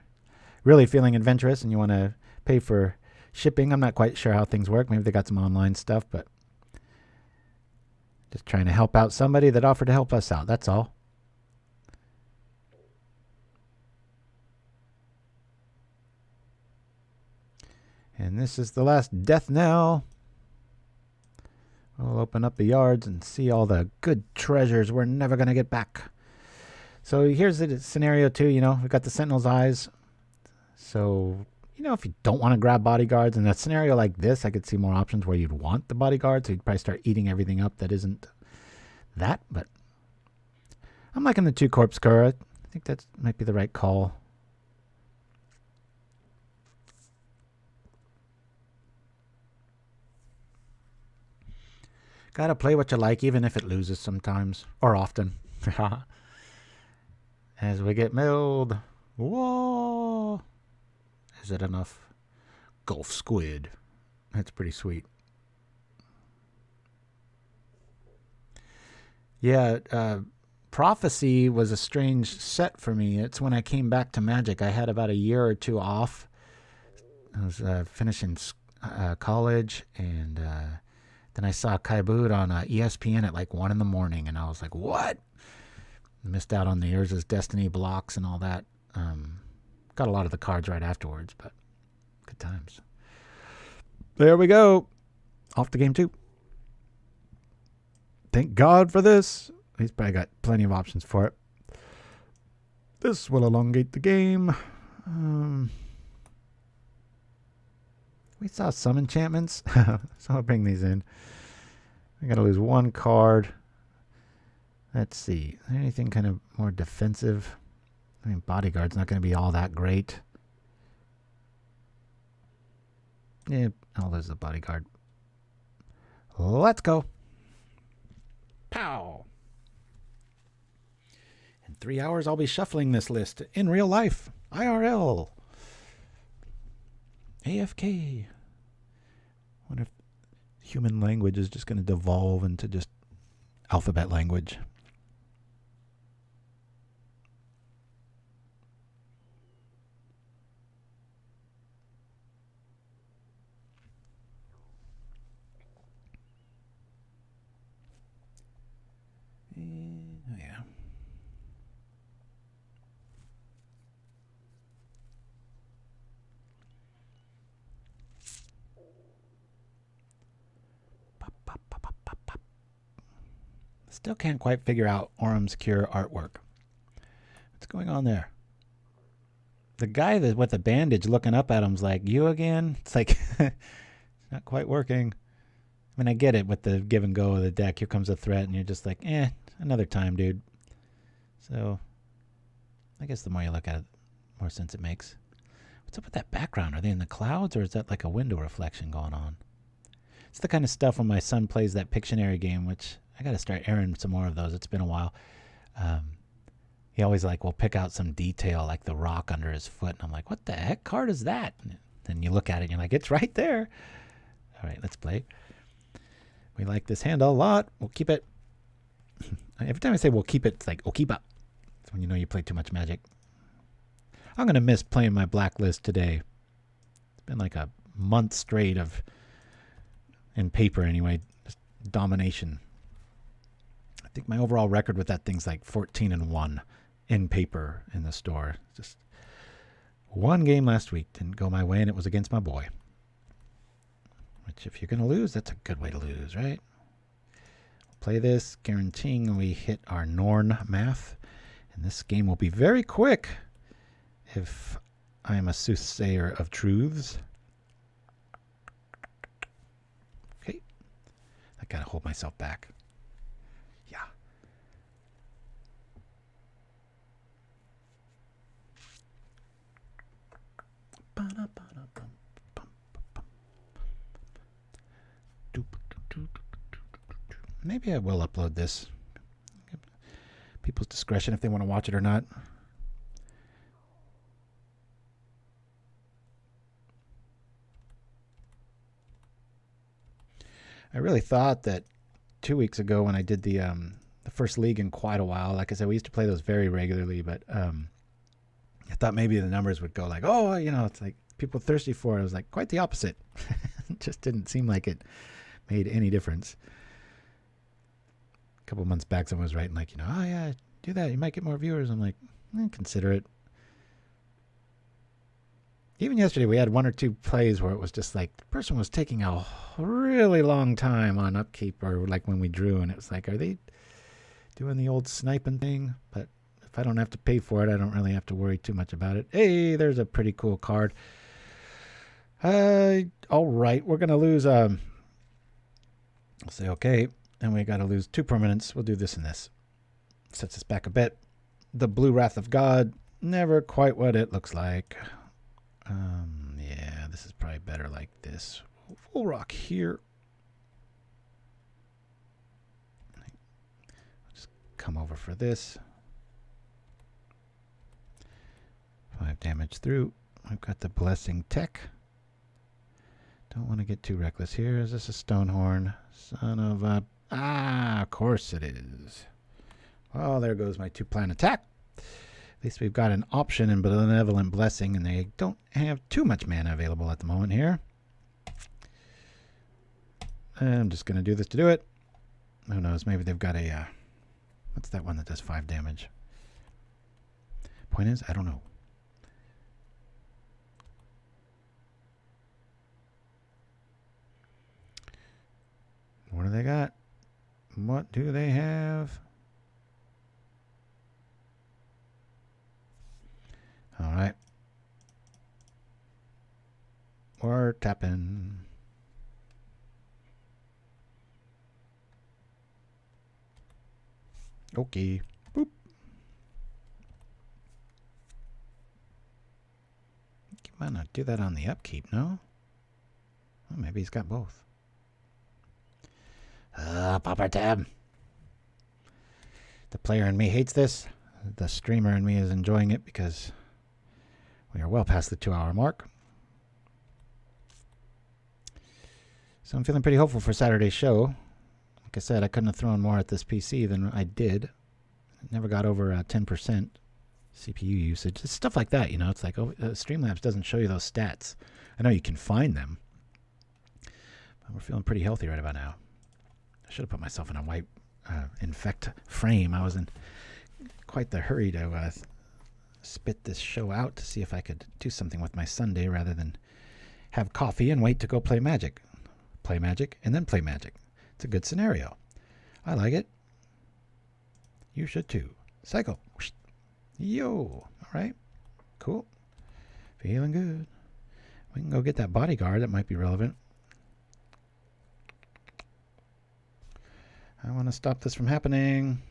really feeling adventurous and you want to pay for shipping. I'm not quite sure how things work. Maybe they got some online stuff, but just trying to help out somebody that offered to help us out. That's all. And this is the last death knell. We'll open up the yards and see all the good treasures we're never going to get back. So here's the scenario too, you know, we've got the Sentinel's eyes. So, you know, if you don't want to grab bodyguards, in a scenario like this, I could see more options where you'd want the bodyguard. So you'd probably start eating everything up that isn't that. But I'm liking the 2 Corpse Cur. I think that might be the right call. Gotta play what you like, even if it loses sometimes. Or often. As we get milled. Whoa! Is it enough? Gulf Squid. That's pretty sweet. Yeah, Prophecy was a strange set for me. It's when I came back to Magic. I had about a year or 2 off. I was finishing college, and then I saw Kaibud on ESPN at like 1 in the morning, and I was like, what? Missed out on the Urza's Destiny blocks and all that. Got a lot of the cards right afterwards, but good times. There we go. Off to game 2. Thank God for this. He's probably got plenty of options for it. This will elongate the game. We saw some enchantments, so I'll bring these in. I gotta lose 1 card. Let's see. Is there anything kind of more defensive? I mean, Bodyguard's not going to be all that great. Yeah, I'll lose the Bodyguard. Let's go. Pow! In 3 hours, I'll be shuffling this list in real life. IRL. AFK. Wonder if human language is just going to devolve into just alphabet language. Oh yeah. Pop, pop, pop, pop, pop, pop. Still can't quite figure out Orim's Cure artwork. What's going on there? The guy that with the bandage looking up at him's like, you again? It's like, it's not quite working. I mean, I get it with the give and go of the deck. Here comes a threat, and you're just like, another time, dude. So, I guess the more you look at it, the more sense it makes. What's up with that background? Are they in the clouds, or is that like a window reflection going on? It's the kind of stuff when my son plays that Pictionary game, which I got to start airing some more of those. It's been a while. He always will pick out some detail, like the rock under his foot, and I'm like, what the heck card is that? And then you look at it, and you're like, it's right there. All right, let's play. We like this hand a lot. We'll keep it. Every time I say we'll keep it, it's like, we'll keep up. It's when you know you play too much Magic. I'm going to miss playing my blacklist today. It's been like a month straight of, in paper anyway, just domination. I think my overall record with that thing's like 14-1 in paper in the store. Just 1 game last week didn't go my way, and it was against my boy. Which, if you're going to lose, that's a good way to lose, right? Play this, guaranteeing we hit our Norn math. And this game will be very quick if I am a soothsayer of truths. Okay. I got to hold myself back. Yeah. Maybe I will upload this. People's discretion if they want to watch it or not. I really thought that 2 weeks ago when I did the first league in quite a while, like I said, we used to play those very regularly, but I thought maybe the numbers would go like, oh, you know, it's like people thirsty for it. It was like quite the opposite. It just didn't seem like it made any difference. A couple months back, someone was writing like, you know, oh yeah, do that. You might get more viewers. I'm like, consider it. Even yesterday, we had 1 or 2 plays where it was just like the person was taking a really long time on upkeep, or like when we drew, and it was like, are they doing the old sniping thing? But if I don't have to pay for it, I don't really have to worry too much about it. Hey, there's a pretty cool card. All right, we're going to lose, I'll say okay, and we got to lose 2 permanents. We'll do this and this. Sets us back a bit. The Blue Wrath of God, never quite what it looks like. Yeah, this is probably better like this. Full rock here. Just come over for this. 5 damage through. I've got the Blessing Tech. Don't want to get too reckless here. Is this a Stonehorn? Son of a... Ah, of course it is. Well, there goes my 2-plan attack. At least we've got an option in Benevolent Blessing, and they don't have too much mana available at the moment here. I'm just going to do this to do it. Who knows? Maybe they've got a... what's that one that does 5 damage? Point is, I don't know. What do they got? What do they have? All right. We're tapping. Okay. Boop. Might not do that on the upkeep, no? Well, maybe he's got both. Pauper tab. The player in me hates this. The streamer in me is enjoying it because we are well past the 2-hour mark. So I'm feeling pretty hopeful for Saturday's show. Like I said, I couldn't have thrown more at this PC than I did. It never got over 10% CPU usage. It's stuff like that, you know. It's like, oh, Streamlabs doesn't show you those stats. I know you can find them. But we're feeling pretty healthy right about now. I should have put myself in a white Infect frame. I was in quite the hurry to spit this show out to see if I could do something with my Sunday rather than have coffee and wait to go play Magic. Play Magic and then play Magic. It's a good scenario. I like it. You should too. Cycle. Yo. All right. Cool. Feeling good. We can go get that bodyguard. That might be relevant. I want to stop this from happening.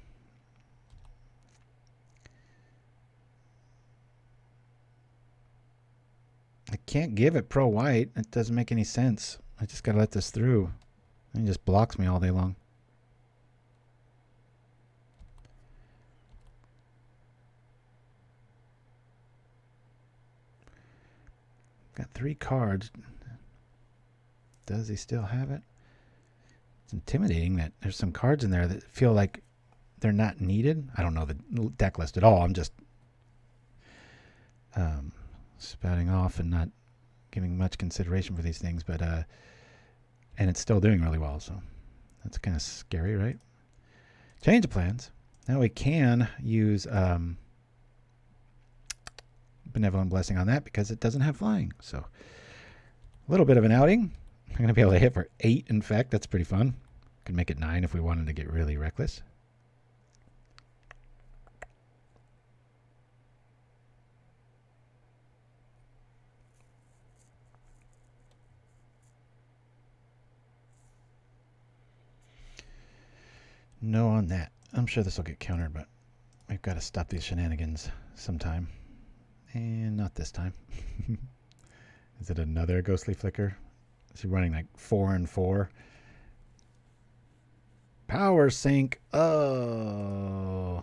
I can't give it pro white. It doesn't make any sense. I just got to let this through. And he just blocks me all day long. Got 3 cards. Does he still have it? It's intimidating that there's some cards in there that feel like they're not needed. I don't know the deck list at all. I'm just spouting off and not giving much consideration for these things, but and it's still doing really well, so that's kind of scary, right? Change of plans. Now we can use Benevolent Blessing on that because it doesn't have flying. So a little bit of an outing. I'm going to be able to hit for 8 Infect. That's pretty fun. Could make it 9 if we wanted to get really reckless. No on that. I'm sure this will get countered, but we've got to stop these shenanigans sometime. And not this time. Is it another Ghostly Flicker? Is he running like 4 and 4? Power Sink. Oh.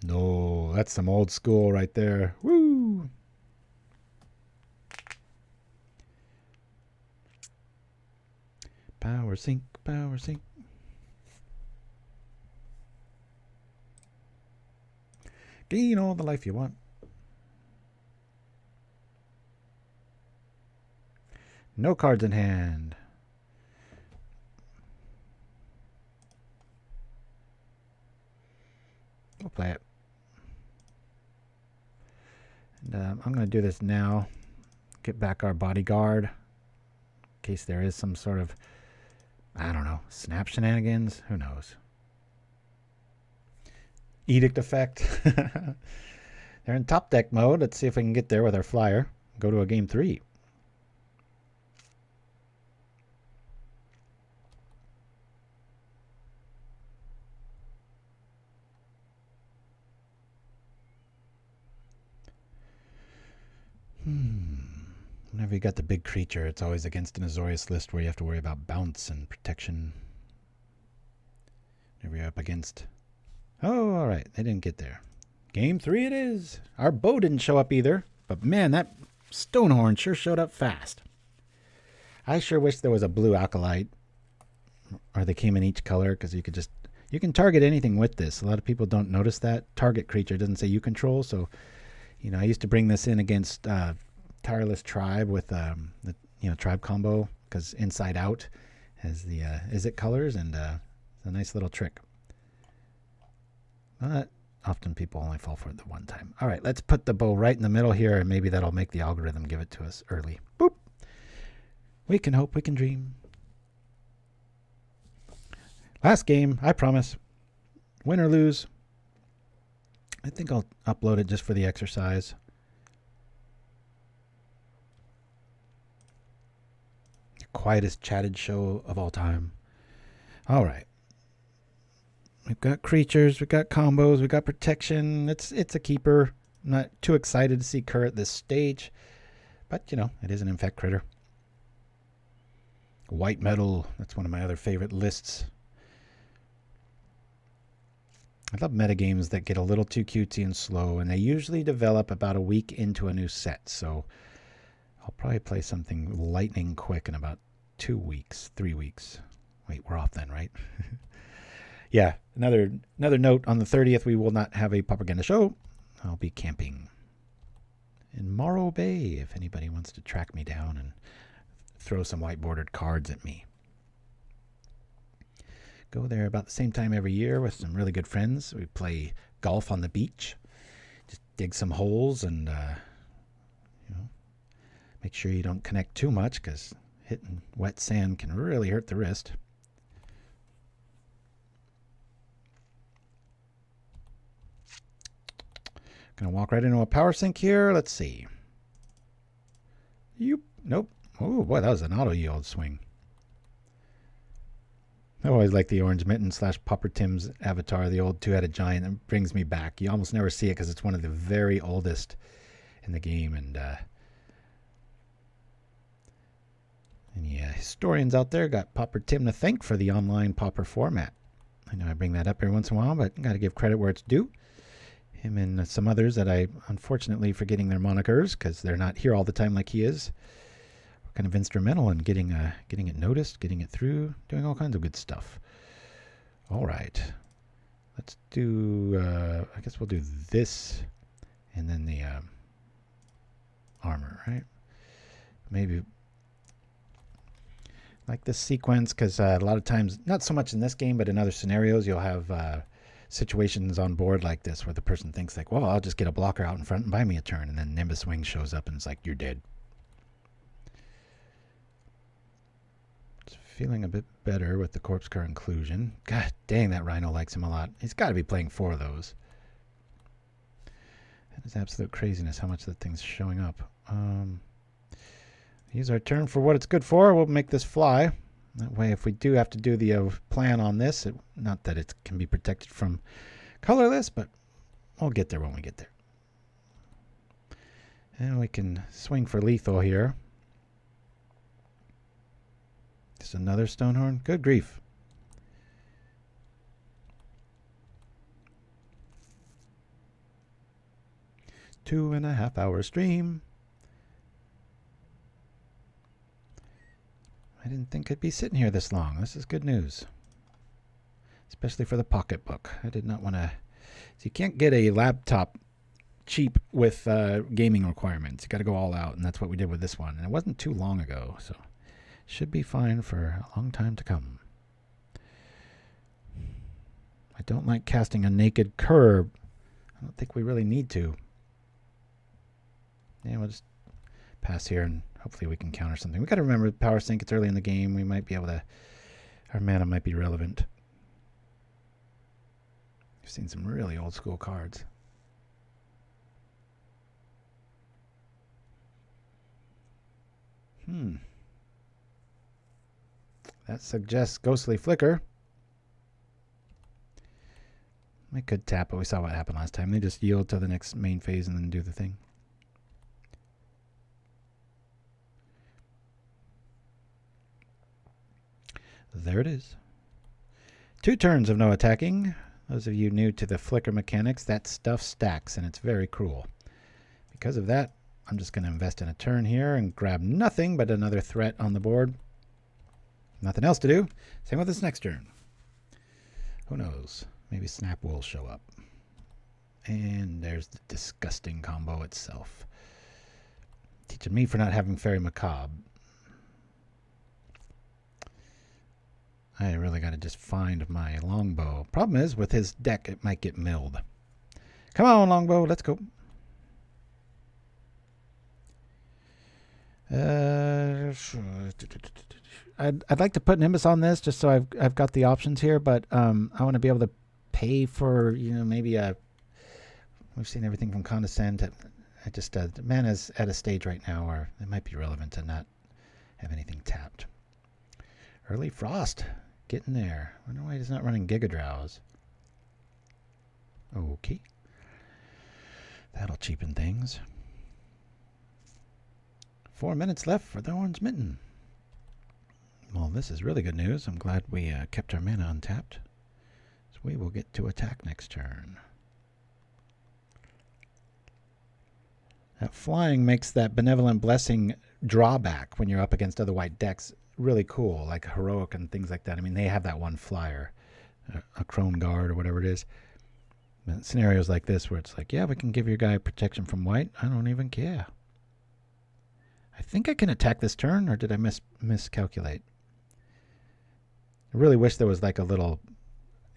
No, that's some old school right there. Woo! Power Sink, Power Sink. Gain all the life you want. No cards in hand. We'll play it. And I'm going to do this now. Get back our bodyguard. In case there is some sort of, I don't know, snap shenanigans. Who knows? Edict effect. They're in top deck mode. Let's see if we can get there with our flyer. Go to a game 3. Whenever you got the big creature, it's always against an Azorius list where you have to worry about bounce and protection. Whenever you're up against... Oh, all right. They didn't get there. Game 3 it is. Our bow didn't show up either. But man, that Stonehorn sure showed up fast. I sure wish there was a blue Acolyte. Or they came in each color, because you could just... You can target anything with this. A lot of people don't notice that. Target creature doesn't say you control, so... You know, I used to bring this in against Tireless Tribe with the tribe combo, because Inside Out has the Is It colors, and it's a nice little trick. But often people only fall for it the one time. All right, let's put the bow right in the middle here, and maybe that'll make the algorithm give it to us early. Boop. We can hope, we can dream. Last game, I promise. Win or lose. I think I'll upload it just for the exercise. The quietest chatted show of all time. All right. We've got creatures, we've got combos, we've got protection. It's a keeper. I'm not too excited to see Cur at this stage. But, you know, it is an Infect critter. White metal. That's one of my other favorite lists. I love metagames that get a little too cutesy and slow, and they usually develop about a week into a new set, so I'll probably play something lightning quick in about 2 weeks, 3 weeks. Wait, we're off then, right? Yeah, another note, on the 30th we will not have a propaganda show. I'll be camping in Morro Bay if anybody wants to track me down and throw some white bordered cards at me. Go there about the same time every year with some really good friends. We play golf on the beach. Just dig some holes and make sure you don't connect too much, because hitting wet sand can really hurt the wrist. Gonna walk right into a power sink here. Let's see. Nope. Oh boy, that was an auto yield swing. I always like the Orange Mitten / Pauper Tim's avatar, the old two-headed giant. That brings me back. You almost never see it because it's one of the very oldest in the game. And yeah, historians out there got Pauper Tim to thank for the online Pauper format. I know I bring that up every once in a while, but I got to give credit where it's due. Him and some others that I, unfortunately, forgetting their monikers because they're not here all the time like he is. Kind of instrumental in getting it noticed, getting it through, doing all kinds of good stuff. All right, let's do. I guess we'll do this, and then the armor, right? Maybe like this sequence, because a lot of times, not so much in this game, but in other scenarios, you'll have situations on board like this where the person thinks like, well, I'll just get a blocker out in front and buy me a turn, and then Nimbus Wings shows up and it's like, you're dead. Feeling a bit better with the Corpse Cur inclusion. God dang, that Rhino likes him a lot. He's got to be playing 4 of those. That is absolute craziness how much that thing's showing up. Use our turn for what it's good for. We'll make this fly. That way, if we do have to do the plan on this, not that it can be protected from colorless, but we'll get there when we get there. And we can swing for lethal here. Just another Stonehorn. Good grief. 2.5-hour stream. I didn't think I'd be sitting here this long. This is good news. Especially for the pocketbook. I did not want to... So you can't get a laptop cheap with gaming requirements. You got to go all out, and that's what we did with this one. And it wasn't too long ago, so should be fine for a long time to come. I don't like casting a naked curb. I don't think we really need to. Yeah, we'll just pass here, and hopefully we can counter something. We got to remember power sink. It's early in the game. We might be able to... Our mana might be relevant. I've seen some really old school cards. That suggests Ghostly Flicker. I could tap, but we saw what happened last time. They just yield to the next main phase and then do the thing. There it is. 2 turns of no attacking. Those of you new to the flicker mechanics, that stuff stacks, and it's very cruel. Because of that, I'm just going to invest in a turn here and grab nothing but another threat on the board. Nothing else to do. Same with this next turn. Who knows? Maybe Snap will show up. And there's the disgusting combo itself. Teaching me for not having Fairy Macabre. I really got to just find my Longbow. Problem is, with his deck, it might get milled. Come on, Longbow, let's go. I'd like to put Nimbus on this just so I've got the options here, but I want to be able to pay for, maybe we've seen everything from Condescend. I just mana's at a stage right now where it might be relevant to not have anything tapped. Early Frost, getting there. I wonder why he's not running Giga Drowse. Okay, that'll cheapen things. 4 minutes left for the Orange Mitten. Well, this is really good news. I'm glad we kept our mana untapped. So we will get to attack next turn. That flying makes that Benevolent Blessing drawback when you're up against other white decks really cool, like Heroic and things like that. I mean, they have that one flyer, a Crone Guard or whatever it is. But scenarios like this where it's like, yeah, we can give your guy protection from white. I don't even care. I think I can attack this turn, or did I miscalculate? I really wish there was like a little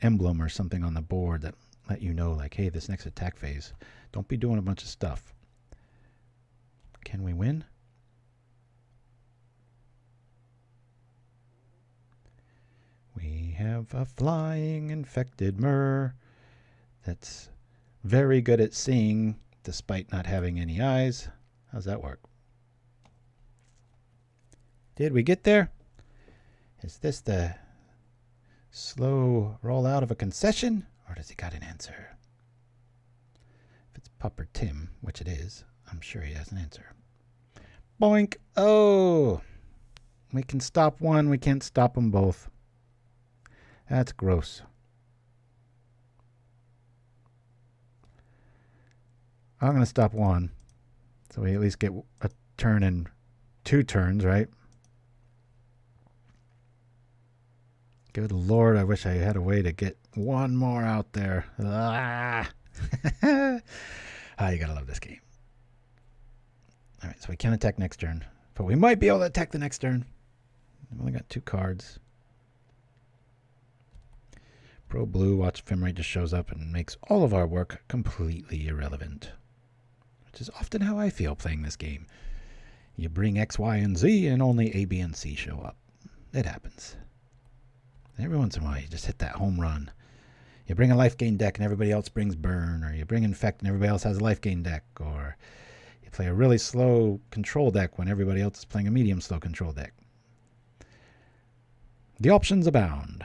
emblem or something on the board that let you know, like, hey, this next attack phase, don't be doing a bunch of stuff. Can we win? We have a flying infected Myr that's very good at seeing despite not having any eyes. How's that work? Did we get there? Is this the slow rollout of a concession, or does he got an answer? If it's Pauper Tim, which it is, I'm sure he has an answer. Boink! Oh! We can stop one, we can't stop them both. That's gross. I'm going to stop one, so we at least get a turn in 2 turns, right? Good Lord, I wish I had a way to get one more out there. Ah, you gotta love this game. All right, so we can attack next turn, but we might be able to attack the next turn. We've only got 2 cards. Pro Blue, watch Ephemerate just shows up and makes all of our work completely irrelevant, which is often how I feel playing this game. You bring X, Y, and Z, and only A, B, and C show up. It happens. Every once in a while, you just hit that home run. You bring a life gain deck and everybody else brings burn, or you bring Infect and everybody else has a life gain deck, or you play a really slow control deck when everybody else is playing a medium slow control deck. The options abound.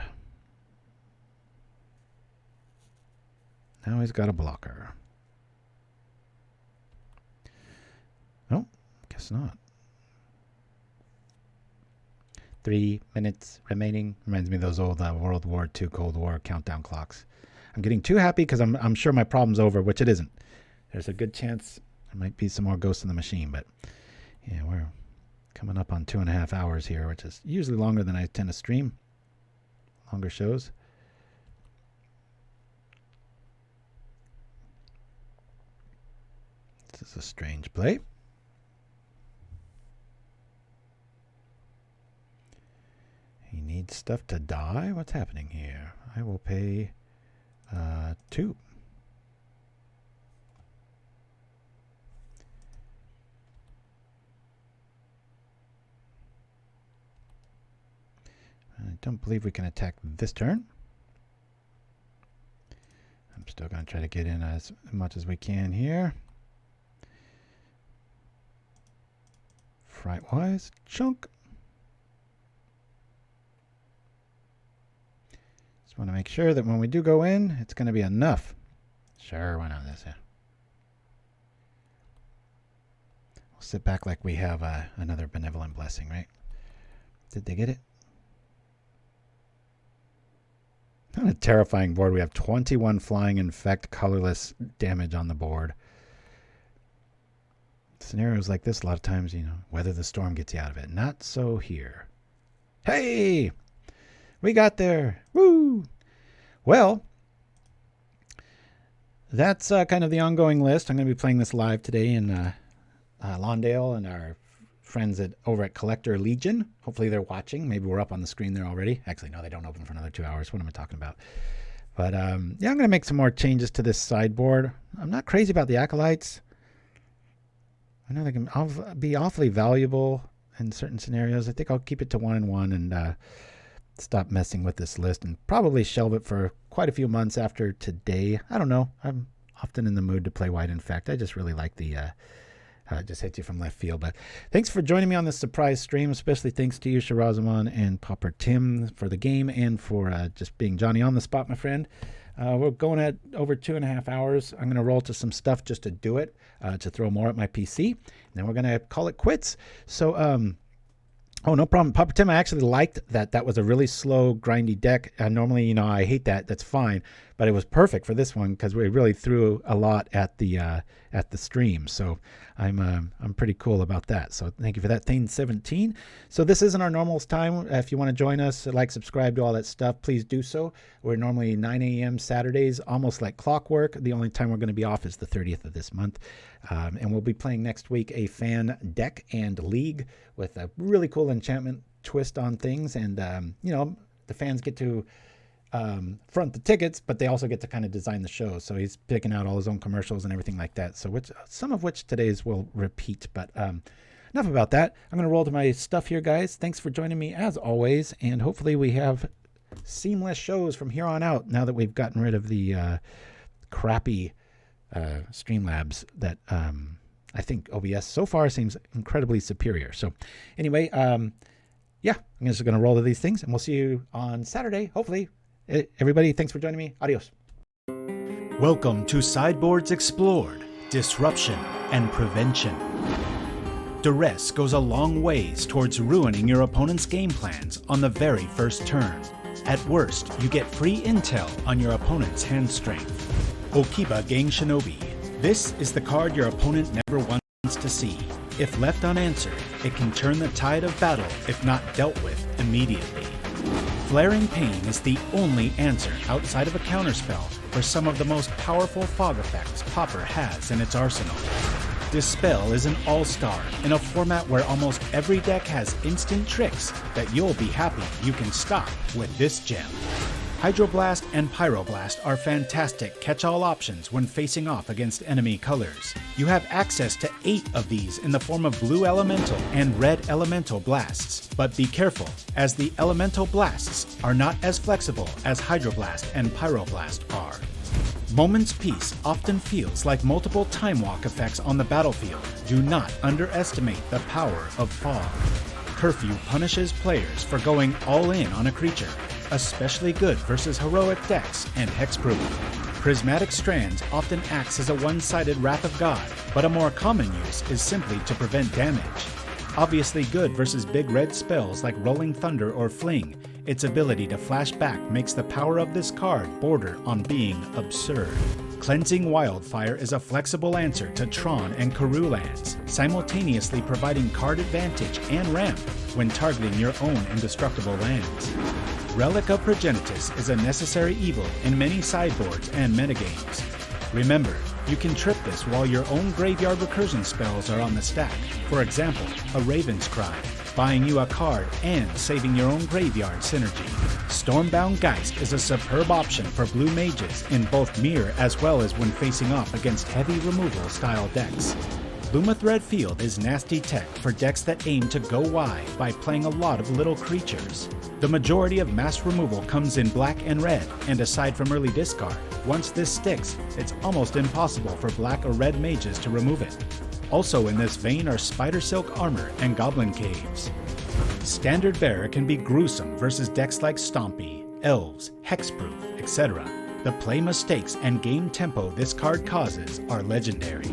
Now he's got a blocker. Oh, guess not. 3 minutes remaining. Reminds me of those old World War II Cold War countdown clocks. I'm getting too happy because I'm sure my problem's over, which it isn't. There's a good chance There might be some more Ghosts in the Machine, but yeah, we're coming up on 2.5 hours here, which is usually longer than I tend to stream. Longer shows. This is a strange play. He needs stuff to die? What's happening here? I will pay 2. I don't believe we can attack this turn. I'm still going to try to get in as much as we can here. Fright-wise, chunk. Just want to make sure that when we do go in, it's going to be enough. Sure, why not this? Yeah. We'll sit back like we have another Benevolent Blessing, right? Did they get it? On a terrifying board, we have 21 flying infect colorless damage on the board. Scenarios like this, a lot of times, you know, weather the storm gets you out of it. Not so here. Hey! We got there! Woo! Well, that's kind of the ongoing list. I'm going to be playing this live today in Lawndale and our friends over at Collector Legion. Hopefully they're watching. Maybe we're up on the screen there already. Actually, no, they don't open for another 2 hours. What am I talking about? But yeah, I'm going to make some more changes to this sideboard. I'm not crazy about the Acolytes. I know they can be awfully valuable in certain scenarios. I think I'll keep it to 1-1 and stop messing with this list and probably shelve it for quite a few months after today. I don't know. I'm often in the mood to play White Infect. I just really like the... just hit you from left field. But thanks for joining me on this surprise stream, especially thanks to you, Shirazamon and Pauper Tim, for the game and for just being Johnny on the spot, my friend. We're going at over 2.5 hours. I'm going to roll to some stuff just to do it, to throw more at my PC. And then we're going to call it quits. So, oh, no problem. Pauper Tim, I actually liked that. That was a really slow, grindy deck. Normally, you know, I hate that. That's fine. But it was perfect for this one because we really threw a lot at the stream. So I'm pretty cool about that. So thank you for that, Thane17. So this isn't our normal time. If you want to join us, like, subscribe, do all that stuff, please do so. We're normally 9 a.m. Saturdays, almost like clockwork. The only time we're going to be off is the 30th of this month. And we'll be playing next week a fan deck and league with a really cool enchantment twist on things. And, you know, the fans get to front the tickets, but they also get to kind of design the show. So he's picking out all his own commercials and everything like that. So some of which today's will repeat, but enough about that. I'm going to roll to my stuff here, guys. Thanks for joining me as always. And hopefully we have seamless shows from here on out now that we've gotten rid of the crappy Streamlabs that I think OBS so far seems incredibly superior. So anyway, yeah, I'm just going to roll to these things and we'll see you on Saturday, hopefully. Everybody, thanks for joining me. Adios. Welcome to Sideboards Explored, Disruption and Prevention. Duress goes a long ways towards ruining your opponent's game plans on the very first turn. At worst, you get free intel on your opponent's hand strength. Okiba Gang Shinobi. This is the card your opponent never wants to see. If left unanswered, it can turn the tide of battle if not dealt with immediately. Flaring Pain is the only answer outside of a counterspell for some of the most powerful fog effects Pauper has in its arsenal. Dispel is an all-star in a format where almost every deck has instant tricks that you'll be happy you can stop with this gem. Hydroblast and Pyroblast are fantastic catch-all options when facing off against enemy colors. You have access to 8 of these in the form of Blue Elemental and Red Elemental Blasts, but be careful, as the Elemental Blasts are not as flexible as Hydroblast and Pyroblast are. Moment's Peace often feels like multiple time walk effects on the battlefield. Do not underestimate the power of fog. Curfew punishes players for going all in on a creature, especially good versus heroic decks and hexproof. Prismatic Strands often acts as a one-sided Wrath of God, but a more common use is simply to prevent damage. Obviously good versus big red spells like Rolling Thunder or Fling, its ability to flash back makes the power of this card border on being absurd. Cleansing Wildfire is a flexible answer to Tron and Karoo lands, simultaneously providing card advantage and ramp when targeting your own indestructible lands. Relic of Progenitus is a necessary evil in many sideboards and metagames. Remember, you can trip this while your own graveyard recursion spells are on the stack. For example, a Raven's Cry, buying you a card and saving your own graveyard synergy. Stormbound Geist is a superb option for blue mages in both Myr as well as when facing off against heavy removal style decks. Lumathread Field is nasty tech for decks that aim to go wide by playing a lot of little creatures. The majority of mass removal comes in black and red, and aside from early discard, once this sticks, it's almost impossible for black or red mages to remove it. Also in this vein are Spider Silk Armor and Goblin Caves. Standard Bearer can be gruesome versus decks like Stompy, Elves, Hexproof, etc. The play mistakes and game tempo this card causes are legendary.